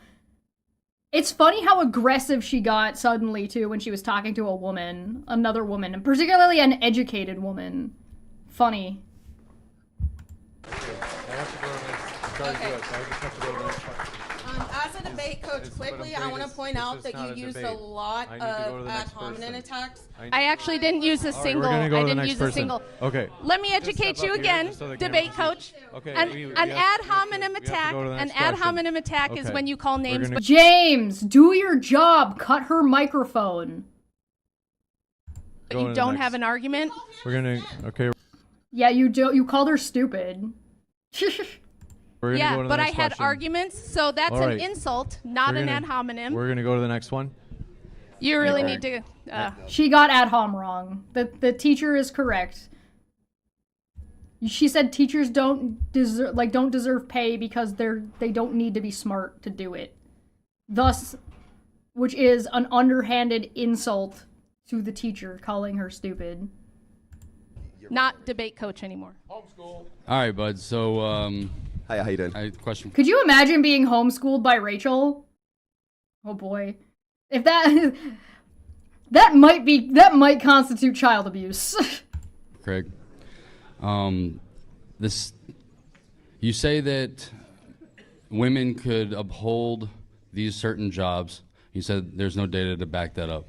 Speaker 1: It's funny how aggressive she got suddenly, too, when she was talking to a woman, another woman, and particularly an educated woman. Funny.
Speaker 11: As a debate coach, quickly, I want to point out that you used a lot of ad hominem attacks.
Speaker 2: I actually didn't use a single. I didn't use a single.
Speaker 9: Okay.
Speaker 2: Let me educate you again, debate coach.
Speaker 9: Okay.
Speaker 2: An ad hominem attack. An ad hominem attack is when you call names.
Speaker 1: James, do your job. Cut her microphone.
Speaker 2: But you don't have an argument.
Speaker 9: Okay.
Speaker 1: Yeah, you do. You called her stupid.
Speaker 2: Yeah, but I had arguments, so that's an insult, not an ad hominem.
Speaker 9: We're gonna go to the next one.
Speaker 2: You really need to.
Speaker 1: She got ad hom wrong. The teacher is correct. She said teachers don't deserve pay because they don't need to be smart to do it. Thus, which is an underhanded insult to the teacher, calling her stupid.
Speaker 2: Not debate coach anymore.
Speaker 12: Homeschool. All right, bud. So
Speaker 3: Hi, how you doing?
Speaker 12: Question.
Speaker 1: Could you imagine being homeschooled by Rachel? Oh boy. If that might constitute child abuse.
Speaker 12: Craig, you say that women could uphold these certain jobs. You said there's no data to back that up.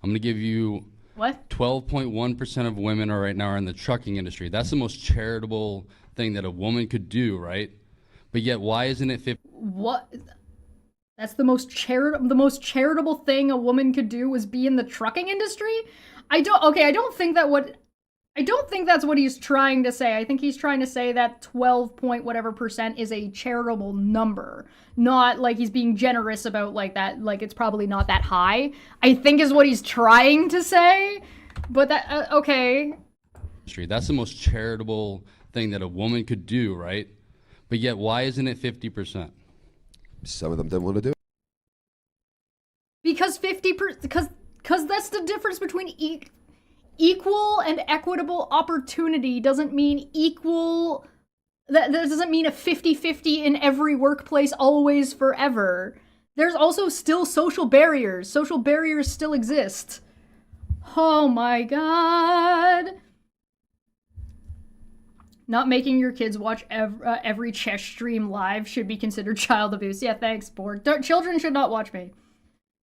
Speaker 12: I'm going to give you
Speaker 1: what?
Speaker 12: 12.1% of women right now are in the trucking industry. That's the most charitable thing that a woman could do, right? But yet, why isn't it 50?
Speaker 1: What? That's the most charitable thing a woman could do was be in the trucking industry? I don't think that's what he's trying to say. I think he's trying to say that 12 point whatever % is a charitable number. Not like he's being generous about like that, like it's probably not that high. I think is what he's trying to say. But that, okay.
Speaker 12: That's the most charitable thing that a woman could do, right? But yet, why isn't it 50%?
Speaker 3: Some of them don't want to do it.
Speaker 1: Because because that's the difference between equal and equitable opportunity doesn't mean equal. That doesn't mean a 50-50 in every workplace always forever. There's also still social barriers. Social barriers still exist. Oh my god. Not making your kids watch every chess stream live should be considered child abuse. Yeah, thanks, Borg. Children should not watch me.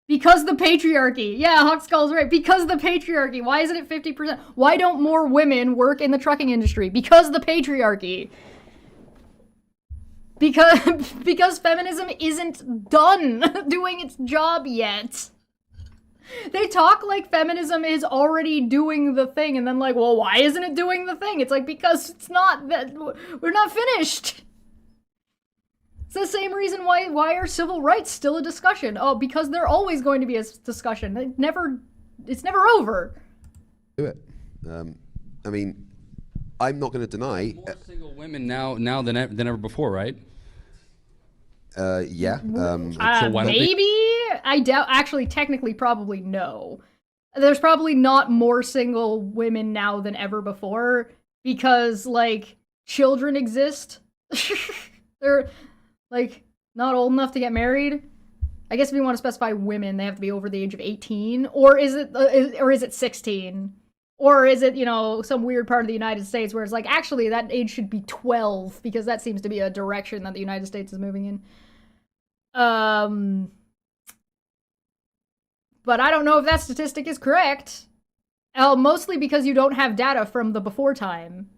Speaker 1: Because the patriarchy. Yeah, Hawkskull's right. Because the patriarchy. Why isn't it 50%? Why don't more women work in the trucking industry? Because the patriarchy. Because feminism isn't done doing its job yet. They talk like feminism is already doing the thing, and then like, well, why isn't it doing the thing? It's like, because it's not, that we're not finished. It's the same reason why are civil rights still a discussion? Oh, because they're always going to be a discussion. It's never over.
Speaker 3: Do it. I mean, I'm not going to deny.
Speaker 12: More single women now than ever before, right?
Speaker 3: Yeah.
Speaker 12: So why don't they-
Speaker 1: Maybe? I doubt. Actually, technically, probably no. There's probably not more single women now than ever before because, like, children exist. They're, like, not old enough to get married. I guess if you want to specify women, they have to be over the age of 18. Or is it 16? Or is it, you know, some weird part of the United States where it's like, actually, that age should be 12 because that seems to be a direction that the United States is moving in. But I don't know if that statistic is correct. Mostly because you don't have data from the before time.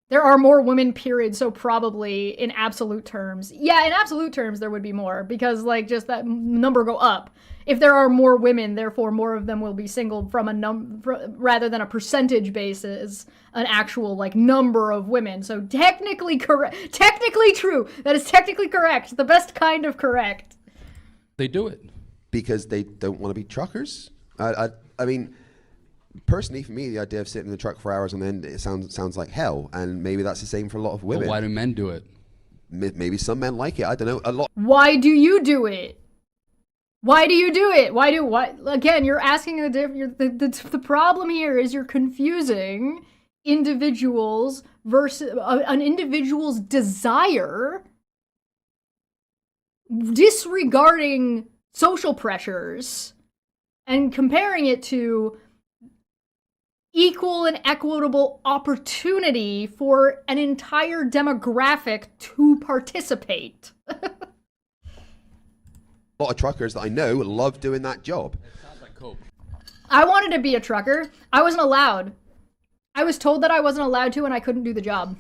Speaker 1: There are more women, period, so probably in absolute terms. Yeah, in absolute terms there would be more, because, like, just that number go up. If there are more women, therefore more of them will be single from rather than a percentage basis, an actual, like, number of women. So technically correct. Technically true. That is technically correct. The best kind of correct.
Speaker 12: They do it.
Speaker 3: Because they don't want to be truckers. I mean, personally, for me, the idea of sitting in the truck for hours on end, it sounds like hell. And maybe that's the same for a lot of women.
Speaker 12: But why do men do it?
Speaker 3: Maybe some men like it. I don't know. A lot.
Speaker 1: Why do you do it? Why do you do it? Again, you're asking the problem here is you're confusing individuals versus an individual's desire, disregarding social pressures, and comparing it to equal and equitable opportunity for an entire demographic to participate.
Speaker 3: A lot of truckers that I know love doing that job.
Speaker 12: Sounds like coke.
Speaker 1: I wanted to be a trucker. I wasn't allowed. I was told that I wasn't allowed to and I couldn't do the job.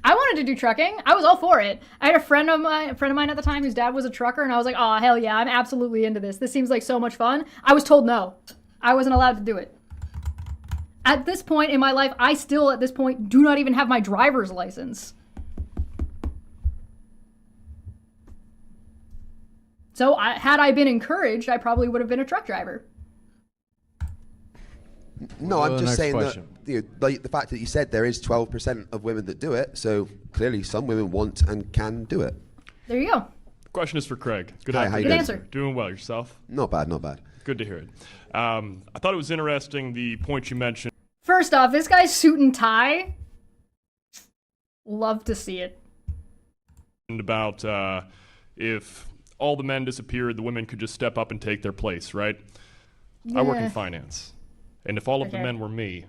Speaker 1: I wanted to do trucking. I was all for it. I had a friend of mine at the time whose dad was a trucker, and I was like, oh, hell yeah, I'm absolutely into this. This seems like so much fun. I was told no. I wasn't allowed to do it. At this point in my life, I still, at this point, do not even have my driver's license. So had I been encouraged, I probably would have been a truck driver.
Speaker 3: No, I'm just
Speaker 9: next
Speaker 3: saying
Speaker 9: question.
Speaker 3: that like the fact that you said there is 12% of women that do it, so clearly some women want and can do it.
Speaker 1: There you go.
Speaker 13: Question is for Craig. Good
Speaker 3: Hi, how you
Speaker 1: Good
Speaker 3: doing?
Speaker 1: answer.
Speaker 13: Doing well yourself?
Speaker 3: Not bad, not bad.
Speaker 13: Good to hear it. I thought it was interesting the point you mentioned
Speaker 1: First off, this guy's suit and tie. Love to see it.
Speaker 13: about if all the men disappeared, the women could just step up and take their place, right? I work
Speaker 1: Yeah.
Speaker 13: in finance, and if all of the
Speaker 1: Okay.
Speaker 13: men were me,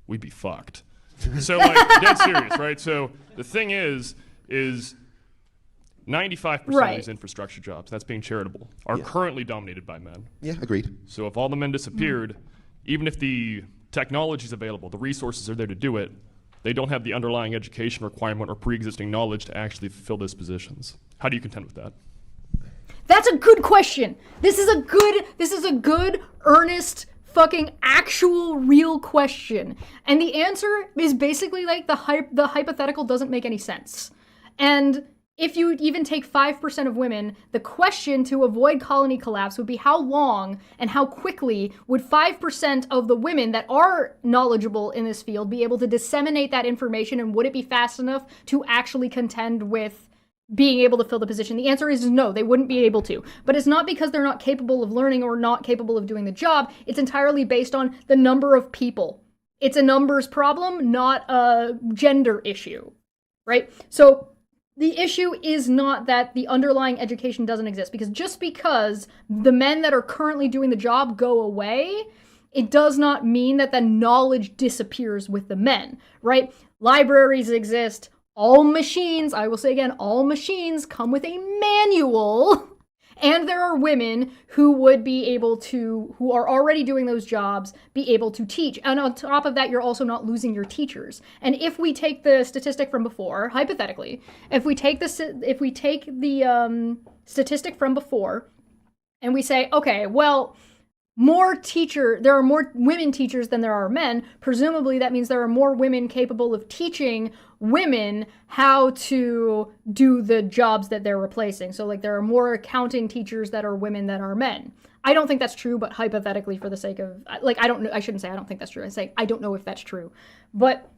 Speaker 13: we'd be fucked. So, like, dead serious, right? So the thing is 95% of
Speaker 1: Right.
Speaker 13: these infrastructure jobs, that's being charitable, are currently dominated by men.
Speaker 3: Yeah, agreed.
Speaker 13: So if all the men disappeared, even if the technology is available, the resources are there to do it, they don't have the underlying education requirement or pre-existing knowledge to actually fulfill those positions. How do you contend with that?
Speaker 1: That's a good question. This is a good, earnest, fucking actual real question. And the answer is basically like the hypothetical doesn't make any sense. And if you even take 5% of women, the question to avoid colony collapse would be how long and how quickly would 5% of the women that are knowledgeable in this field be able to disseminate that information, and would it be fast enough to actually contend with being able to fill the position? The answer is no, they wouldn't be able to. But it's not because they're not capable of learning or not capable of doing the job. It's entirely based on the number of people. It's a numbers problem, not a gender issue, right? So the issue is not that the underlying education doesn't exist, because just because the men that are currently doing the job go away, it does not mean that the knowledge disappears with the men, right? Libraries exist. All machines, I will say again, all machines come with a manual, and there are women who would be able to, who are already doing those jobs, be able to teach. And on top of that, you're also not losing your teachers. And if we take the statistic from before, hypothetically, if we take the statistic from before, and we say, okay, well, there are more women teachers than there are men. Presumably that means there are more women capable of teaching women how to do the jobs that they're replacing. So, like, there are more accounting teachers that are women than are men. I don't think that's true, but hypothetically, for the sake of, like, I don't know, I shouldn't say I don't think that's true. I say I don't know if that's true. But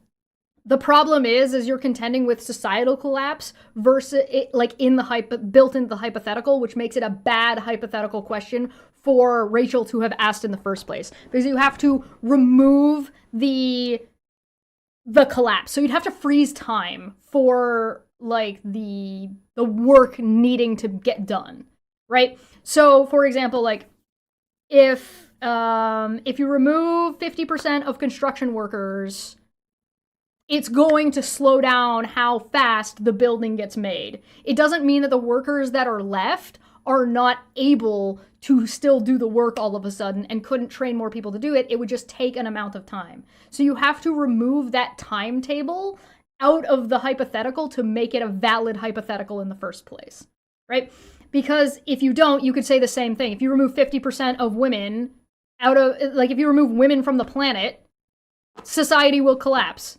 Speaker 1: The problem is you're contending with societal collapse versus it, like in the built into the hypothetical, which makes it a bad hypothetical question for Rachel to have asked in the first place, because you have to remove the collapse. So you'd have to freeze time for like the work needing to get done, right? So for example, like if you remove 50% of construction workers, it's going to slow down how fast the building gets made. It doesn't mean that the workers that are left are not able to still do the work all of a sudden and couldn't train more people to do it. It would just take an amount of time. So you have to remove that timetable out of the hypothetical to make it a valid hypothetical in the first place, right? Because if you don't, you could say the same thing. If you remove 50% of women out of, like if you remove women from the planet, society will collapse.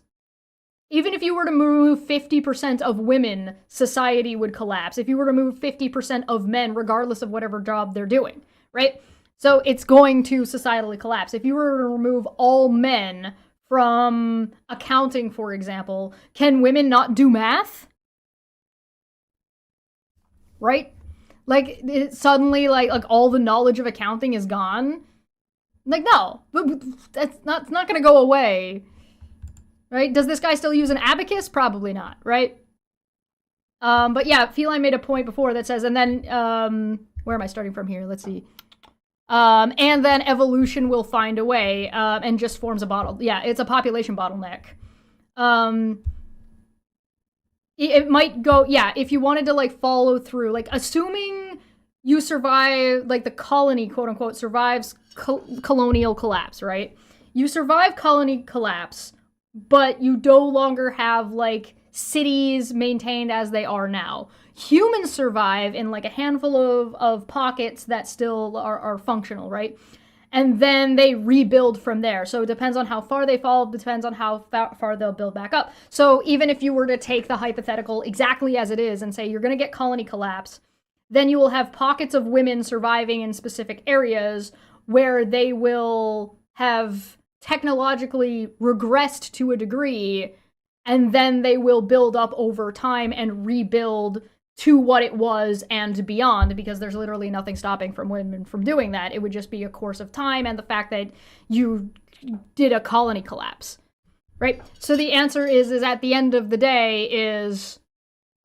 Speaker 1: Even if you were to remove 50% of women, society would collapse. If you were to remove 50% of men, regardless of whatever job they're doing, right? So it's going to societally collapse. If you were to remove all men from accounting, for example, can women not do math? Right? Like, suddenly, like all the knowledge of accounting is gone? Like, no. It's not going to go away. Right? Does this guy still use an abacus? Probably not, right? But yeah, Feline made a point before that says, and then, where am I starting from here? Let's see. And then evolution will find a way, and just forms a bottle. Yeah, it's a population bottleneck. It might go, yeah, if you wanted to, like, follow through, like, assuming you survive, like, the colony, quote-unquote, survives colonial collapse, right? You survive colony collapse, but you no longer have, like, cities maintained as they are now. Humans survive in, like, a handful of pockets that still are functional, right? And then they rebuild from there. So it depends on how far they fall, depends on how far they'll build back up. So even if you were to take the hypothetical exactly as it is and say you're going to get colony collapse, then you will have pockets of women surviving in specific areas where they will have technologically regressed to a degree, and then they will build up over time and rebuild to what it was and beyond, because there's literally nothing stopping from women from doing that. It would just be a course of time and the fact that you did a colony collapse, right? So the answer is at the end of the day is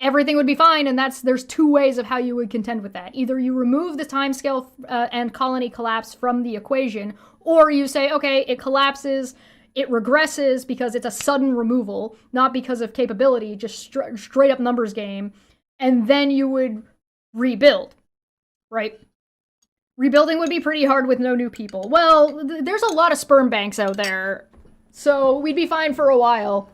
Speaker 1: everything would be fine, and there's two ways of how you would contend with that. Either you remove the timescale and colony collapse from the equation, or you say, okay, it collapses, it regresses because it's a sudden removal, not because of capability, just straight up numbers game, and then you would rebuild, right? Rebuilding would be pretty hard with no new people. Well, there's a lot of sperm banks out there, so we'd be fine for a while.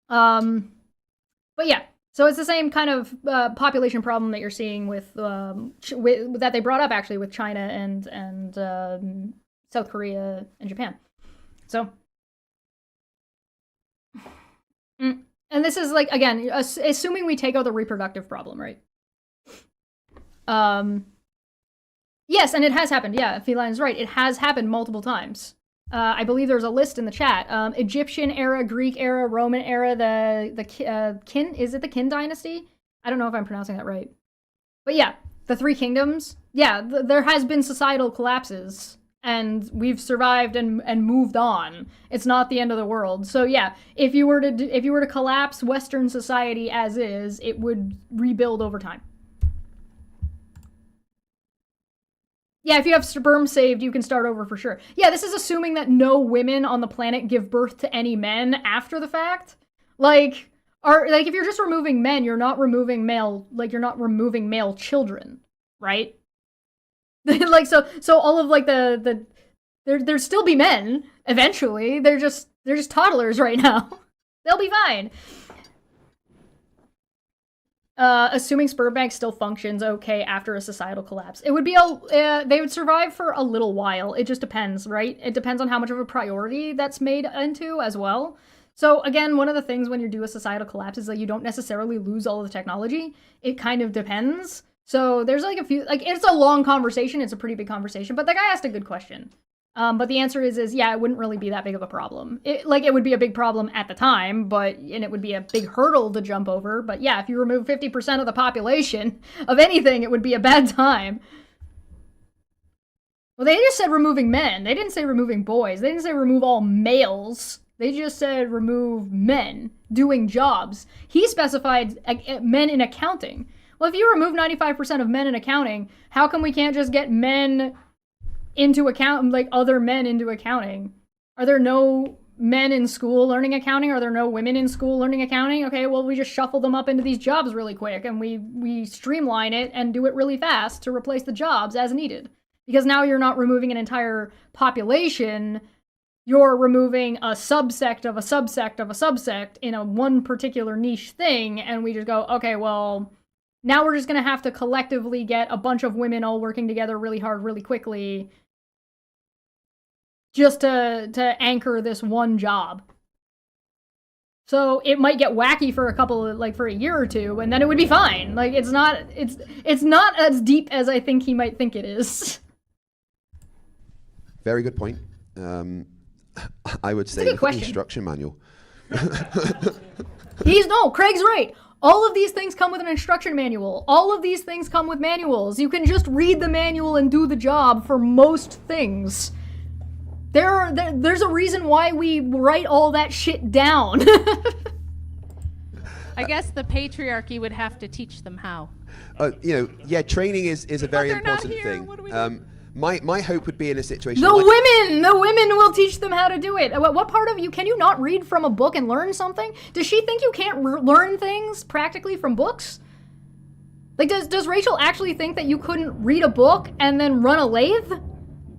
Speaker 1: But yeah, so it's the same kind of population problem that you're seeing with that they brought up actually with China and South Korea and Japan. So, and this is like, again, assuming we take out the reproductive problem, right? Yes, and it has happened. Yeah, Feline's right. It has happened multiple times. I believe there's a list in the chat. Egyptian era, Greek era, Roman era, the Qin, is it the Qin dynasty? I don't know if I'm pronouncing that right. But yeah, the Three Kingdoms. Yeah, there has been societal collapses, and we've survived and moved on. It's not the end of the world. So yeah, if you were to collapse Western society as is, it would rebuild over time. Yeah, if you have sperm saved, you can start over for sure. Yeah, this is assuming that no women on the planet give birth to any men after the fact. Like if you're just removing men, you're not removing you're not removing male children, right? Like so all of like there'd still be men eventually. They're just toddlers right now. They'll be fine. Assuming sperm bank still functions okay after a societal collapse. It would be they would survive for a little while. It just depends, right? It depends on how much of a priority that's made into as well. So again, one of the things when you do a societal collapse is that you don't necessarily lose all of the technology. It kind of depends. So there's like a few, like it's a long conversation. It's a pretty big conversation, but the guy asked a good question. But the answer is yeah, it wouldn't really be that big of a problem. It would be a big problem at the time, and it would be a big hurdle to jump over. But yeah, if you remove 50% of the population of anything, it would be a bad time. Well, they just said removing men. They didn't say removing boys. They didn't say remove all males. They just said remove men doing jobs. He specified men in accounting. Well, if you remove 95% of men in accounting, how come we can't just get men into account, like other men into accounting? Are there no men in school learning accounting? Are there no women in school learning accounting? Okay, well, we just shuffle them up into these jobs really quick, and we streamline it and do it really fast to replace the jobs as needed. Because now you're not removing an entire population, you're removing a subsect of a subsect of a subsect in a one particular niche thing, and we just go, okay, well, now we're just gonna have to collectively get a bunch of women all working together really hard, really quickly, just to anchor this one job. So it might get wacky for for a year or two, and then it would be fine. Like, it's not as deep as I think he might think it is.
Speaker 3: Very good point. I would say look at the instruction manual.
Speaker 1: Craig's right. All of these things come with an instruction manual. All of these things come with manuals. You can just read the manual and do the job for most things. There's a reason why we write all that shit down.
Speaker 2: I guess the patriarchy would have to teach them how.
Speaker 3: Training is a very important thing. My hope would be in a situation.
Speaker 1: The women will teach them how to do it. What part of you can you not read from a book and learn something? Does she think you can't learn things practically from books? Like, does Rachel actually think that you couldn't read a book and then run a lathe?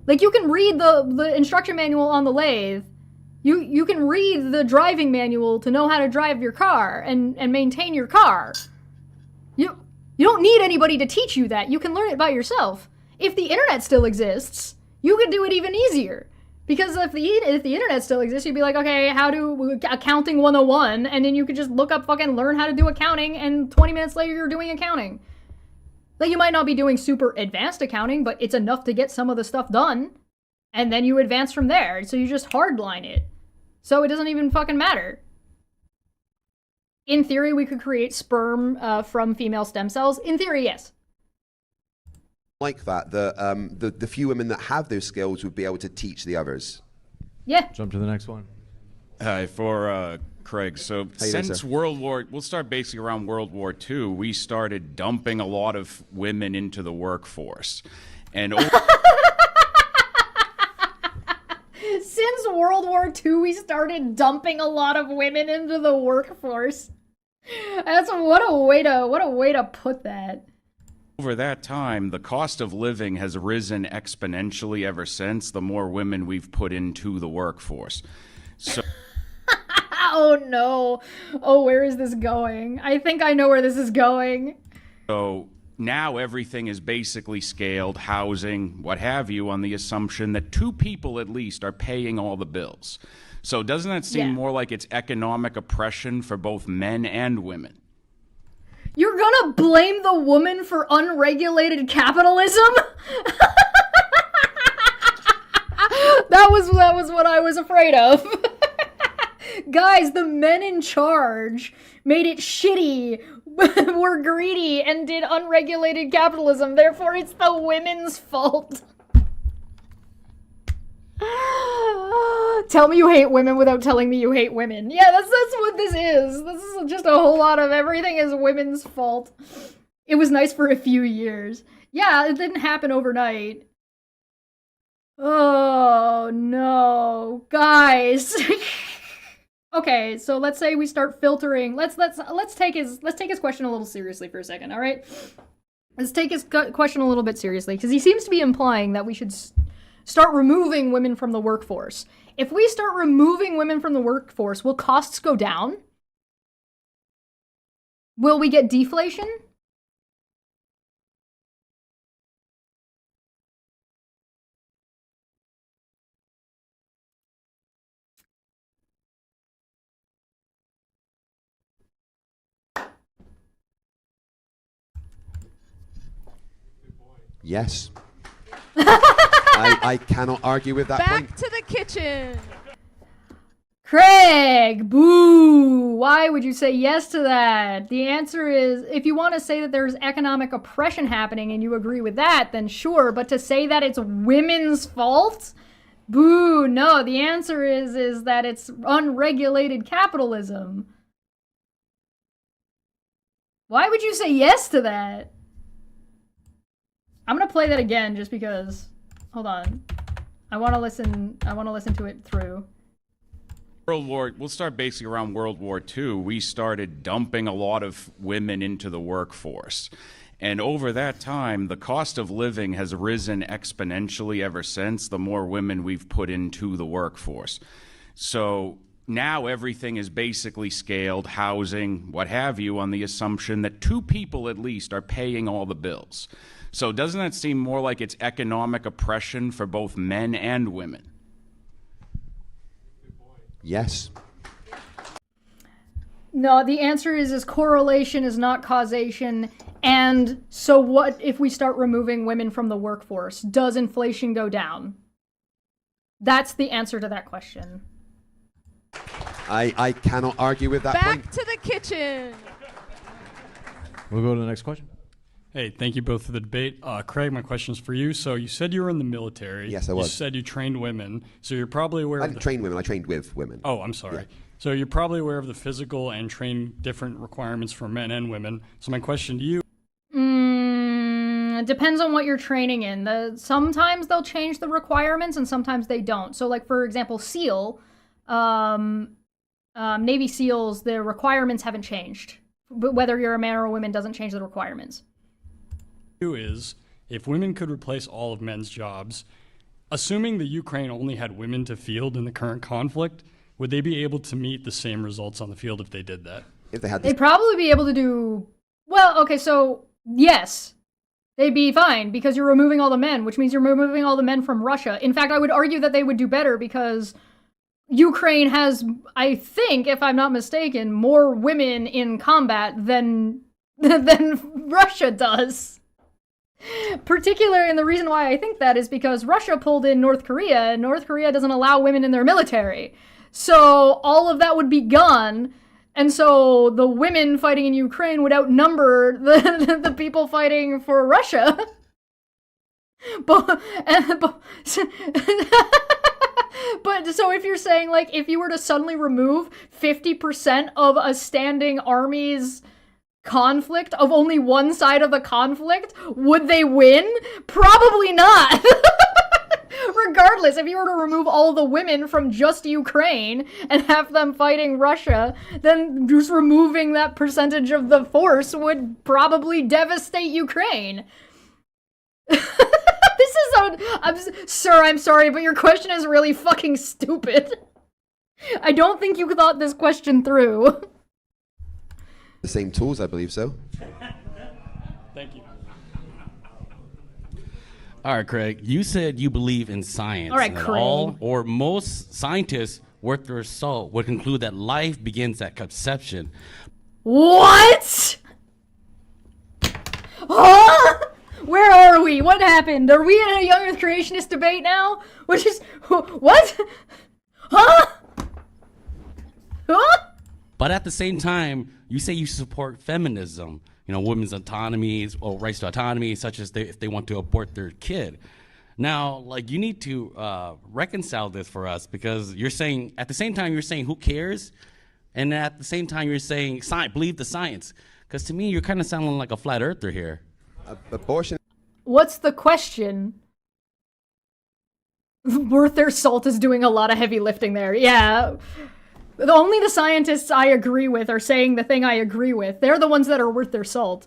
Speaker 1: Like, you can read the instruction manual on the lathe. You can read the driving manual to know how to drive your car and maintain your car. You don't need anybody to teach you that. You can learn it by yourself. If the internet still exists, you could do it even easier. Because if the internet still exists, you'd be like, okay, how do accounting 101, and then you could just look up fucking learn how to do accounting, and 20 minutes later you're doing accounting. Like, you might not be doing super advanced accounting, but it's enough to get some of the stuff done, and then you advance from there. So you just hardline it. So it doesn't even fucking matter. In theory, we could create sperm from female stem cells. In theory, yes.
Speaker 3: Like that, the few women that have those skills would be able to teach the others.
Speaker 1: Yeah.
Speaker 9: Jump to the next one.
Speaker 14: Hi, for Craig. So since we'll start basically around World War II, we started dumping a lot of women into the workforce. And
Speaker 1: since World War II, we started dumping a lot of women into the workforce. That's what a way to put that.
Speaker 14: Over that time, the cost of living has risen exponentially ever since, the more women we've put into the workforce. So
Speaker 1: oh no. Oh, where is this going? I think I know where this is going.
Speaker 14: So now everything is basically scaled, housing, what have you, on the assumption that two people at least are paying all the bills. So doesn't that seem more like it's economic oppression for both men and women?
Speaker 1: You're gonna blame the woman for unregulated capitalism? That was what I was afraid of. Guys, the men in charge made it shitty, were greedy, and did unregulated capitalism. Therefore, it's the women's fault. Tell me you hate women without telling me you hate women. Yeah, that's what this is. This is just a whole lot of everything is women's fault. It was nice for a few years. Yeah, it didn't happen overnight. Oh no, guys. Okay, so let's say we start filtering. Let's take his question a little seriously for a second. All right, let's take his question a little bit seriously, because he seems to be implying that we should start removing women from the workforce. If we start removing women from the workforce, will costs go down? Will we get deflation?
Speaker 3: Yes. I cannot argue with that
Speaker 2: Back
Speaker 3: point.
Speaker 2: to the kitchen.
Speaker 1: Craig, boo! Why would you say yes to that? The answer is, if you want to say that there's economic oppression happening and you agree with that, then sure. But to say that it's women's fault? Boo, no. The answer is that it's unregulated capitalism. Why would you say yes to that? I'm gonna play that again just because. Hold on. I want to listen to it through.
Speaker 14: We'll start basically around World War II. We started dumping a lot of women into the workforce. And over that time, the cost of living has risen exponentially ever since, the more women we've put into the workforce. So now everything is basically scaled, housing, what have you, on the assumption that two people at least are paying all the bills. So doesn't that seem more like it's economic oppression for both men and women?
Speaker 3: Yes.
Speaker 1: No, the answer is correlation is not causation. And so what if we start removing women from the workforce? Does inflation go down? That's the answer to that question.
Speaker 3: I cannot argue with that point.
Speaker 2: Back to the kitchen.
Speaker 9: We'll go to the next question.
Speaker 15: Hey, thank you both for the debate. Craig, my question's for you. So you said you were in the military.
Speaker 3: Yes, I was.
Speaker 15: You said you trained women. So you're probably aware
Speaker 3: I
Speaker 15: of
Speaker 3: didn't train women, I trained with women.
Speaker 15: Oh, I'm sorry.
Speaker 3: Yeah.
Speaker 15: So you're probably aware of the physical and training different requirements for men and women. So my question to you.
Speaker 1: It depends on what you're training in. Sometimes they'll change the requirements and sometimes they don't. So like, for example, SEAL, Navy SEALs, the requirements haven't changed. But whether you're a man or a woman doesn't change the requirements.
Speaker 15: Is if women could replace all of men's jobs, assuming the Ukraine only had women to field in the current conflict, would they be able to meet the same results on the field if they did that?
Speaker 3: If they had
Speaker 1: They'd probably be able to do, well, okay, so yes, they'd be fine because you're removing all the men, which means you're removing all the men from Russia. In fact, I would argue that they would do better because Ukraine has, I think, if I'm not mistaken, more women in combat than Russia does. Particularly, and the reason why I think that is because Russia pulled in North Korea, and North Korea doesn't allow women in their military. So all of that would be gone, and so the women fighting in Ukraine would outnumber the people fighting for Russia. But so if you're saying, like, if you were to suddenly remove 50% of a standing army's conflict, of only one side of the conflict, would they win? Probably not. Regardless, if you were to remove all the women from just Ukraine and have them fighting Russia, then just removing that percentage of the force would probably devastate Ukraine. Sir, I'm sorry, but your question is really fucking stupid. I don't think you thought this question through.
Speaker 3: the same tools, I believe so.
Speaker 15: Thank you.
Speaker 12: All right, Craig, you said you believe in science.
Speaker 1: All right,
Speaker 12: and that
Speaker 1: Craig.
Speaker 12: all or most scientists worth their salt would conclude that life begins at conception.
Speaker 1: What? Huh? Where are we? What happened? Are we in a young earth creationist debate now? Which is what? Huh? Huh?
Speaker 12: But at the same time, you say you support feminism, you know, women's autonomy or rights to autonomy, such as if they want to abort their kid. Now, like, you need to reconcile this for us, because you're saying, at the same time, you're saying, who cares? And at the same time, you're saying, believe the science. Because to me, you're kind of sounding like a flat earther here.
Speaker 3: Abortion.
Speaker 1: What's the question? Worth Their Salt is doing a lot of heavy lifting there. Yeah. Only the scientists I agree with are saying the thing I agree with. They're the ones that are worth their salt.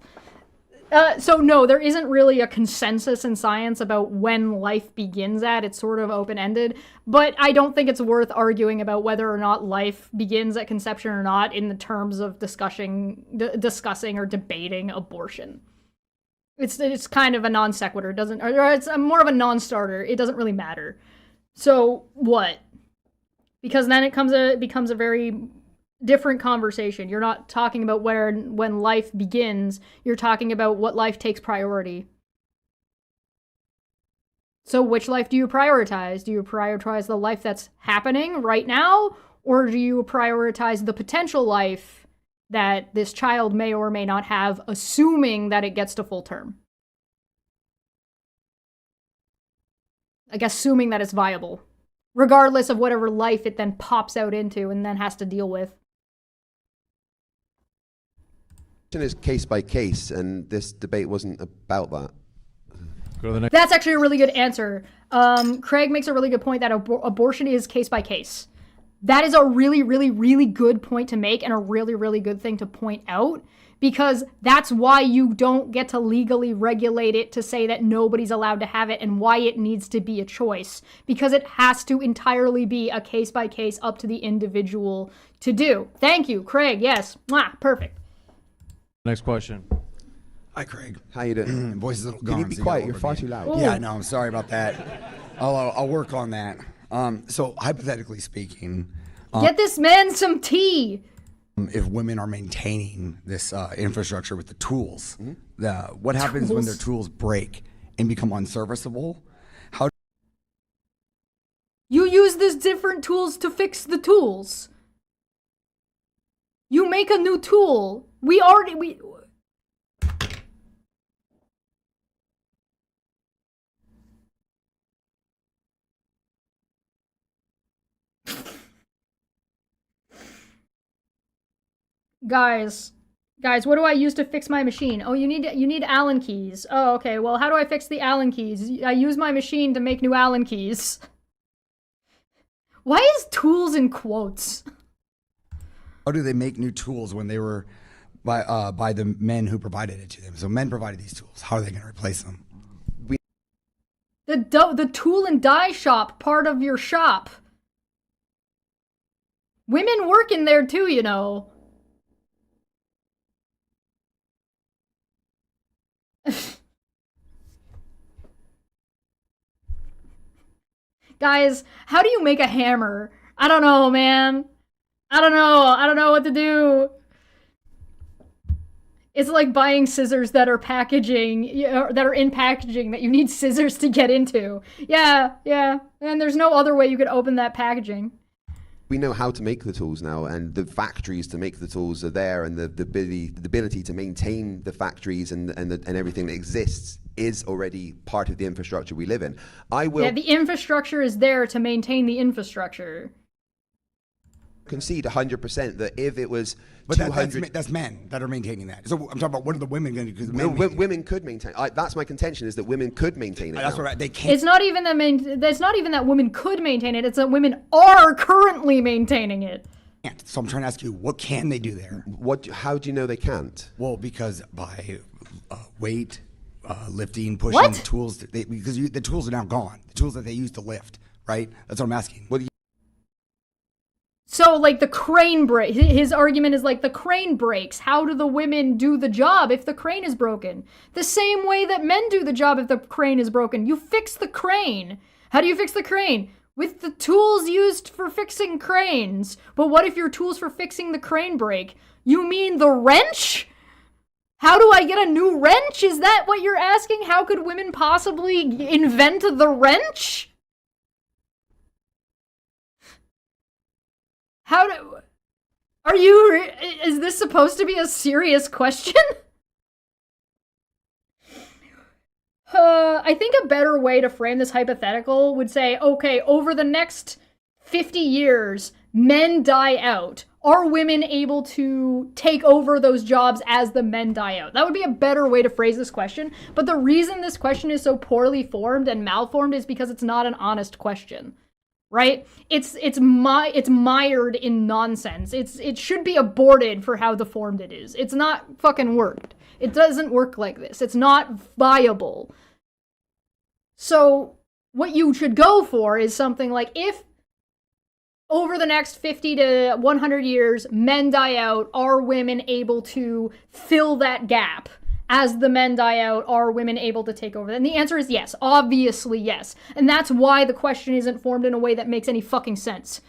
Speaker 1: So no, there isn't really a consensus in science about when life begins at. It's sort of open-ended. But I don't think it's worth arguing about whether or not life begins at conception or not in the terms of discussing or debating abortion. It's kind of a non sequitur. It's more of a non-starter. It doesn't really matter. So what? Because then it becomes a very different conversation. You're not talking about when life begins. You're talking about what life takes priority. So which life do you prioritize? Do you prioritize the life that's happening right now, or do you prioritize the potential life that this child may or may not have, assuming that it gets to full term? I guess assuming that it's viable, regardless of whatever life it then pops out into and then has to deal with.
Speaker 3: Is case by case, and this debate wasn't about that.
Speaker 9: Go to the next.
Speaker 1: That's actually a really good answer. Craig makes a really good point that abortion is case by case. That is a really, really, really good point to make and a really, really good thing to point out, because that's why you don't get to legally regulate it to say that nobody's allowed to have it and why it needs to be a choice, because it has to entirely be a case by case up to the individual to do. Thank you, Craig. Yes. Mwah, perfect.
Speaker 9: Next question.
Speaker 16: Hi, Craig.
Speaker 3: How you doing?
Speaker 16: Voice is a little
Speaker 3: Can you
Speaker 16: gone,
Speaker 3: be
Speaker 16: so you
Speaker 3: quiet?
Speaker 16: got
Speaker 3: You're
Speaker 16: over
Speaker 3: far
Speaker 16: me.
Speaker 3: too loud.
Speaker 16: Yeah, I know. I'm sorry about that. I'll work on that. So hypothetically speaking,
Speaker 1: Get this man some tea.
Speaker 16: if women are maintaining this infrastructure with the tools, what happens when their tools break and become unserviceable? How
Speaker 1: You use these different tools to fix the tools. You make a new tool. We Guys, what do I use to fix my machine? Oh, you need Allen keys. Oh, okay. Well, how do I fix the Allen keys? I use my machine to make new Allen keys. Why is tools in quotes?
Speaker 16: do they make new tools when they were by the men who provided it to them? So men provided these tools. How are they going to replace them?
Speaker 1: The tool and die shop part of your shop. Women work in there too, you know. Guys, how do you make a hammer? I don't know, man. I don't know what to do. It's like buying scissors that are in packaging that you need scissors to get into. Yeah. And there's no other way you could open that packaging.
Speaker 3: We know how to make the tools now, and the factories to make the tools are there, and the ability to maintain the factories and everything that exists is already part of the infrastructure we live in.
Speaker 1: Yeah, the infrastructure is there to maintain the infrastructure.
Speaker 3: Concede 100% that if it was
Speaker 16: But
Speaker 3: 200...
Speaker 16: that's men that are maintaining that. So I'm talking about what are the women going to do?
Speaker 3: Women could maintain. That's my contention, is that women could maintain it.
Speaker 16: That's
Speaker 3: now.
Speaker 16: right. They can't.
Speaker 1: It's not even that women could maintain it. It's that women are currently maintaining it.
Speaker 16: So I'm trying to ask you, what can they do there?
Speaker 3: How do you know they can't?
Speaker 16: Well, because by weight, lifting, pushing tools, because the tools are now gone. The tools that they used to lift, right? That's what I'm asking.
Speaker 1: So, like, the crane break. His argument is like, the crane breaks. How do the women do the job if the crane is broken? The same way that men do the job if the crane is broken. You fix the crane. How do you fix the crane? With the tools used for fixing cranes. But what if your tools for fixing the crane break? You mean the wrench? How do I get a new wrench? Is that what you're asking? How could women possibly invent the wrench? Is this supposed to be a serious question? I think a better way to frame this hypothetical would say, okay, over the next 50 years, men die out. Are women able to take over those jobs as the men die out? That would be a better way to phrase this question. But the reason this question is so poorly formed and malformed is because it's not an honest question. Right? It's mired in nonsense. It should be aborted for how deformed it is. It's not fucking worked. It doesn't work like this. It's not viable. So what you should go for is something like, if over the next 50 to 100 years men die out, are women able to fill that gap? As the men die out, are women able to take over? And the answer is yes. Obviously, yes. And that's why the question isn't formed in a way that makes any fucking sense.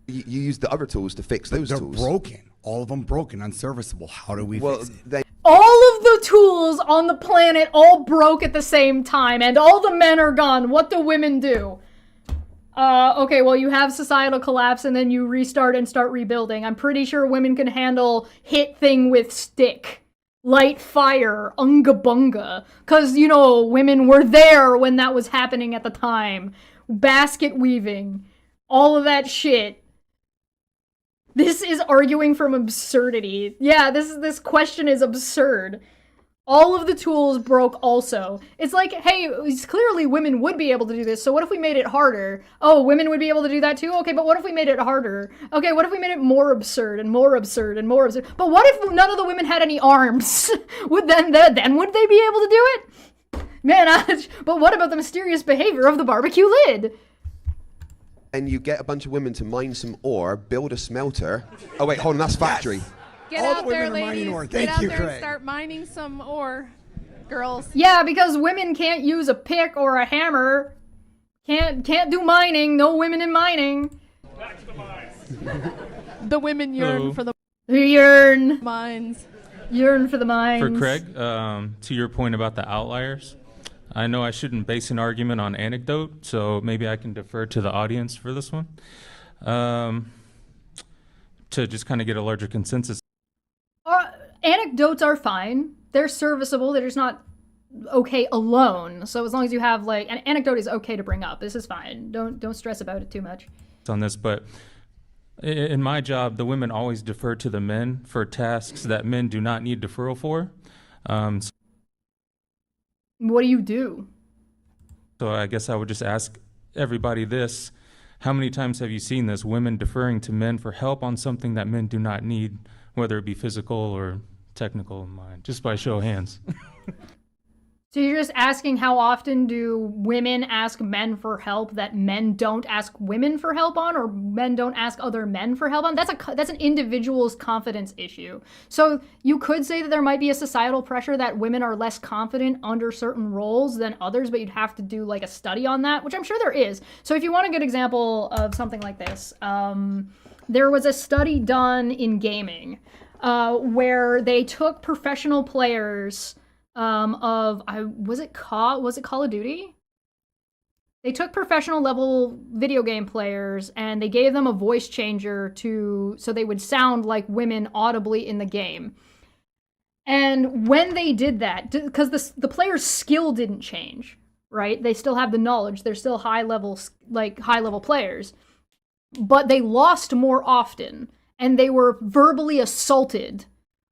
Speaker 3: You use the other tools to fix those tools.
Speaker 16: They're broken. All of them broken, unserviceable. How do we fix it?
Speaker 1: All of the tools on the planet all broke at the same time and all the men are gone, what do women do? Okay, well, you have societal collapse and then you restart and start rebuilding. I'm pretty sure women can handle hit thing with stick, light fire, unga bunga. Because, you know, women were there when that was happening at the time. Basket weaving, all of that shit. This is arguing from absurdity. Yeah, this question is absurd. All of the tools broke also. It's like, hey, it's clearly women would be able to do this, so what if we made it harder? Oh, women would be able to do that too? Okay, but what if we made it harder? Okay, what if we made it more absurd and more absurd and more absurd? But what if none of the women had any arms? Would then would they be able to do it? Man, but what about the mysterious behavior of the barbecue lid?
Speaker 3: And you get a bunch of women to mine some ore, build a smelter. Oh wait, hold on, that's factory.
Speaker 2: Get
Speaker 16: All
Speaker 2: out
Speaker 16: the
Speaker 2: there,
Speaker 16: women are mining
Speaker 2: ladies.
Speaker 16: ore.
Speaker 2: Get
Speaker 16: Thank
Speaker 2: out
Speaker 16: you,
Speaker 2: there and
Speaker 16: Craig.
Speaker 2: start mining some ore, girls.
Speaker 1: Yeah, because women can't use a pick or a hammer. Can't do mining. No women in mining.
Speaker 2: The women yearn
Speaker 9: Hello.
Speaker 2: for the
Speaker 1: Yearn.
Speaker 2: mines.
Speaker 1: Yearn for the mines.
Speaker 9: For Craig, to your point about the outliers, I know I shouldn't base an argument on anecdote, so maybe I can defer to the audience for this one. To just kind of get a larger consensus.
Speaker 1: Anecdotes are fine. They're serviceable. They're just not okay alone. So as long as you have like an anecdote is okay to bring up. This is fine. Don't stress about it too much.
Speaker 9: On this, but in my job, the women always defer to the men for tasks that men do not need deferral for.
Speaker 1: What do you do?
Speaker 9: So I guess I would just ask everybody this. How many times have you seen this? Women deferring to men for help on something that men do not need, whether it be physical or technical in mind, just by show of hands.
Speaker 1: So you're just asking how often do women ask men for help that men don't ask women for help on, or men don't ask other men for help on? That's an individual's confidence issue. So you could say that there might be a societal pressure that women are less confident under certain roles than others, but you'd have to do like a study on that, which I'm sure there is. So if you want a good example of something like this, there was a study done in gaming where they took professional players was it Call of Duty? They took professional level video game players and they gave them a voice changer so they would sound like women audibly in the game. And when they did that, because the player's skill didn't change, right? They still have the knowledge. They're still high level players, but they lost more often and they were verbally assaulted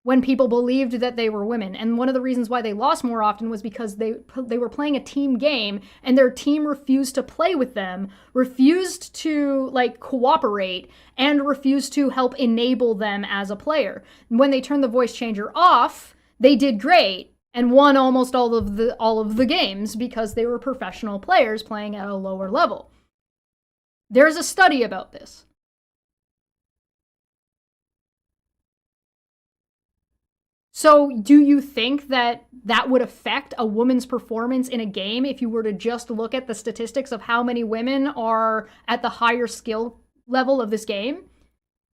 Speaker 1: when people believed that they were women. And one of the reasons why they lost more often was because they were playing a team game and their team refused to play with them, refused to like cooperate, and refused to help enable them as a player. And when they turned the voice changer off, they did great and won almost all of the games because they were professional players playing at a lower level. There's a study about this. So do you think that would affect a woman's performance in a game if you were to just look at the statistics of how many women are at the higher skill level of this game?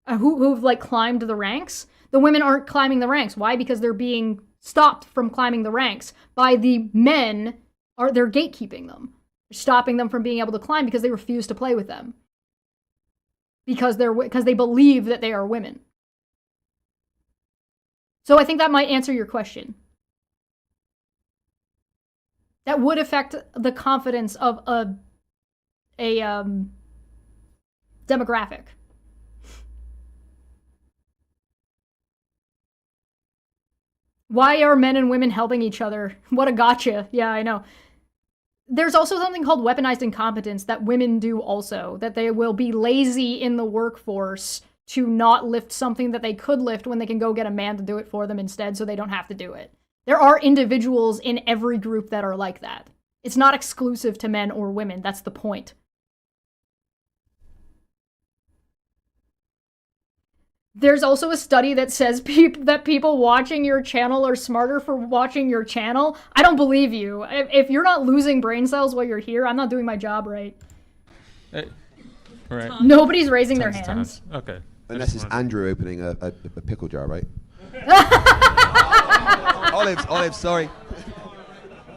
Speaker 1: Who've like climbed the ranks? The women aren't climbing the ranks. Why? Because they're being stopped from climbing the ranks by the men. They're gatekeeping them. They're stopping them from being able to climb because they refuse to play with them. Because they believe that they are women. So I think that might answer your question. That would affect the confidence of a demographic. Why are men and women helping each other? What a gotcha. Yeah, I know. There's also something called weaponized incompetence that women do also, that they will be lazy in the workforce to not lift something that they could lift when they can go get a man to do it for them instead so they don't have to do it. There are individuals in every group that are like that. It's not exclusive to men or women. That's the point. There's also a study that says that people watching your channel are smarter for watching your channel. I don't believe you. If you're not losing brain cells while you're here, I'm not doing my job right.
Speaker 9: Right.
Speaker 1: Nobody's raising their hands.
Speaker 9: Okay.
Speaker 3: Unless it's Andrew opening a pickle jar, right? Olives, sorry.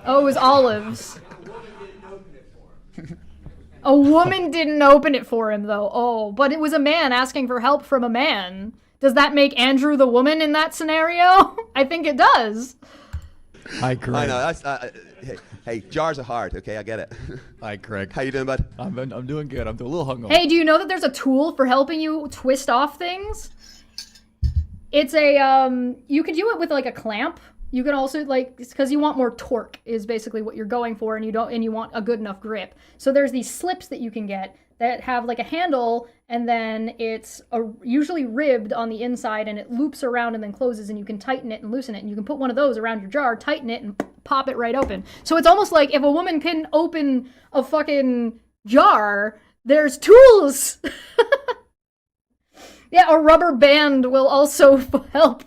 Speaker 1: Oh, it was olives. A woman didn't open it for him, though. Oh, but it was a man asking for help from a man. Does that make Andrew the woman in that scenario? I think it does.
Speaker 17: Hi, Craig.
Speaker 3: I know. Hey, jars are hard. Okay, I get it.
Speaker 17: Hi, Craig.
Speaker 3: How you doing, bud?
Speaker 17: I'm doing good. I'm a little hungover.
Speaker 1: Hey, do you know that there's a tool for helping you twist off things? It's a, you could do it with like a clamp. You can also because you want more torque is basically what you're going for, and you want a good enough grip. So there's these slips that you can get that have like a handle, and then it's usually ribbed on the inside, and it loops around and then closes, and you can tighten it and loosen it, and you can put one of those around your jar, tighten it, and pop it right open. So it's almost like if a woman can open a fucking jar, there's tools. Yeah, a rubber band will also help.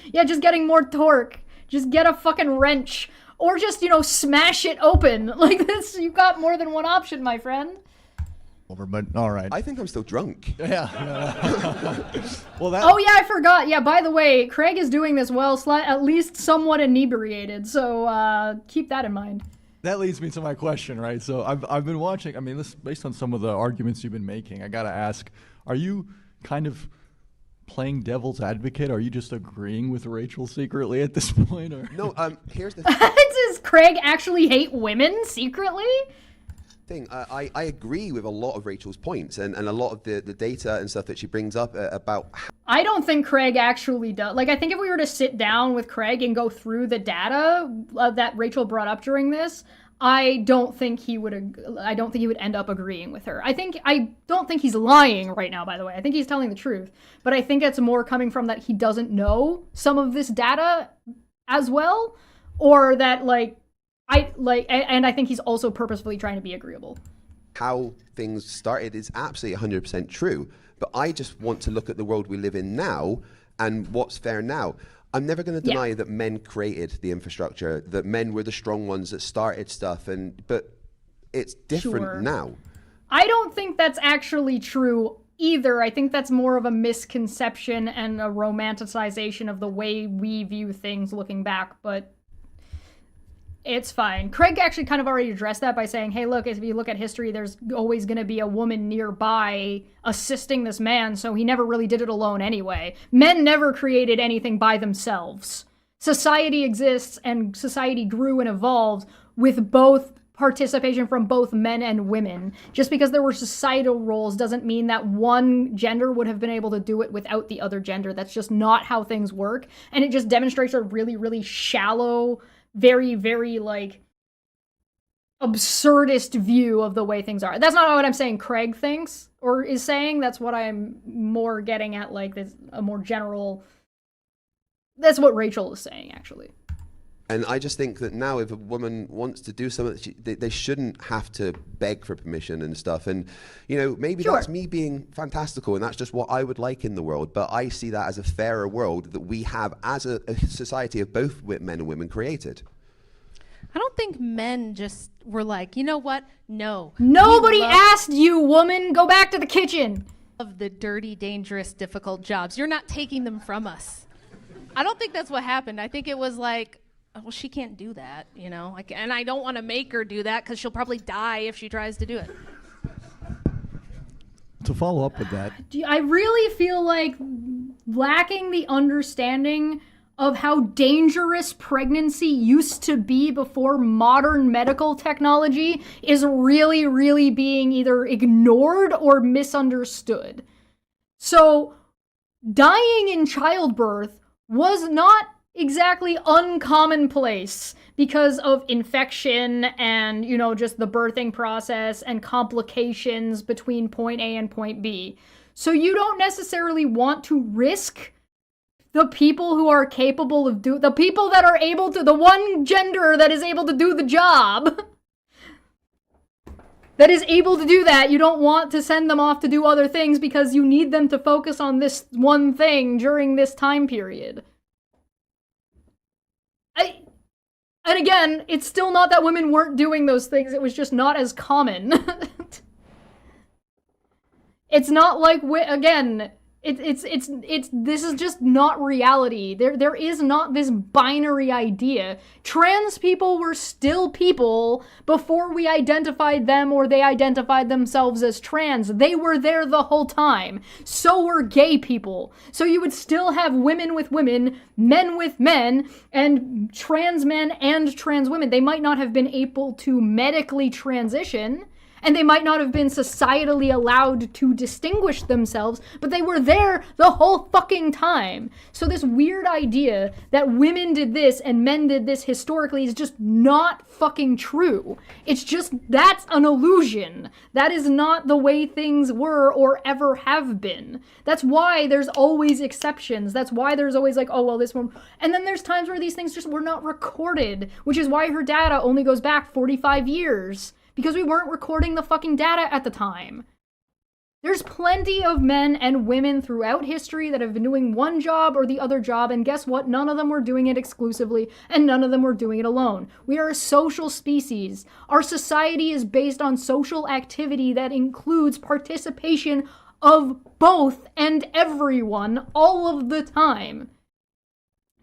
Speaker 1: Yeah, just getting more torque. Just get a fucking wrench. Or just, smash it open. Like this, you've got more than one option, my friend.
Speaker 17: But all right.
Speaker 3: I think I'm still drunk.
Speaker 17: Yeah. Well,
Speaker 1: Oh yeah, I forgot. Yeah, by the way, Craig is doing this while at least somewhat inebriated, so keep that in mind.
Speaker 17: That leads me to my question, right? So I've been watching. I mean, this based on some of the arguments you've been making. I gotta ask: are you kind of playing devil's advocate? Are you just agreeing with Rachel secretly at this point? Or
Speaker 3: no? Here's the
Speaker 1: Does Craig actually hate women secretly?
Speaker 3: thing. I agree with a lot of Rachel's points and a lot of the data and stuff that she brings up about.
Speaker 1: I don't think Craig actually does. Like, I think if we were to sit down with Craig and go through the data that Rachel brought up during this, I don't think he would end up agreeing with her. I don't think he's lying right now, by the way. I think he's telling the truth. But I think it's more coming from that he doesn't know some of this data as well, or that and I think he's also purposefully trying to be agreeable.
Speaker 3: How things started is absolutely 100% true. But I just want to look at the world we live in now and what's fair now. I'm never going to deny that men created the infrastructure, that men were the strong ones that started stuff, but it's different now.
Speaker 1: I don't think that's actually true either. I think that's more of a misconception and a romanticization of the way we view things looking back, but it's fine. Craig actually kind of already addressed that by saying, hey, look, if you look at history, there's always going to be a woman nearby assisting this man, so he never really did it alone anyway. Men never created anything by themselves. Society exists, and society grew and evolved with both participation from both men and women. Just because there were societal roles doesn't mean that one gender would have been able to do it without the other gender. That's just not how things work, and it just demonstrates a really, really shallow, very, very, absurdist view of the way things are. That's not what I'm saying Craig thinks or is saying. That's what I'm more getting at, this, a more general... That's what Rachel is saying, actually.
Speaker 3: And I just think that now if a woman wants to do something, they shouldn't have to beg for permission and stuff. And, maybe that's me being fantastical and that's just what I would like in the world. But I see that as a fairer world that we have as a society of both men and women created.
Speaker 2: I don't think men just were like, you know what? No.
Speaker 1: Nobody asked you, woman. Go back to the kitchen.
Speaker 2: Of the dirty, dangerous, difficult jobs. You're not taking them from us. I don't think that's what happened. I think it was like, well, she can't do that, and I don't want to make her do that because she'll probably die if she tries to do it.
Speaker 17: To follow up with that,
Speaker 1: I really feel like lacking the understanding of how dangerous pregnancy used to be before modern medical technology is really, really being either ignored or misunderstood. So, dying in childbirth was not exactly uncommonplace because of infection and, just the birthing process and complications between point A and point B. So you don't necessarily want to risk the people who are capable of the people that are able to, the one gender that is able to do the job, that is able to do that. You don't want to send them off to do other things because you need them to focus on this one thing during this time period. And again, it's still not that women weren't doing those things, it was just not as common. It's not like, again, This is just not reality. There is not this binary idea. Trans people were still people before we identified them or they identified themselves as trans. They were there the whole time. So were gay people. So you would still have women with women, men with men, and trans men and trans women. They might not have been able to medically transition, and they might not have been societally allowed to distinguish themselves, but they were there the whole fucking time. So this weird idea that women did this and men did this historically is just not fucking true. It's just, that's an illusion. That is not the way things were or ever have been. That's why there's always exceptions. That's why there's always like, oh, well, this one. And then there's times where these things just were not recorded, which is why her data only goes back 45 years. Because we weren't recording the fucking data at the time. There's plenty of men and women throughout history that have been doing one job or the other job, and guess what? None of them were doing it exclusively, and none of them were doing it alone. We are a social species. Our society is based on social activity that includes participation of both and everyone all of the time.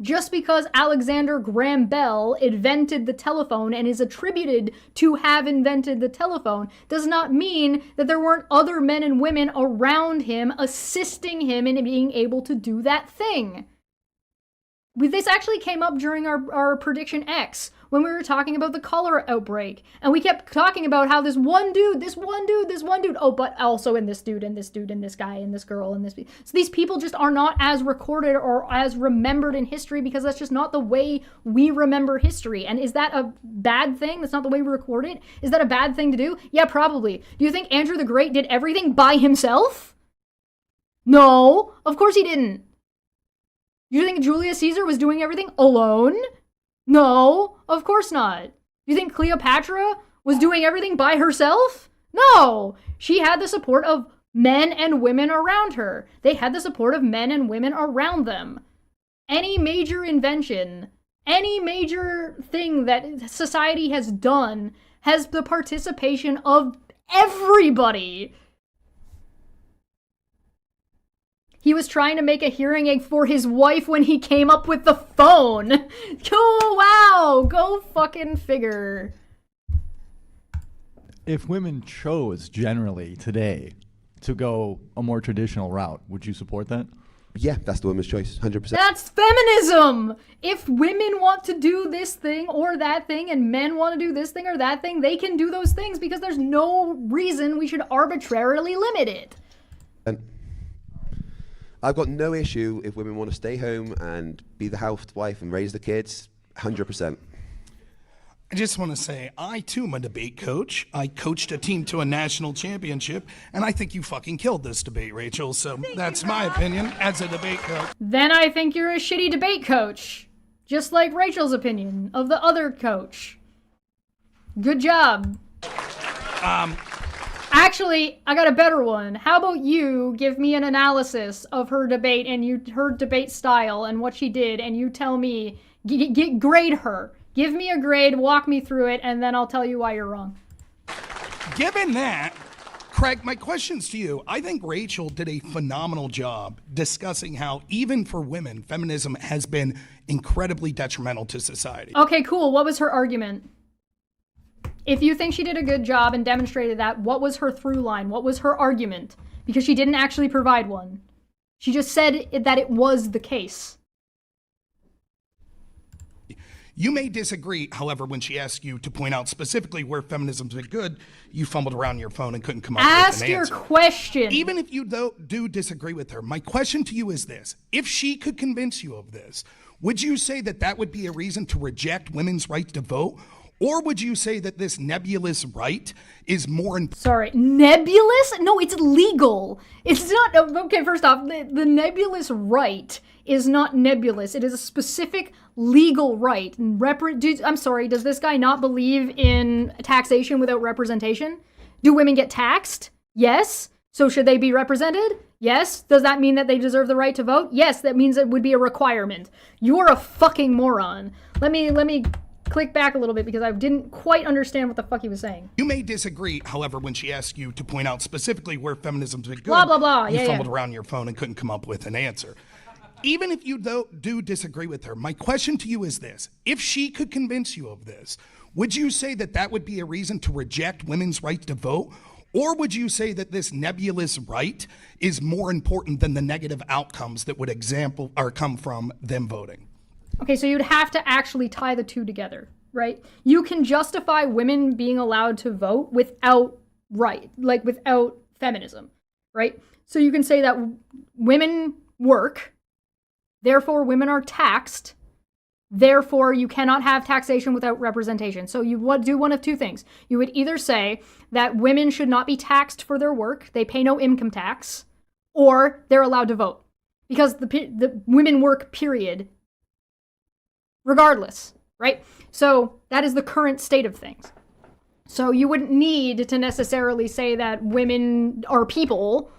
Speaker 1: Just because Alexander Graham Bell invented the telephone and is attributed to have invented the telephone does not mean that there weren't other men and women around him assisting him in being able to do that thing. This actually came up during our Prediction X when we were talking about the cholera outbreak. And we kept talking about how this one dude, oh, but also in this dude, and this dude, and this guy, and this girl, and this. So these people just are not as recorded or as remembered in history because that's just not the way we remember history. And is that a bad thing? That's not the way we record it? Is that a bad thing to do? Yeah, probably. Do you think Andrew the Great did everything by himself? No, of course he didn't. You think Julius Caesar was doing everything alone? No, of course not. You think Cleopatra was doing everything by herself? No, she had the support of men and women around her. They had the support of men and women around them. Any major invention, any major thing that society has done has the participation of everybody. He was trying to make a hearing aid for his wife when he came up with the phone. Oh, wow. Go fucking figure.
Speaker 17: If women chose generally today to go a more traditional route, would you support that?
Speaker 3: Yeah, that's the woman's choice, 100%.
Speaker 1: That's feminism! If women want to do this thing or that thing and men want to do this thing or that thing, they can do those things because there's no reason we should arbitrarily limit it.
Speaker 3: I've got no issue if women want to stay home and be the housewife and raise the kids, 100%.
Speaker 8: I just want to say, I too am a debate coach. I coached a team to a national championship, and I think you fucking killed this debate, Rachel. So that's my opinion as a debate coach.
Speaker 1: Then I think you're a shitty debate coach. Just like Rachel's opinion of the other coach. Good job. Actually, I got a better one. How about you give me an analysis of her debate and her debate style and what she did, and you tell me, grade her. Give me a grade, walk me through it, and then I'll tell you why you're wrong.
Speaker 8: Given that, Craig, my question's to you. I think Rachel did a phenomenal job discussing how, even for women, feminism has been incredibly detrimental to society.
Speaker 1: Okay, cool. What was her argument? If you think she did a good job and demonstrated that, what was her through line? What was her argument? Because she didn't actually provide one. She just said that it was the case.
Speaker 8: You may disagree, however, when she asked you to point out specifically where feminism's been good, you fumbled around your phone and couldn't come up with an answer.
Speaker 1: Ask your question.
Speaker 8: Even if you do disagree with her, my question to you is this. If she could convince you of this, would you say that that would be a reason to reject women's right to vote? Or would you say that this nebulous right is more important?
Speaker 1: Sorry, nebulous? No, it's legal. It's not, okay, first off, the nebulous right is not nebulous. It is a specific legal right. I'm sorry, does this guy not believe in taxation without representation? Do women get taxed? Yes. So should they be represented? Yes. Does that mean that they deserve the right to vote? Yes, that means it would be a requirement. You're a fucking moron. Let me click back a little bit because I didn't quite understand what the fuck he was saying.
Speaker 8: You may disagree, however, when she asked you to point out specifically where feminism's been good.
Speaker 1: Blah, blah, blah.
Speaker 8: You
Speaker 1: Yeah,
Speaker 8: fumbled
Speaker 1: yeah.
Speaker 8: around your phone and couldn't come up with an answer. Even if you do disagree with her, my question to you is this. If she could convince you of this, would you say that that would be a reason to reject women's right to vote? Or would you say that this nebulous right is more important than the negative outcomes that would come from them voting?
Speaker 1: Okay, so you'd have to actually tie the two together, right? You can justify women being allowed to vote without without feminism, right? So you can say that women work, therefore women are taxed, therefore you cannot have taxation without representation. So you would do one of two things. You would either say that women should not be taxed for their work, they pay no income tax, or they're allowed to vote. Because the women work, period. Regardless, right? So that is the current state of things. So you wouldn't need to necessarily say that women are people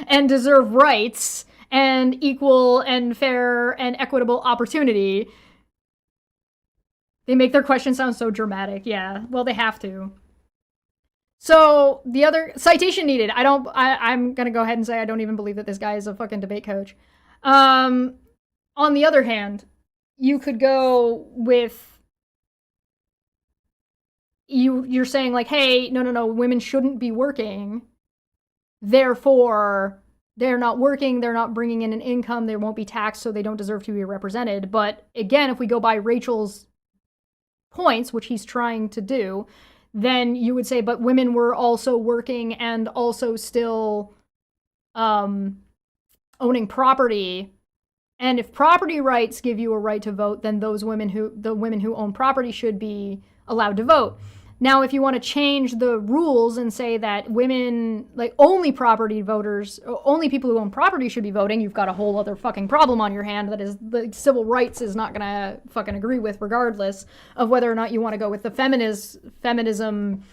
Speaker 1: and deserve rights and equal and fair and equitable opportunity. They make their question sound so dramatic. Yeah, well, they have to. So the other citation needed. I'm going to go ahead and say I don't even believe that this guy is a fucking debate coach. On the other hand, you could go with you're saying like, hey, no, women shouldn't be working. Therefore, they're not working, they're not bringing in an income, they won't be taxed, so they don't deserve to be represented. But again, if we go by Rachel's points, which he's trying to do, then you would say, but women were also working and also still owning property. And if property rights give you a right to vote, then the women who own property should be allowed to vote. Now, if you want to change the rules and say that women, like only property voters, only people who own property should be voting, you've got a whole other fucking problem on your hand that is the civil rights is not gonna fucking agree with, regardless of whether or not you want to go with the feminism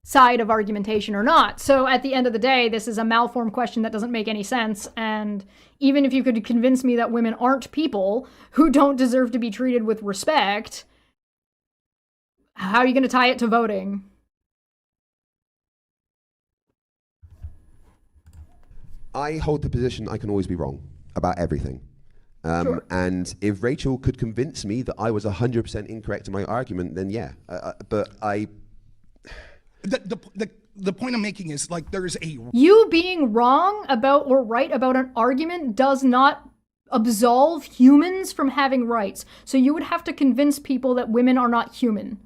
Speaker 1: side of argumentation or not. So at the end of the day, this is a malformed question that doesn't make any sense. And even if you could convince me that women aren't people who don't deserve to be treated with respect, how are you going to tie it to voting?
Speaker 3: I hold the position I can always be wrong about everything.
Speaker 1: Sure.
Speaker 3: And if Rachel could convince me that I was 100% incorrect in my argument, then yeah. But I...
Speaker 8: The point I'm making is like there's a...
Speaker 1: You being wrong about or right about an argument does not absolve humans from having rights. So you would have to convince people that women are not human.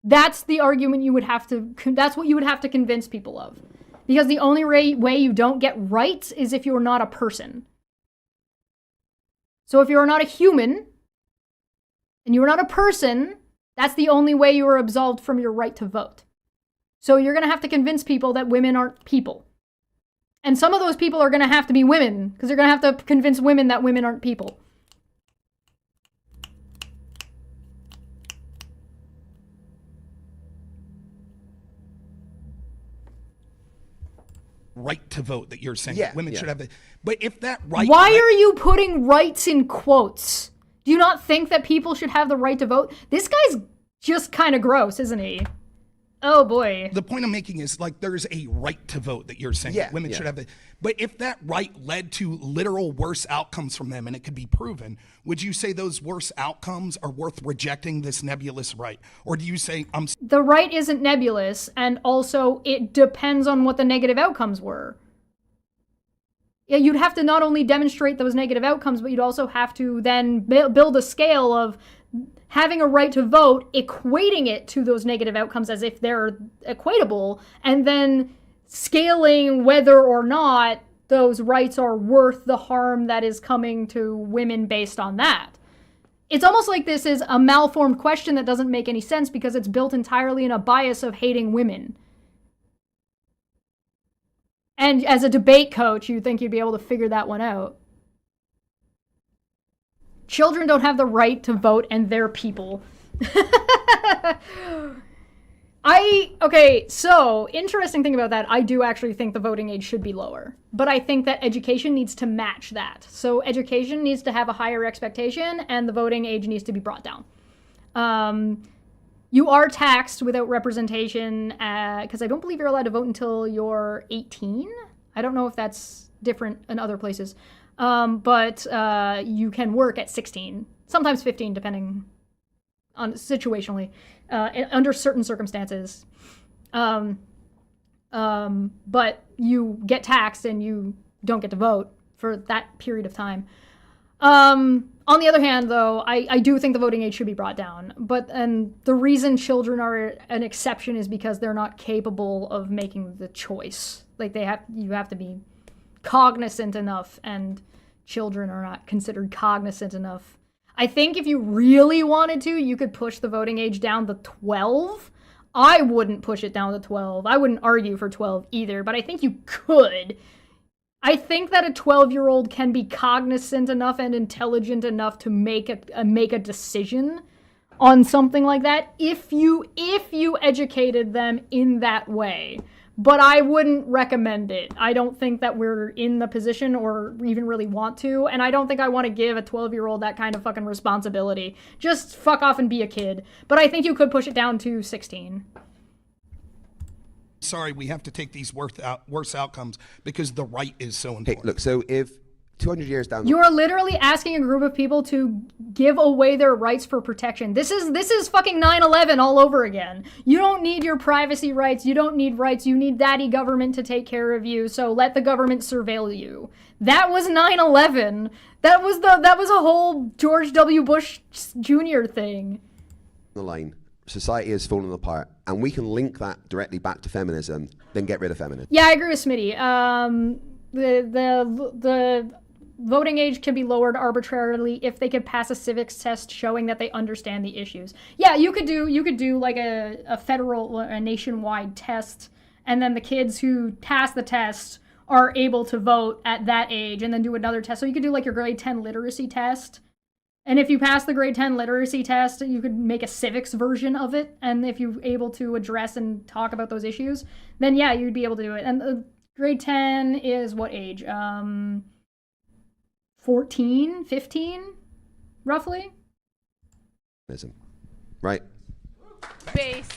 Speaker 1: That's the argument you would have to, that's what you would have to convince people of. Because the only way you don't get rights is if you're not a person. So if you're not a human, and you're not a person, that's the only way you are absolved from your right to vote. So you're going to have to convince people that women aren't people. And some of those people are going to have to be women, because you're going to have to convince women that women aren't people.
Speaker 8: right to vote that you're saying
Speaker 3: Yeah,
Speaker 8: that women
Speaker 3: yeah.
Speaker 8: should have. But if that right...
Speaker 1: Why are you putting rights in quotes? Do you not think that people should have the right to vote? This guy's just kind of gross, isn't he? Oh boy.
Speaker 8: The point I'm making is like there's a right to vote that you're saying
Speaker 3: Yeah,
Speaker 8: that women
Speaker 3: yeah.
Speaker 8: should have. But if that right led to literal worse outcomes from them and it could be proven, would you say those worse outcomes are worth rejecting this nebulous right? Or do you say
Speaker 1: The right isn't nebulous, and also it depends on what the negative outcomes were. Yeah, you'd have to not only demonstrate those negative outcomes, but you'd also have to then build a scale of having a right to vote, equating it to those negative outcomes as if they're equatable, and then scaling whether or not those rights are worth the harm that is coming to women based on that. It's almost like this is a malformed question that doesn't make any sense because it's built entirely in a bias of hating women. And as a debate coach, you'd think you'd be able to figure that one out. Children don't have the right to vote, and they're people. Okay, so interesting thing about that, I do actually think the voting age should be lower, but I think that education needs to match that. So education needs to have a higher expectation, and the voting age needs to be brought down. You are taxed without representation, because I don't believe you're allowed to vote until you're 18. I don't know if that's different in other places, but you can work at 16, sometimes 15, depending on situationally. Under certain circumstances. But you get taxed and you don't get to vote for that period of time. On the other hand, though, I do think the voting age should be brought down. And the reason children are an exception is because they're not capable of making the choice. Like you have to be cognizant enough, and children are not considered cognizant enough. I think if you really wanted to, you could push the voting age down to 12. I wouldn't push it down to 12. I wouldn't argue for 12 either, but I think you could. I think that a 12-year-old can be cognizant enough and intelligent enough to make a decision on something like that if you educated them in that way. But I wouldn't recommend it. I don't think that we're in the position or even really want to, and I don't think I want to give a 12-year-old that kind of fucking responsibility. Just fuck off and be a kid. But I think you could push it down to 16.
Speaker 8: Sorry, we have to take these worse outcomes because the right is so important.
Speaker 3: Hey, look, so if 200 years down the
Speaker 1: You are literally asking a group of people to give away their rights for protection. This is fucking 9/11 all over again. You don't need your privacy rights. You don't need rights. You need daddy government to take care of you. So let the government surveil you. That was 9/11. That was a whole George W. Bush Jr. thing.
Speaker 3: the line, society has fallen apart, and we can link that directly back to feminism, then get rid of feminism.
Speaker 1: Yeah, I agree with Smitty. The voting age can be lowered arbitrarily if they could pass a civics test showing that they understand the issues. Yeah, you could do like a federal, a nationwide test, and then the kids who pass the test are able to vote at that age, and then do another test. So you could do like your grade 10 literacy test. And if you pass the grade 10 literacy test, you could make a civics version of it. And if you're able to address and talk about those issues, then yeah, you'd be able to do it. And grade 10 is what age? 14, 15, roughly?
Speaker 3: Right.
Speaker 18: Base.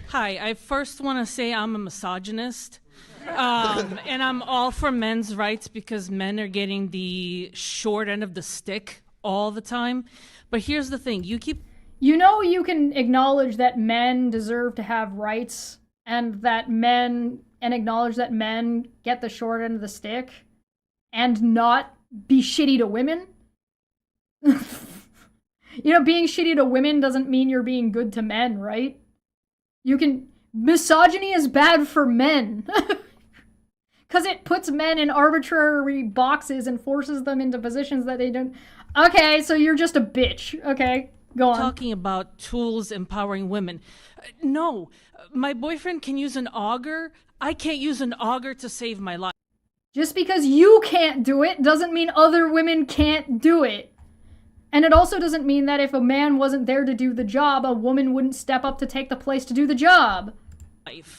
Speaker 18: Hi, I first want to say I'm a misogynist. And I'm all for men's rights because men are getting the short end of the stick all the time. But here's the thing, you
Speaker 1: can acknowledge that men deserve to have rights and acknowledge that men get the short end of the stick and not be shitty to women. Being shitty to women doesn't mean you're being good to men, right? Misogyny is bad for men. Because it puts men in arbitrary boxes and forces them into positions that they don't... Okay, so you're just a bitch. Okay, go on.
Speaker 18: Talking about tools empowering women. No, my boyfriend can use an auger. I can't use an auger to save my life.
Speaker 1: Just because you can't do it doesn't mean other women can't do it. And it also doesn't mean that if a man wasn't there to do the job, a woman wouldn't step up to take the place to do the job.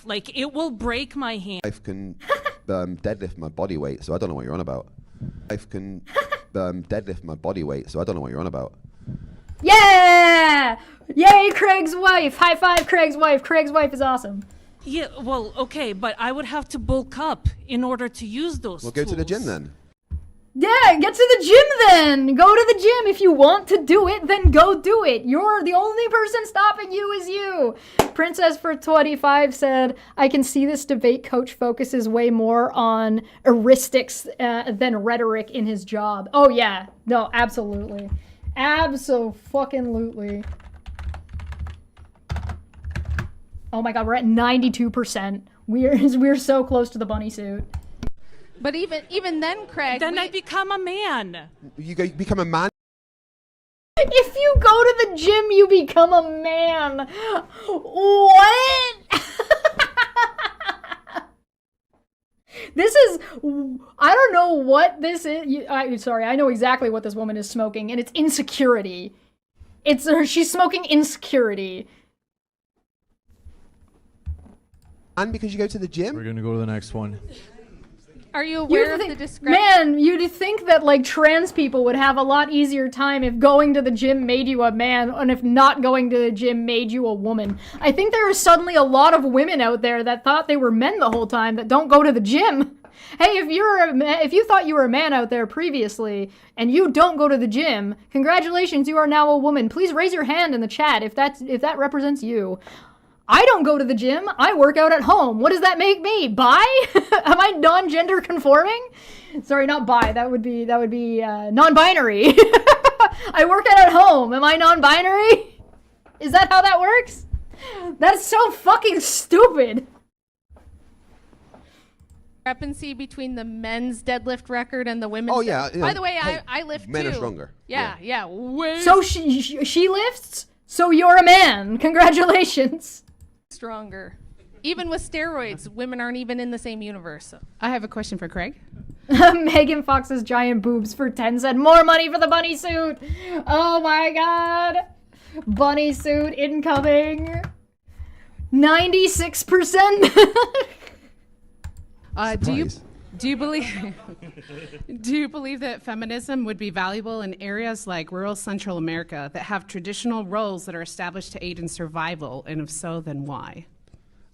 Speaker 18: Like, it will break my hand.
Speaker 3: Life can deadlift my body weight, so I don't know what you're on about. Life can deadlift my body weight, so I don't know what you're on about.
Speaker 1: Yeah! Yay, Craig's wife! High five, Craig's wife! Craig's wife is awesome.
Speaker 18: Yeah, well, okay, but I would have to bulk up in order to use those
Speaker 3: Well, go to the gym then.
Speaker 1: Yeah, get to the gym then! Go to the gym. If you want to do it, then go do it. You're the only person stopping you is you. Princess for 25 said, I can see this debate coach focuses way more on heuristics than rhetoric in his job. Oh yeah, no, absolutely. Abso-fucking-lutely. Oh my god, we're at 92%. We're so close to the bunny suit.
Speaker 2: But even then, Craig,
Speaker 18: then I become a man.
Speaker 3: You become a man?
Speaker 1: If you go to the gym, you become a man. What? This is I don't know what this is. Sorry, I know exactly what this woman is smoking, and it's insecurity. She's smoking insecurity.
Speaker 3: And because you go to the gym?
Speaker 17: We're going to go to the next one.
Speaker 2: Are you aware of the discrepancy?
Speaker 1: Man, you'd think that like trans people would have a lot easier time if going to the gym made you a man, and if not going to the gym made you a woman. I think there are suddenly a lot of women out there that thought they were men the whole time that don't go to the gym. Hey, if you thought you were a man out there previously and you don't go to the gym, congratulations, you are now a woman. Please raise your hand in the chat if that represents you. I don't go to the gym. I work out at home. What does that make me? Bi? Am I non-gender conforming? Sorry, not bi. That would be non-binary. I work out at home. Am I non-binary? Is that how that works? That's so fucking stupid.
Speaker 2: Discrepancy between the men's deadlift record and the women's.
Speaker 3: Oh yeah.
Speaker 2: By the way,
Speaker 3: hey,
Speaker 2: I lift
Speaker 3: men
Speaker 2: too.
Speaker 3: are stronger.
Speaker 2: Yeah. Way
Speaker 1: So she lifts. So you're a man. Congratulations.
Speaker 2: stronger. Even with steroids, women aren't even in the same universe.
Speaker 19: I have a question for Craig.
Speaker 1: Megan Fox's giant boobs for 10 said more money for the bunny suit. Oh my god. Bunny suit incoming. 96%.
Speaker 19: Do you believe that feminism would be valuable in areas like rural Central America that have traditional roles that are established to aid in survival? And if so, then why?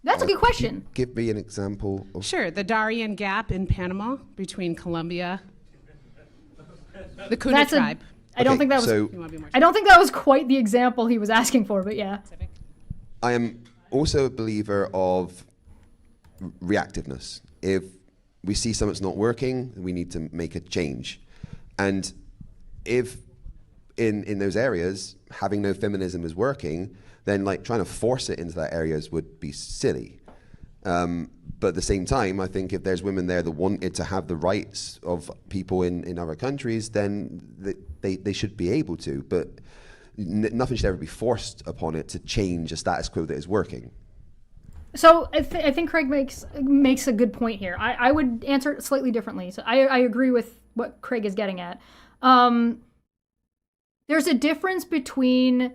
Speaker 1: That's a good question.
Speaker 3: Give me an example of...
Speaker 19: Sure, the Darien Gap in Panama between Colombia, the Kuna tribe.
Speaker 1: I don't think that was quite the example he was asking for, but yeah.
Speaker 3: I am also a believer of reactiveness. If we see something's not working, we need to make a change. And if in those areas, having no feminism is working, then like trying to force it into that areas would be silly. But at the same time, I think if there's women there that wanted to have the rights of people in other countries, then they should be able to. But nothing should ever be forced upon it to change a status quo that is working.
Speaker 1: So I think Craig makes a good point here. I would answer it slightly differently. So I agree with what Craig is getting at. There's a difference between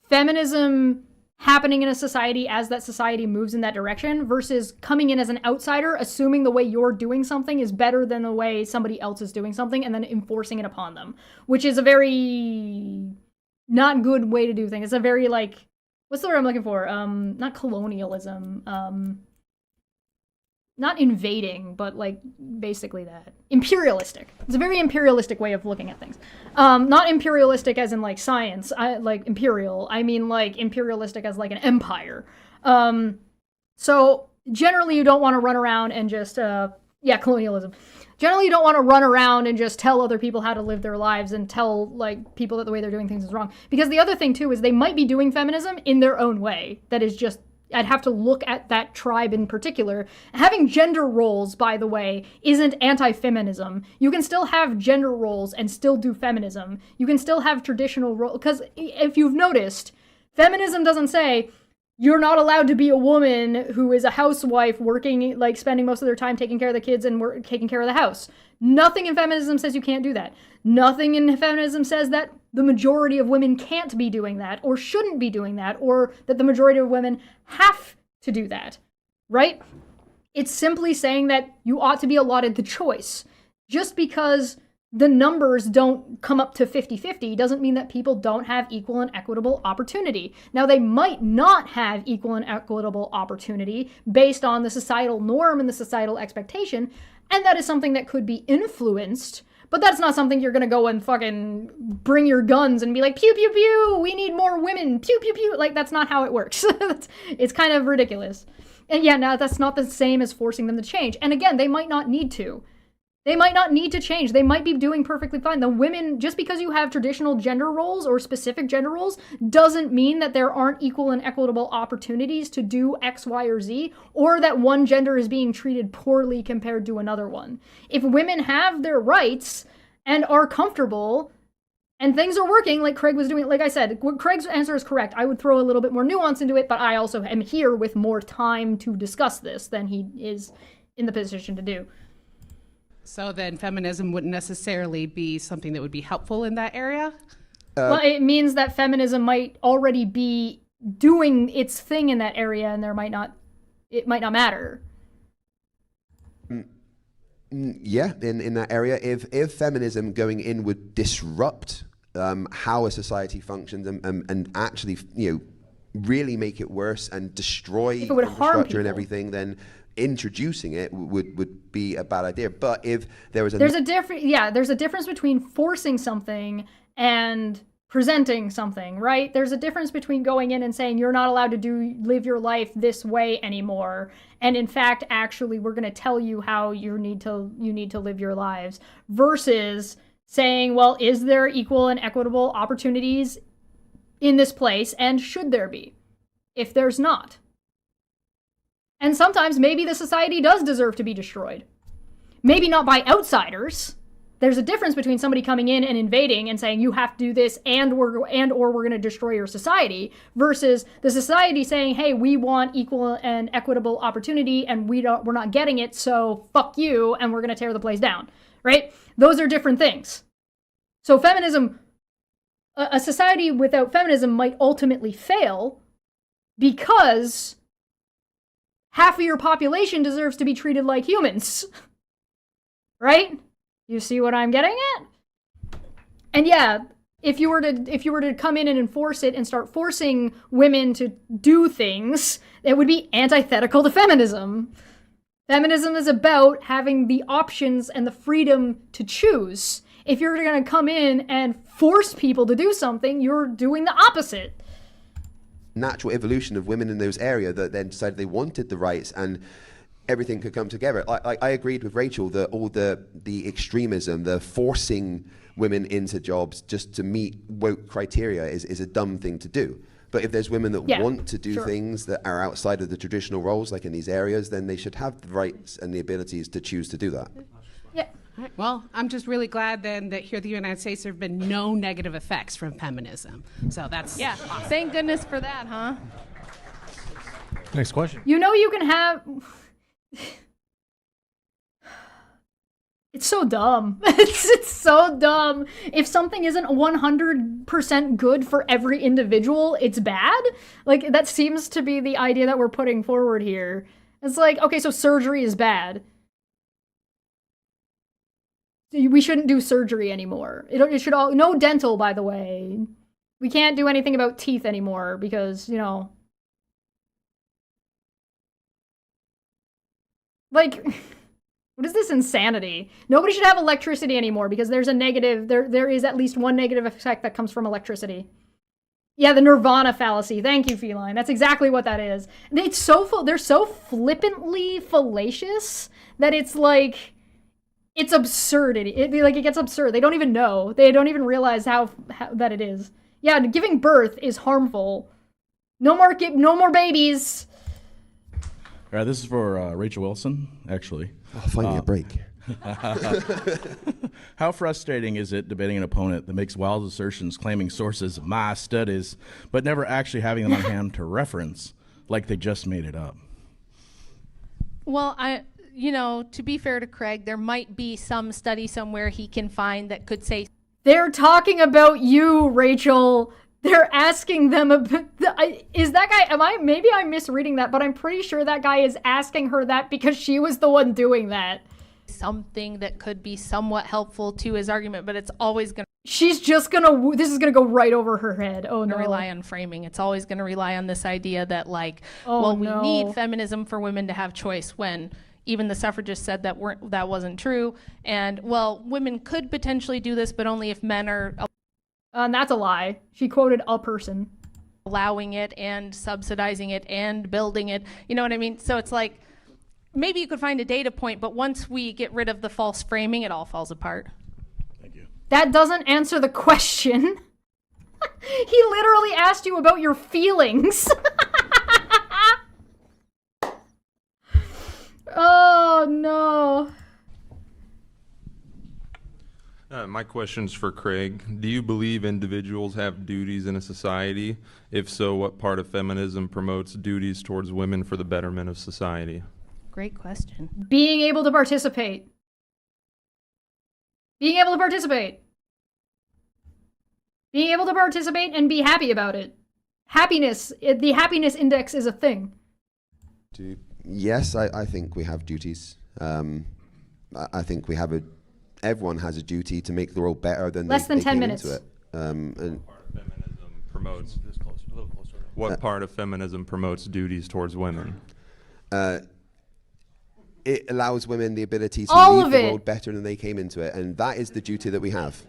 Speaker 1: feminism happening in a society as that society moves in that direction versus coming in as an outsider, assuming the way you're doing something is better than the way somebody else is doing something and then enforcing it upon them, which is a very not good way to do things. It's a very like, what's the word I'm looking for? Not colonialism, not invading, but like basically that. Imperialistic. It's a very imperialistic way of looking at things. Not imperialistic as in like science, like imperial. I mean like imperialistic as like an empire. So generally you don't want to run around and just, colonialism. Generally you don't want to run around and just tell other people how to live their lives and tell like people that the way they're doing things is wrong. Because the other thing too is they might be doing feminism in their own way. That is just, I'd have to look at that tribe in particular. Having gender roles, by the way, isn't anti-feminism. You can still have gender roles and still do feminism. You can still have traditional roles. Because if you've noticed, feminism doesn't say, you're not allowed to be a woman who is a housewife working, like spending most of their time taking care of the kids and taking care of the house. Nothing in feminism says you can't do that. Nothing in feminism says that the majority of women can't be doing that or shouldn't be doing that or that the majority of women have to do that, right? It's simply saying that you ought to be allotted the choice. Just because the numbers don't come up to 50-50 doesn't mean that people don't have equal and equitable opportunity. Now, they might not have equal and equitable opportunity based on the societal norm and the societal expectation, and that is something that could be influenced, but that's not something you're gonna go and fucking bring your guns and be like, pew, pew, pew, we need more women, pew, pew, pew. Like, that's not how it works. It's kind of ridiculous. And yeah, now that's not the same as forcing them to change. And again, they might not need to. They might not need to change. They might be doing perfectly fine. The women, just because you have traditional gender roles or specific gender roles, doesn't mean that there aren't equal and equitable opportunities to do X, Y, or Z, or that one gender is being treated poorly compared to another one. If women have their rights and are comfortable and things are working like Craig was doing, like I said, Craig's answer is correct. I would throw a little bit more nuance into it, but I also am here with more time to discuss this than he is in the position to do.
Speaker 19: So then feminism wouldn't necessarily be something that would be helpful in that area?
Speaker 1: Well, it means that feminism might already be doing its thing in that area, and it might not matter.
Speaker 3: Yeah, in that area, if feminism going in would disrupt how a society functions and actually, really make it worse and destroy
Speaker 1: If it would harm
Speaker 3: infrastructure and
Speaker 1: people.
Speaker 3: everything, then introducing it would be a bad idea. But if there was
Speaker 1: There's a difference between forcing something and presenting something, right? There's a difference between going in and saying you're not allowed to live your life this way anymore, and in fact, actually, we're going to tell you how you need to live your lives, versus saying, well, is there equal and equitable opportunities in this place, and should there be? If there's not. And sometimes maybe the society does deserve to be destroyed. Maybe not by outsiders. There's a difference between somebody coming in and invading and saying you have to do this or we're going to destroy your society, versus the society saying, hey, we want equal and equitable opportunity and we're not getting it, so fuck you and we're going to tear the place down, right? Those are different things. So feminism, a society without feminism might ultimately fail because half of your population deserves to be treated like humans, right? You see what I'm getting at? And yeah, if you were to come in and enforce it and start forcing women to do things, it would be antithetical to feminism. Feminism is about having the options and the freedom to choose. If you're going to come in and force people to do something, you're doing the opposite.
Speaker 3: Natural evolution of women in those areas that then decided they wanted the rights and everything could come together. I agreed with Rachel that all the extremism, the forcing women into jobs just to meet woke criteria is a dumb thing to do. But if there's women that want to do things that are outside of the traditional roles, like in these areas, then they should have the rights and the abilities to choose to do that.
Speaker 19: Yeah. All right. Well, I'm just really glad then that here in the United States there have been no negative effects from feminism. So that's awesome.
Speaker 2: Thank goodness for that, huh?
Speaker 17: Next question.
Speaker 1: You can have... It's so dumb. It's so dumb. If something isn't 100% good for every individual, it's bad? Like, that seems to be the idea that we're putting forward here. It's like, okay, so surgery is bad. We shouldn't do surgery anymore. It should all... No dental, by the way. We can't do anything about teeth anymore because, Like, what is this insanity? Nobody should have electricity anymore because there's a negative, there is at least one negative effect that comes from electricity. Yeah, the Nirvana fallacy. Thank you, Feline. That's exactly what that is. It's they're so flippantly fallacious that it's like, it's absurdity. It gets absurd. They don't even know. They don't even realize how that it is. Yeah, giving birth is harmful. No more babies.
Speaker 20: All right, this is for Rachel Wilson, actually.
Speaker 3: Oh, finally a break.
Speaker 20: How frustrating is it debating an opponent that makes wild assertions claiming sources of my studies, but never actually having them on hand to reference, like they just made it up?
Speaker 2: Well, to be fair to Craig, there might be some study somewhere he can find that could say...
Speaker 1: They're talking about you, Rachel. They're asking them about... Is that guy... Maybe I'm misreading that, but I'm pretty sure that guy is asking her that because she was the one doing that.
Speaker 2: Something that could be somewhat helpful to his argument, but it's always going to...
Speaker 1: She's just gonna... This is gonna go right over her head. Oh, no.
Speaker 2: Rely on framing. It's always going to rely on this idea that, we
Speaker 1: no.
Speaker 2: need feminism for women to have choice, when... Even the suffragists said that wasn't true. And, women could potentially do this, but only if men are...
Speaker 1: And that's a lie. She quoted a person.
Speaker 2: Allowing it and subsidizing it and building it. You know what I mean? So it's like, maybe you could find a data point, but once we get rid of the false framing, it all falls apart.
Speaker 20: Thank you.
Speaker 1: That doesn't answer the question. He literally asked you about your feelings. Oh, no.
Speaker 9: My question's for Craig. Do you believe individuals have duties in a society? If so, what part of feminism promotes duties towards women for the betterment of society?
Speaker 2: Great question.
Speaker 1: Being able to participate. Being able to participate. Being able to participate and be happy about it. Happiness, the happiness index is a thing.
Speaker 3: Yes, I think we have duties. I think we have everyone has a duty to make the world better than
Speaker 1: Less than
Speaker 3: they
Speaker 1: 10
Speaker 3: came
Speaker 1: minutes.
Speaker 3: into it. And
Speaker 4: Promotes. What part of feminism promotes duties towards women?
Speaker 3: it allows women the ability to
Speaker 1: All
Speaker 3: leave
Speaker 1: of
Speaker 3: the
Speaker 1: it.
Speaker 3: world better than they came into it, and that is the duty that we have.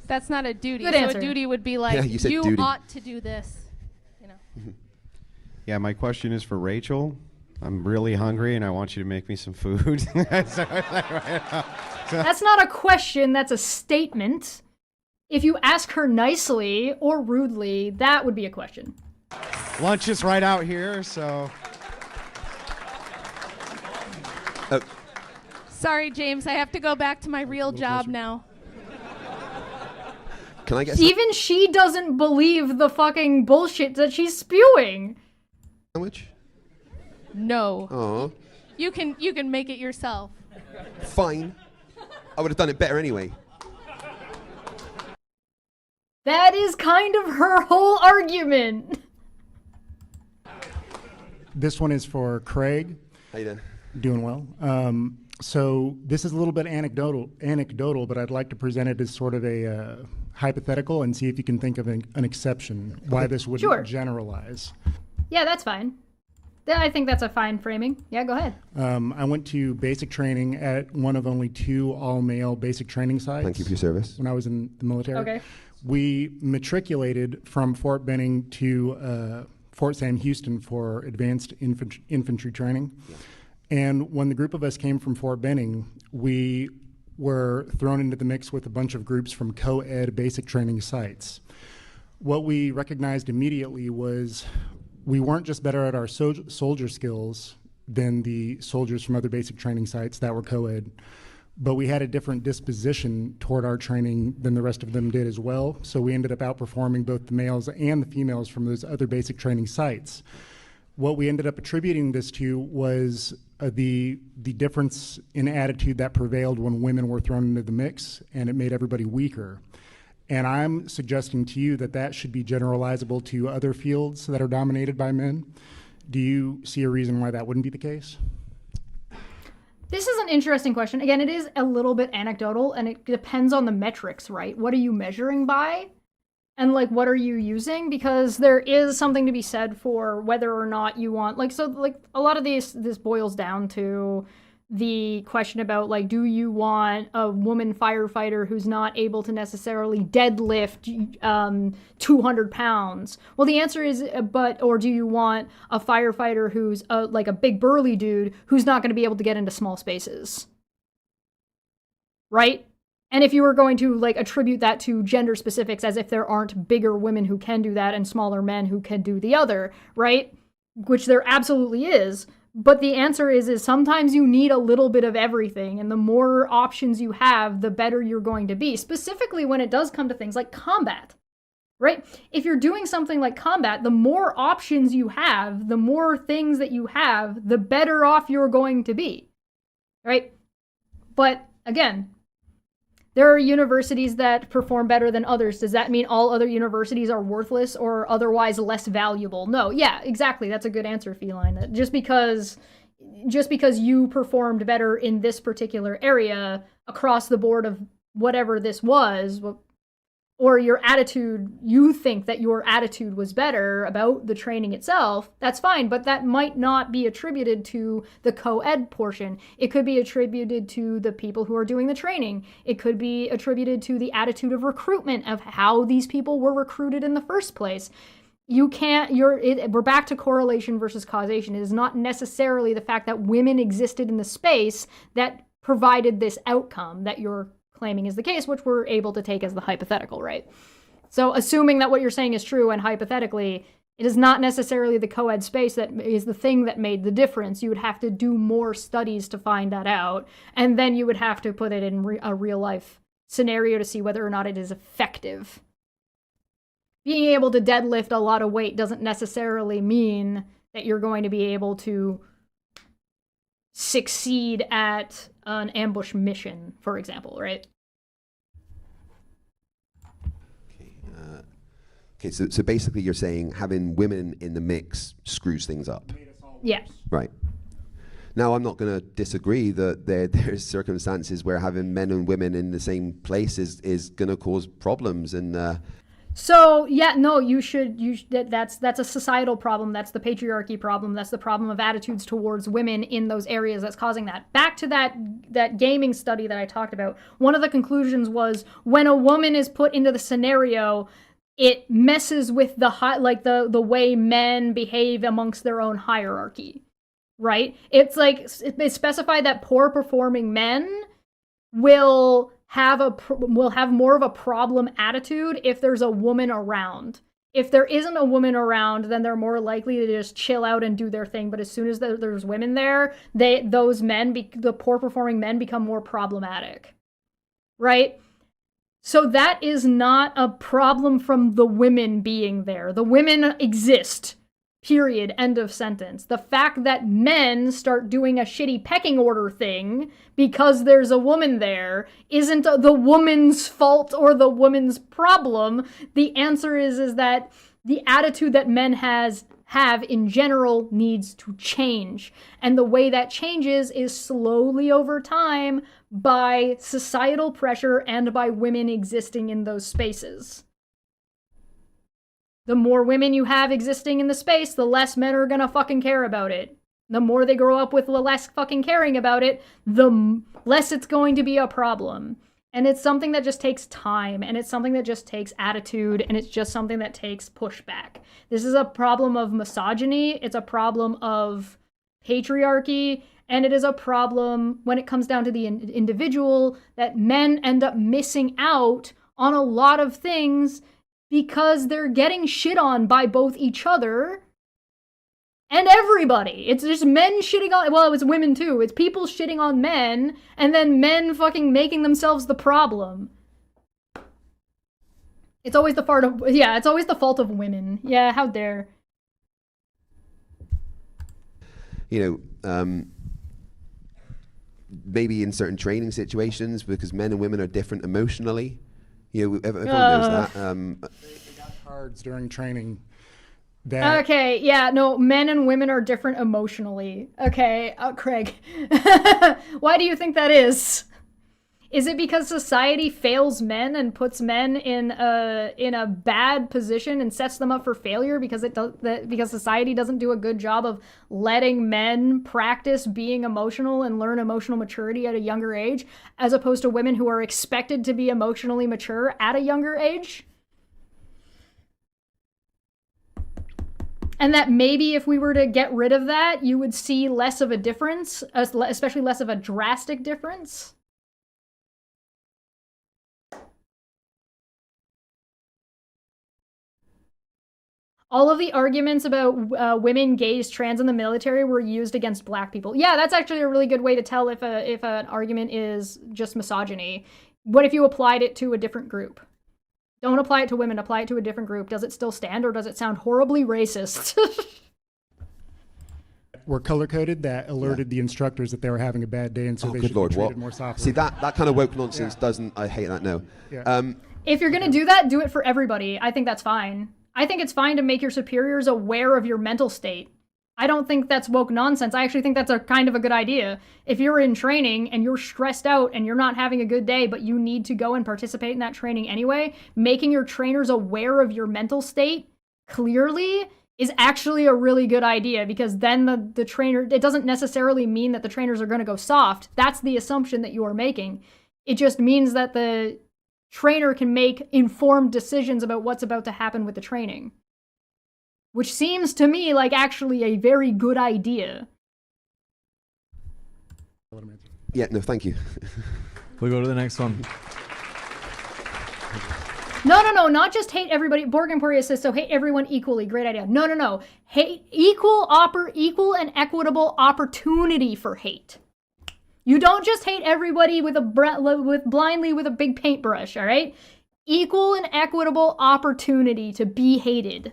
Speaker 2: That's not a duty.
Speaker 1: Good
Speaker 2: so
Speaker 1: answer.
Speaker 2: a duty would be like,
Speaker 3: Yeah, you said duty.
Speaker 2: ought to do this. You know.
Speaker 7: Yeah, my question is for Rachel. I'm really hungry and I want you to make me some food.
Speaker 1: That's not a question, that's a statement. If you ask her nicely or rudely, that would be a question.
Speaker 7: Lunch is right out here, so.
Speaker 2: Sorry, James. I have to go back to my real job now.
Speaker 3: Can I get
Speaker 1: Even she doesn't believe the fucking bullshit that she's spewing.
Speaker 3: sandwich?
Speaker 2: No.
Speaker 3: Oh,
Speaker 2: You can make it yourself.
Speaker 3: fine. I would have done it better anyway.
Speaker 1: That is kind of her whole argument.
Speaker 21: This one is for Craig.
Speaker 3: How you doing?
Speaker 21: Doing well. So this is a little bit anecdotal, but I'd like to present it as sort of a hypothetical and see if you can think of an exception why this wouldn't
Speaker 1: Sure.
Speaker 21: generalize.
Speaker 1: Yeah, that's fine. I think that's a fine framing. Yeah, go ahead.
Speaker 21: I went to basic training at one of only 2 all-male basic training sites.
Speaker 3: Thank you for your service.
Speaker 21: When I was in the military.
Speaker 1: Okay.
Speaker 21: We matriculated from Fort Benning to Fort Sam Houston for advanced infantry training.
Speaker 3: Yeah.
Speaker 21: And when the group of us came from Fort Benning, we were thrown into the mix with a bunch of groups from co-ed basic training sites. What we recognized immediately was we weren't just better at our soldier skills than the soldiers from other basic training sites that were co-ed, but we had a different disposition toward our training than the rest of them did as well. So we ended up outperforming both the males and the females from those other basic training sites. What we ended up attributing this to was the difference in attitude that prevailed when women were thrown into the mix, and it made everybody weaker. And I'm suggesting to you that that should be generalizable to other fields that are dominated by men. Do you see a reason why that wouldn't be the case?
Speaker 1: This is an interesting question. Again, it is a little bit anecdotal, and it depends on the metrics, right? What are you measuring by? And, like, what are you using? Because there is something to be said for whether or not you want, like, so, like, a lot of this boils down to the question about, like, do you want a woman firefighter who's not able to necessarily deadlift 200 pounds? Well, the answer is, or do you want a firefighter who's like a big burly dude who's not going to be able to get into small spaces? Right? And if you were going to, like, attribute that to gender specifics as if there aren't bigger women who can do that and smaller men who can do the other, right? Which there absolutely is. But the answer is sometimes you need a little bit of everything, and the more options you have, the better you're going to be, specifically when it does come to things like combat, right? If you're doing something like combat, the more options you have, the more things that you have, the better off you're going to be, right? But again, there are universities that perform better than others. Does that mean all other universities are worthless or otherwise less valuable? No. Yeah, exactly. That's a good answer, Feline. That just because you performed better in this particular area across the board of whatever this was, or your attitude, you think that your attitude was better about the training itself, that's fine, but that might not be attributed to the co-ed portion. It could be attributed to the people who are doing the training. It could be attributed to the attitude of recruitment, of how these people were recruited in the first place. We're back to correlation versus causation. It is not necessarily the fact that women existed in the space that provided this outcome that you're claiming is the case, which we're able to take as the hypothetical, right? So assuming that what you're saying is true and hypothetically, it is not necessarily the co-ed space that is the thing that made the difference. You would have to do more studies to find that out, and then you would have to put it in a real-life scenario to see whether or not it is effective. Being able to deadlift a lot of weight doesn't necessarily mean that you're going to be able to succeed at an ambush mission, for example, right?
Speaker 3: Okay, so basically you're saying having women in the mix screws things up.
Speaker 1: Yeah.
Speaker 3: Right. Now, I'm not going to disagree that there's circumstances where having men and women in the same place is going to cause problems. And
Speaker 1: So yeah, no, that's a societal problem. That's the patriarchy problem. That's the problem of attitudes towards women in those areas that's causing that. Back to that gaming study that I talked about. One of the conclusions was when a woman is put into the scenario, it messes with the way men behave amongst their own hierarchy. Right? It's like it's specified that poor performing men will have more of a problem attitude if there's a woman around. If there isn't a woman around, then they're more likely to just chill out and do their thing. But as soon as there's women there, the poor performing men become more problematic. Right? So that is not a problem from the women being there. The women exist. Period. End of sentence. The fact that men start doing a shitty pecking order thing because there's a woman there isn't the woman's fault or the woman's problem. The answer is that the attitude that men have in general needs to change. And the way that changes is slowly over time by societal pressure and by women existing in those spaces. The more women you have existing in the space, the less men are gonna fucking care about it. The more they grow up with the less fucking caring about it, the less it's going to be a problem. And it's something that just takes time, and it's something that just takes attitude, and it's just something that takes pushback. This is a problem of misogyny, it's a problem of patriarchy, and it is a problem when it comes down to the individual that men end up missing out on a lot of things because they're getting shit on by both each other and everybody. It's just men shitting on, well, it's women too. It's people shitting on men, and then men fucking making themselves the problem. It's always the fault of women. Yeah, how dare.
Speaker 3: Maybe in certain training situations, because men and women are different emotionally. Everyone knows that.
Speaker 21: They got cards during training.
Speaker 1: Okay, yeah, no, men and women are different emotionally. Okay, Craig. Why do you think that is? Is it because society fails men and puts men in a bad position and sets them up for failure because society doesn't do a good job of letting men practice being emotional and learn emotional maturity at a younger age, as opposed to women who are expected to be emotionally mature at a younger age? And that maybe if we were to get rid of that, you would see less of a difference, especially less of a drastic difference? All of the arguments about women, gays, trans in the military were used against black people. Yeah, that's actually a really good way to tell if an argument is just misogyny. What if you applied it to a different group? Don't apply it to women, apply it to a different group. Does it still stand, or does it sound horribly racist?
Speaker 21: Were color-coded that alerted the instructors that they were having a bad day, and so they should be treated more softly.
Speaker 3: See, that kind of woke nonsense doesn't, I hate that, no.
Speaker 21: Yeah.
Speaker 1: If you're gonna do that, do it for everybody. I think that's fine. I think it's fine to make your superiors aware of your mental state. I don't think that's woke nonsense. I actually think that's a kind of a good idea. If you're in training and you're stressed out and you're not having a good day, but you need to go and participate in that training anyway, making your trainers aware of your mental state clearly is actually a really good idea, because then the trainer, it doesn't necessarily mean that the trainers are going to go soft. That's the assumption that you are making. It just means that the trainer can make informed decisions about what's about to happen with the training. Which seems to me like actually a very good idea.
Speaker 3: Yeah, no, thank you.
Speaker 5: We'll go to the next one.
Speaker 1: No, not just hate everybody. Borg Emporia says, so hate everyone equally. Great idea. No. Hate equal and equitable opportunity for hate. You don't just hate everybody blindly with a big paintbrush, all right? Equal and equitable opportunity to be hated.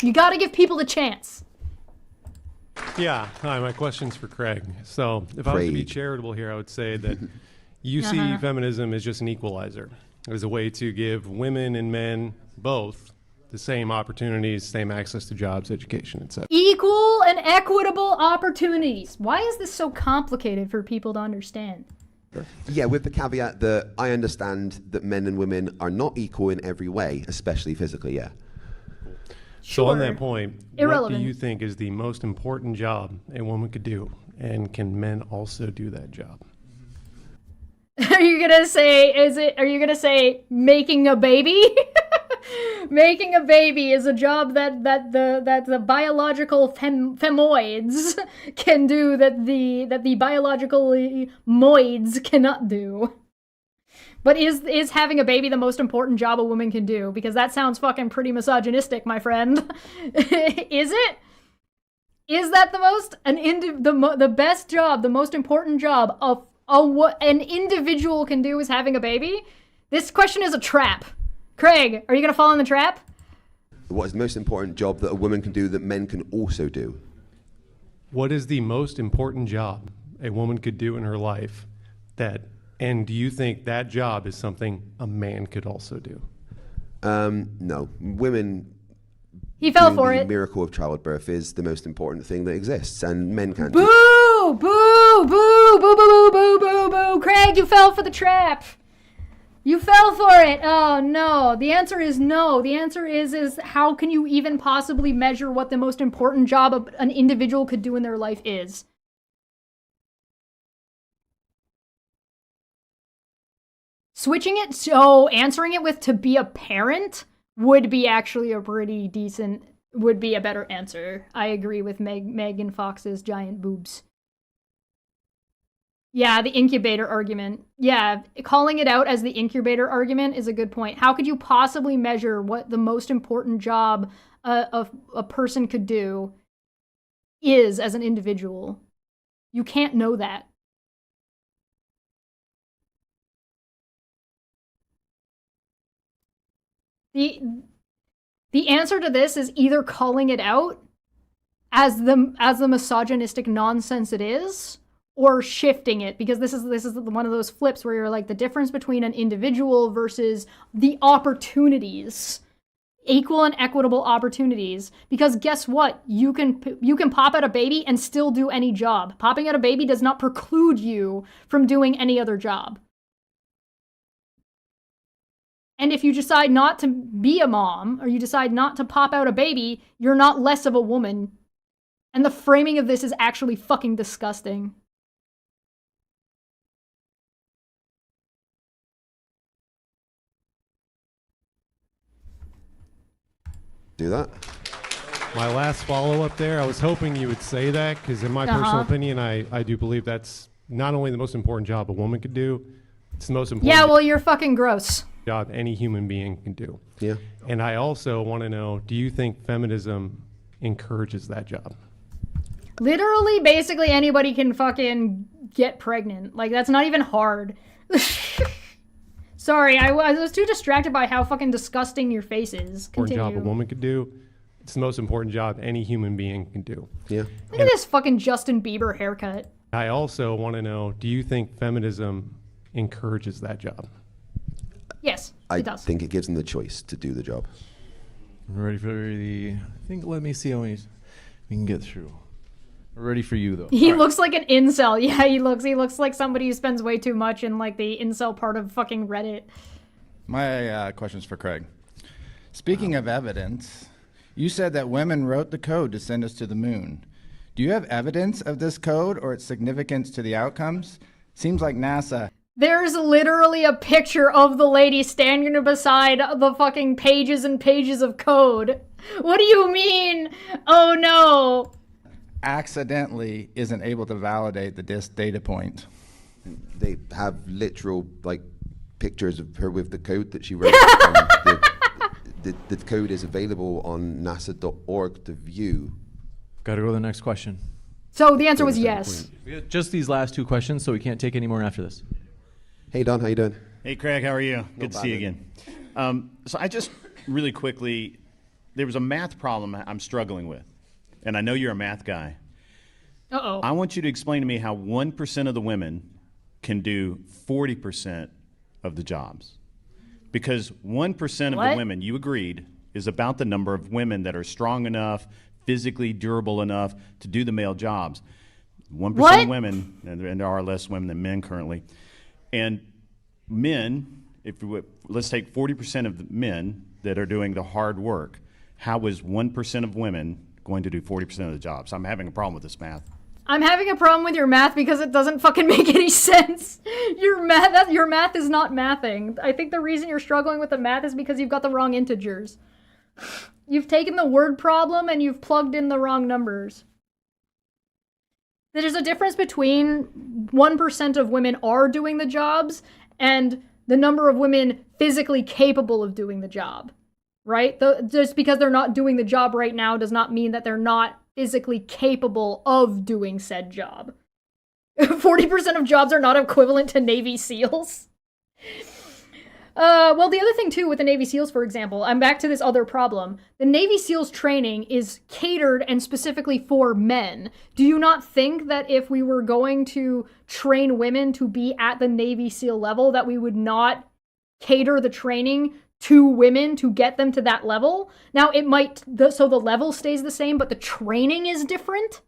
Speaker 1: You got to give people the chance.
Speaker 22: Yeah. Hi, my question's for Craig. So if I was to be charitable here, I would say that you see feminism as just an equalizer, as a way to give women and men both the same opportunities, same access to jobs, education, etc.
Speaker 1: Equal and equitable opportunities. Why is this so complicated for people to understand?
Speaker 3: Yeah, with the caveat that I understand that men and women are not equal in every way, especially physically, yeah.
Speaker 22: So on
Speaker 1: Sure.
Speaker 22: that point, what
Speaker 1: Irrelevant.
Speaker 22: do you think is the most important job a woman could do? And can men also do that job?
Speaker 1: Are you gonna say, are you gonna say making a baby? Making a baby is a job that the biological femoids can do that the biological moids cannot do. But is having a baby the most important job a woman can do? Because that sounds fucking pretty misogynistic, my friend. Is it? Is that the best job, the most important job of an individual can do is having a baby? This question is a trap. Craig, are you gonna fall in the trap?
Speaker 3: What is the most important job that a woman can do that men can also do?
Speaker 22: What is the most important job a woman could do in her life and do you think that job is something a man could also do?
Speaker 3: No. Women...
Speaker 1: He fell
Speaker 3: doing
Speaker 1: for
Speaker 3: the
Speaker 1: it.
Speaker 3: miracle of childbirth is the most important thing that exists, and men can't
Speaker 1: Boo!
Speaker 3: do
Speaker 1: Boo! Boo! Boo! Boo! Boo! Boo! Boo! Boo! Craig, you fell for the trap. You fell for it. Oh no. The answer is no. The answer is how can you even possibly measure what the most important job an individual could do in their life is? Switching it, so answering it with to be a parent would be actually a pretty decent, would be a better answer. I agree with Megan Fox's giant boobs. Yeah, the incubator argument. Yeah, calling it out as the incubator argument is a good point. How could you possibly measure what the most important job a person could do is as an individual? You can't know that. The answer to this is either calling it out as the misogynistic nonsense it is, or shifting it, because this is one of those flips where you're like the difference between an individual versus the opportunities, equal and equitable opportunities. Because guess what? You can pop out a baby and still do any job. Popping out a baby does not preclude you from doing any other job. And if you decide not to be a mom, or you decide not to pop out a baby, you're not less of a woman. And the framing of this is actually fucking disgusting.
Speaker 3: Do that.
Speaker 22: My last follow-up there, I was hoping you would say that, because in my personal opinion, I do believe that's not only the most important job a woman could do, it's the most important
Speaker 1: Yeah, well, you're fucking gross.
Speaker 22: job any human being can do.
Speaker 3: Yeah.
Speaker 22: And I also want to know, do you think feminism encourages that job?
Speaker 1: Literally, basically anybody can fucking get pregnant. Like, that's not even hard. Sorry, I was too distracted by how fucking disgusting your face is.
Speaker 22: Important job a
Speaker 1: Continue.
Speaker 22: woman could do. It's the most important job any human being can do.
Speaker 3: Yeah.
Speaker 1: Look at this fucking Justin Bieber haircut.
Speaker 22: I also want to know, do you think feminism encourages that job?
Speaker 1: Yes,
Speaker 3: I
Speaker 1: it does.
Speaker 3: think it gives them the choice to do the job.
Speaker 5: Ready for the... I think, let me see how many we can get through. Ready for you, though.
Speaker 1: He looks like an incel. Yeah, he looks like somebody who spends way too much in like the incel part of fucking Reddit.
Speaker 6: My question's for Craig. Speaking of evidence, you said that women wrote the code to send us to the moon. Do you have evidence of this code or its significance to the outcomes? Seems like NASA.
Speaker 1: There's literally a picture of the lady standing beside the fucking pages and pages of code. What do you mean? Oh no.
Speaker 6: Accidentally isn't able to validate the data point.
Speaker 3: They have literal like pictures of her with the code that she wrote. The code is available on nasa.org to view.
Speaker 5: Got to go to the next question.
Speaker 1: So the answer was yes.
Speaker 5: We have just these last two questions, so we can't take any more after this.
Speaker 3: Hey Don, how you doing?
Speaker 10: Hey Craig, how are you?
Speaker 3: Not
Speaker 10: Good to
Speaker 3: bad,
Speaker 10: see you
Speaker 3: man.
Speaker 10: again. So I just really quickly, there was a math problem I'm struggling with, and I know you're a math guy.
Speaker 1: Uh-oh.
Speaker 10: I want you to explain to me how 1% of the women can do 40% of the jobs. Because 1% of the
Speaker 1: What?
Speaker 10: women, you agreed, is about the number of women that are strong enough, physically durable enough to do the male jobs. 1% of women, and there are less women than men currently. And men, let's take 40% of the men that are doing the hard work. How is 1% of women going to do 40% of the jobs? I'm having a problem with this math.
Speaker 1: I'm having a problem with your math because it doesn't fucking make any sense. Your math is not mathing. I think the reason you're struggling with the math is because you've got the wrong integers. You've taken the word problem and you've plugged in the wrong numbers. There's a difference between 1% of women are doing the jobs and the number of women physically capable of doing the job, right? Just because they're not doing the job right now does not mean that they're not physically capable of doing said job. 40% of jobs are not equivalent to Navy SEALs. Well, the other thing too with the Navy SEALs, for example, I'm back to this other problem. The Navy SEALs training is catered and specifically for men. Do you not think that if we were going to train women to be at the Navy SEAL level, that we would not cater the training to women to get them to that level? Now, it might, so the level stays the same, but the training is different?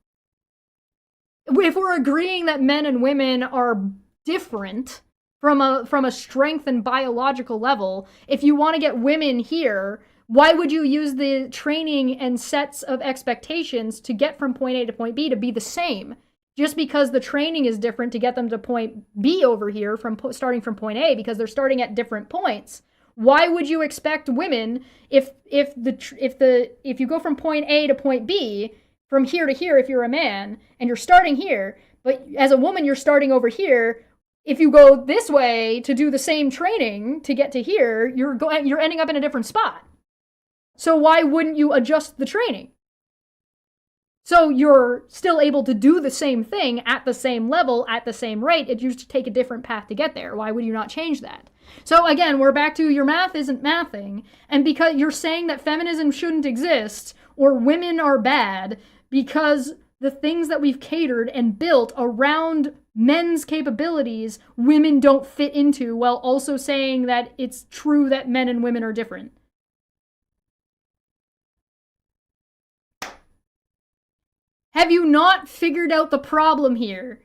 Speaker 1: If we're agreeing that men and women are different from a strength and biological level, if you want to get women here, why would you use the training and sets of expectations to get from point A to point B to be the same? Just because the training is different to get them to point B over here starting from point A, because they're starting at different points. Why would you expect women, if you go from point A to point B, from here to here if you're a man, and you're starting here, but as a woman you're starting over here, if you go this way to do the same training to get to here, you're ending up in a different spot. So why wouldn't you adjust the training? So you're still able to do the same thing at the same level, at the same rate. It used to take a different path to get there. Why would you not change that? So again, we're back to your math isn't mathing. And because you're saying that feminism shouldn't exist or women are bad because the things that we've catered and built around men's capabilities, women don't fit into, while also saying that it's true that men and women are different. Have you not figured out the problem here?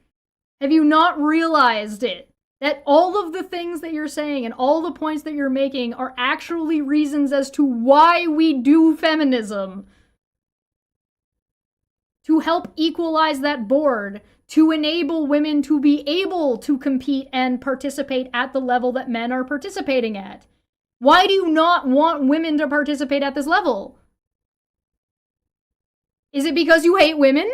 Speaker 1: Have you not realized it? That all of the things that you're saying and all the points that you're making are actually reasons as to why we do feminism. To help equalize that board, to enable women to be able to compete and participate at the level that men are participating at. Why do you not want women to participate at this level? Is it because you hate women?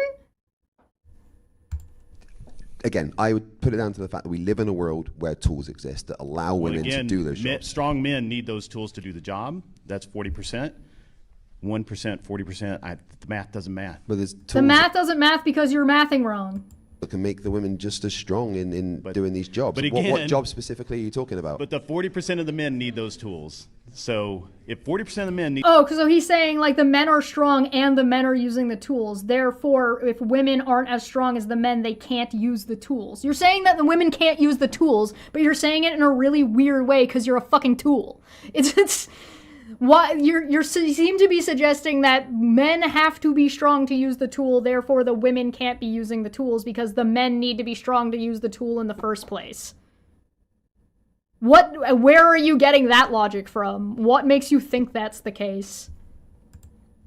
Speaker 3: Again, I would put it down to the fact that we live in a world where tools exist that allow women to do those jobs.
Speaker 10: Strong men need those tools to do the job. That's 40%. 1%, 40%. The math doesn't math.
Speaker 3: But there's tools
Speaker 1: The math doesn't math because you're mathing wrong.
Speaker 3: that can make the women just as strong in doing these jobs.
Speaker 10: but again-
Speaker 3: what jobs specifically are you talking about?
Speaker 10: But the 40% of the men need those tools. So if 40% of the men need...
Speaker 1: Oh, so he's saying like the men are strong and the men are using the tools. Therefore, if women aren't as strong as the men, they can't use the tools. You're saying that the women can't use the tools, but you're saying it in a really weird way because you're a fucking tool. It's why you seem to be suggesting that men have to be strong to use the tool, therefore the women can't be using the tools because the men need to be strong to use the tool in the first place. Where are you getting that logic from? What makes you think that's the case?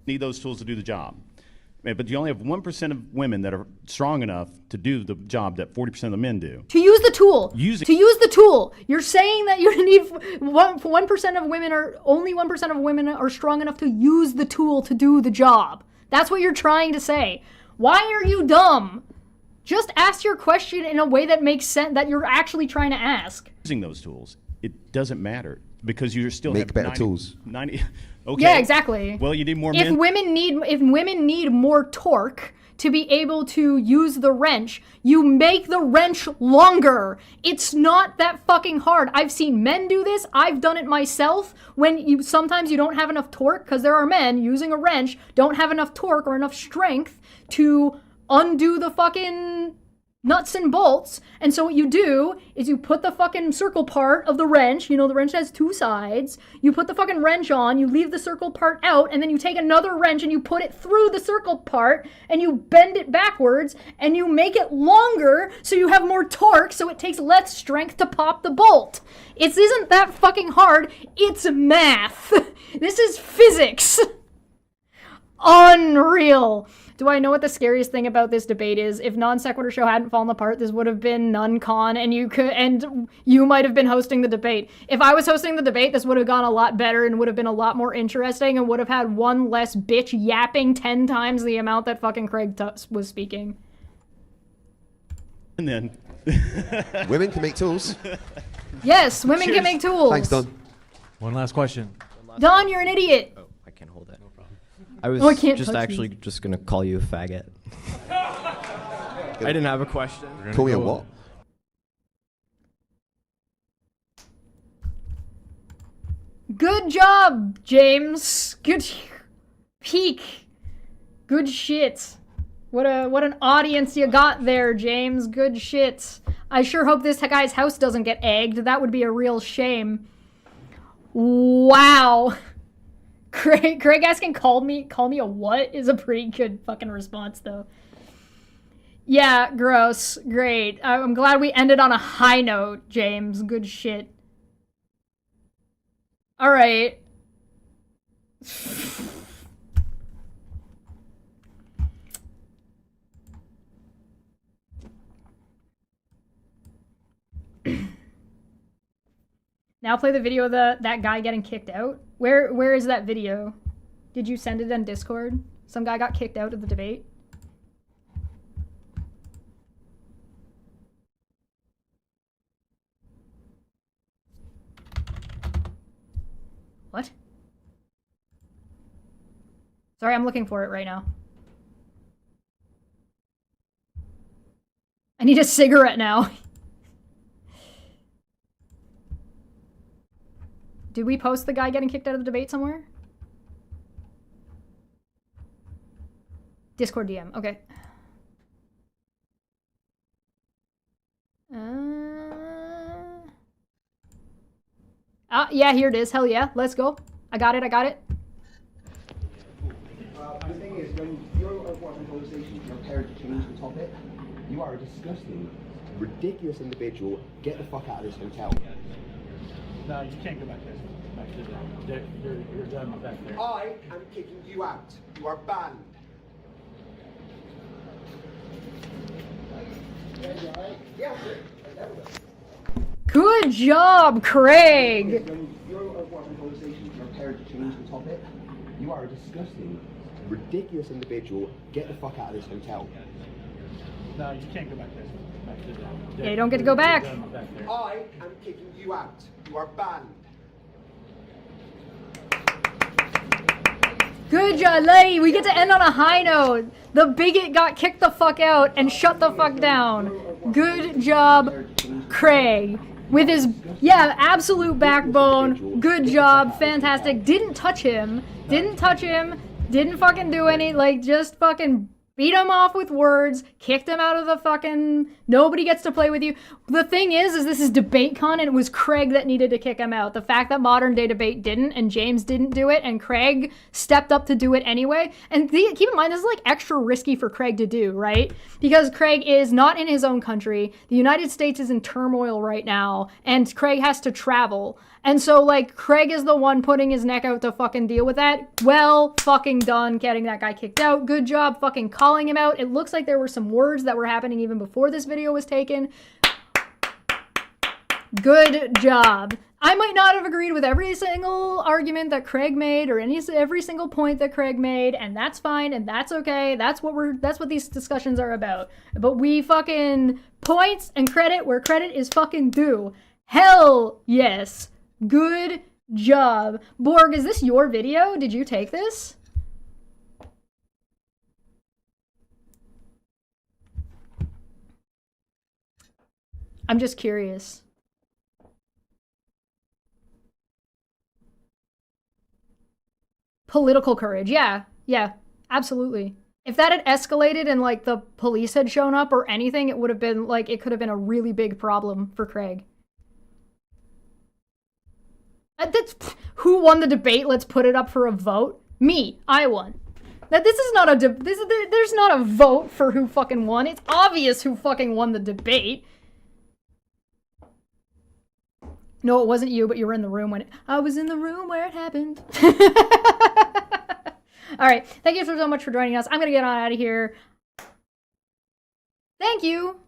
Speaker 10: need those tools to do the job. But you only have 1% of women that are strong enough to do the job that 40% of the men do.
Speaker 1: To use the tool.
Speaker 10: To use
Speaker 1: the tool. You're saying that you need 1% of women are, only 1% of women are strong enough to use the tool to do the job. That's what you're trying to say. Why are you dumb? Just ask your question in a way that makes sense, that you're actually trying to ask.
Speaker 10: Using those tools, it doesn't matter because you're still
Speaker 3: Make better tools.
Speaker 10: 90. Okay.
Speaker 1: Yeah, exactly.
Speaker 10: Well, you need more
Speaker 1: If
Speaker 10: men.
Speaker 1: women need more torque to be able to use the wrench, you make the wrench longer. It's not that fucking hard. I've seen men do this. I've done it myself. Sometimes you don't have enough torque because there are men using a wrench don't have enough torque or enough strength to undo the fucking nuts and bolts. And so what you do is you put the fucking circle part of the wrench, you know, the wrench has two sides, you put the fucking wrench on, you leave the circle part out, and then you take another wrench and you put it through the circle part, and you bend it backwards, and you make it longer so you have more torque, so it takes less strength to pop the bolt. It isn't that fucking hard, it's math. This is physics. Unreal. Do I know what the scariest thing about this debate is? If Non Sequitur Show hadn't fallen apart, this would have been non-con, and you might have been hosting the debate. If I was hosting the debate, this would have gone a lot better and would have been a lot more interesting and would have had one less bitch yapping 10 times the amount that fucking Craig was speaking.
Speaker 10: And then
Speaker 3: women can make tools.
Speaker 1: Yes, women can make tools.
Speaker 3: Thanks, Don.
Speaker 5: One last question.
Speaker 1: Don, you're an idiot.
Speaker 11: Oh, I can't hold that. No problem. I was
Speaker 1: I can't
Speaker 11: just
Speaker 1: touch
Speaker 11: actually
Speaker 1: these.
Speaker 11: just gonna call you a faggot. I didn't have a question.
Speaker 3: Call me a what?
Speaker 1: Good job, James. Good peak. Good shit. What an audience you got there, James. Good shit. I sure hope this guy's house doesn't get egged. That would be a real shame. Wow. Craig asking call me a what is a pretty good fucking response though. Yeah, gross. Great. I'm glad we ended on a high note, James. Good shit. All right. Now play the video of that guy getting kicked out. Where is that video? Did you send it on Discord? Some guy got kicked out of the debate. What? Sorry, I'm looking for it right now. I need a cigarette now. Did we post the guy getting kicked out of the debate somewhere? Discord DM, okay. Yeah, here it is. Hell yeah, let's go. I got it.
Speaker 13: The thing is, when you're watching conversation, you're prepared to change the topic. You are a disgusting, ridiculous individual. Get the fuck out of this hotel.
Speaker 23: No, you can't go back there. You're done back there.
Speaker 13: I am kicking you out. You are banned. Yeah,
Speaker 1: Good job, Craig.
Speaker 13: when you're watching conversation, you're prepared to change the topic. You are a disgusting, ridiculous individual. Get the fuck out of this hotel.
Speaker 23: No, you can't go back there.
Speaker 1: Yeah, you don't get to go back.
Speaker 13: I am kicking you out. You are banned.
Speaker 1: Good job, lady. We get to end on a high note. The bigot got kicked the fuck out and shut the fuck down. Good job, Craig. With his, absolute backbone. Good job. Fantastic. Didn't touch him. Didn't fucking do any, just fucking beat him off with words, kicked him out of the fucking, nobody gets to play with you. The thing is this is DebateCon and it was Craig that needed to kick him out. The fact that Modern Day Debate didn't and James didn't do it and Craig stepped up to do it anyway. And keep in mind, this is extra risky for Craig to do, right? Because Craig is not in his own country. The United States is in turmoil right now and Craig has to travel. And so, Craig is the one putting his neck out to fucking deal with that. Well fucking done getting that guy kicked out. Good job fucking calling him out. It looks like there were some words that were happening even before this video was taken. Good job. I might not have agreed with every single argument that Craig made or every single point that Craig made, and that's fine and that's okay. That's what these discussions are about. But we fucking points and credit where credit is fucking due. Hell yes. Good job. Borg, is this your video? Did you take this? I'm just curious. Political courage. Yeah, absolutely. If that had escalated and like the police had shown up or anything, it would have been like, it could have been a really big problem for Craig. That's who won the debate. Let's put it up for a vote. Me, I won. Now this is not a there's not a vote for who fucking won. It's obvious who fucking won the debate. No, it wasn't you, but you were in the room when I was in the room where it happened. All right, thank you so much for joining us. I'm gonna get on out of here. Thank you.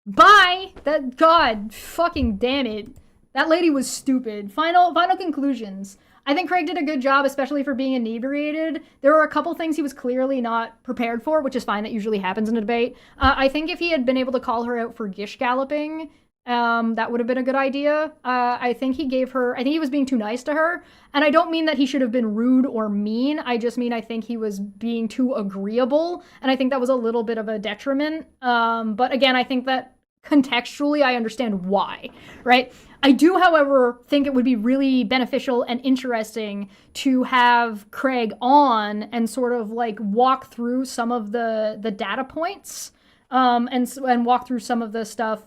Speaker 1: Bye. That God fucking damn it. That lady was stupid. Final conclusions. I think Craig did a good job, especially for being inebriated. There were a couple things he was clearly not prepared for, which is fine. That usually happens in a debate. I think if he had been able to call her out for gish galloping, that would have been a good idea. I think he was being too nice to her. And I don't mean that he should have been rude or mean. I just mean I think he was being too agreeable. And I think that was a little bit of a detriment. But again, I think that contextually, I understand why, right? I do, however, think it would be really beneficial and interesting to have Craig on and sort of like walk through some of the data points, and walk through some of the stuff.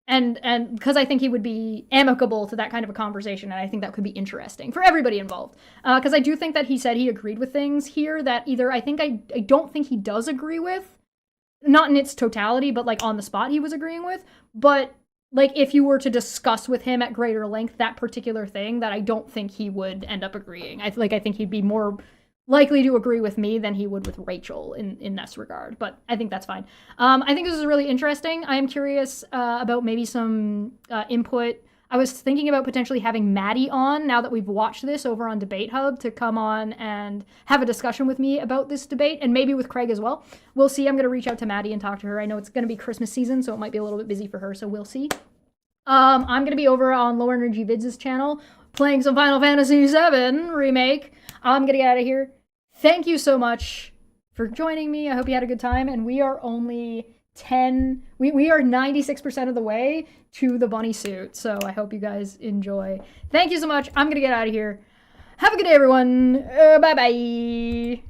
Speaker 1: And because I think he would be amicable to that kind of a conversation, and I think that could be interesting for everybody involved. Because I do think that he said he agreed with things here that either I don't think he does agree with, not in its totality, but like on the spot he was agreeing with. But like if you were to discuss with him at greater length that particular thing, that I don't think he would end up agreeing. I think he'd be more likely to agree with me than he would with Rachel in this regard. But I think that's fine. I think this is really interesting. I am curious about maybe some input. I was thinking about potentially having Maddie on now that we've watched this over on Debate Hub to come on and have a discussion with me about this debate, and maybe with Craig as well. We'll see. I'm going to reach out to Maddie and talk to her. I know it's going to be Christmas season, so it might be a little bit busy for her, so we'll see. I'm going to be over on Lower Energy Vids' channel playing some Final Fantasy VII Remake. I'm going to get out of here. Thank you so much for joining me. I hope you had a good time, and we are only we are 96% of the way to the bunny suit, so I hope you guys enjoy. Thank you so much. I'm gonna get out of here. Have a good day, everyone. Bye-bye.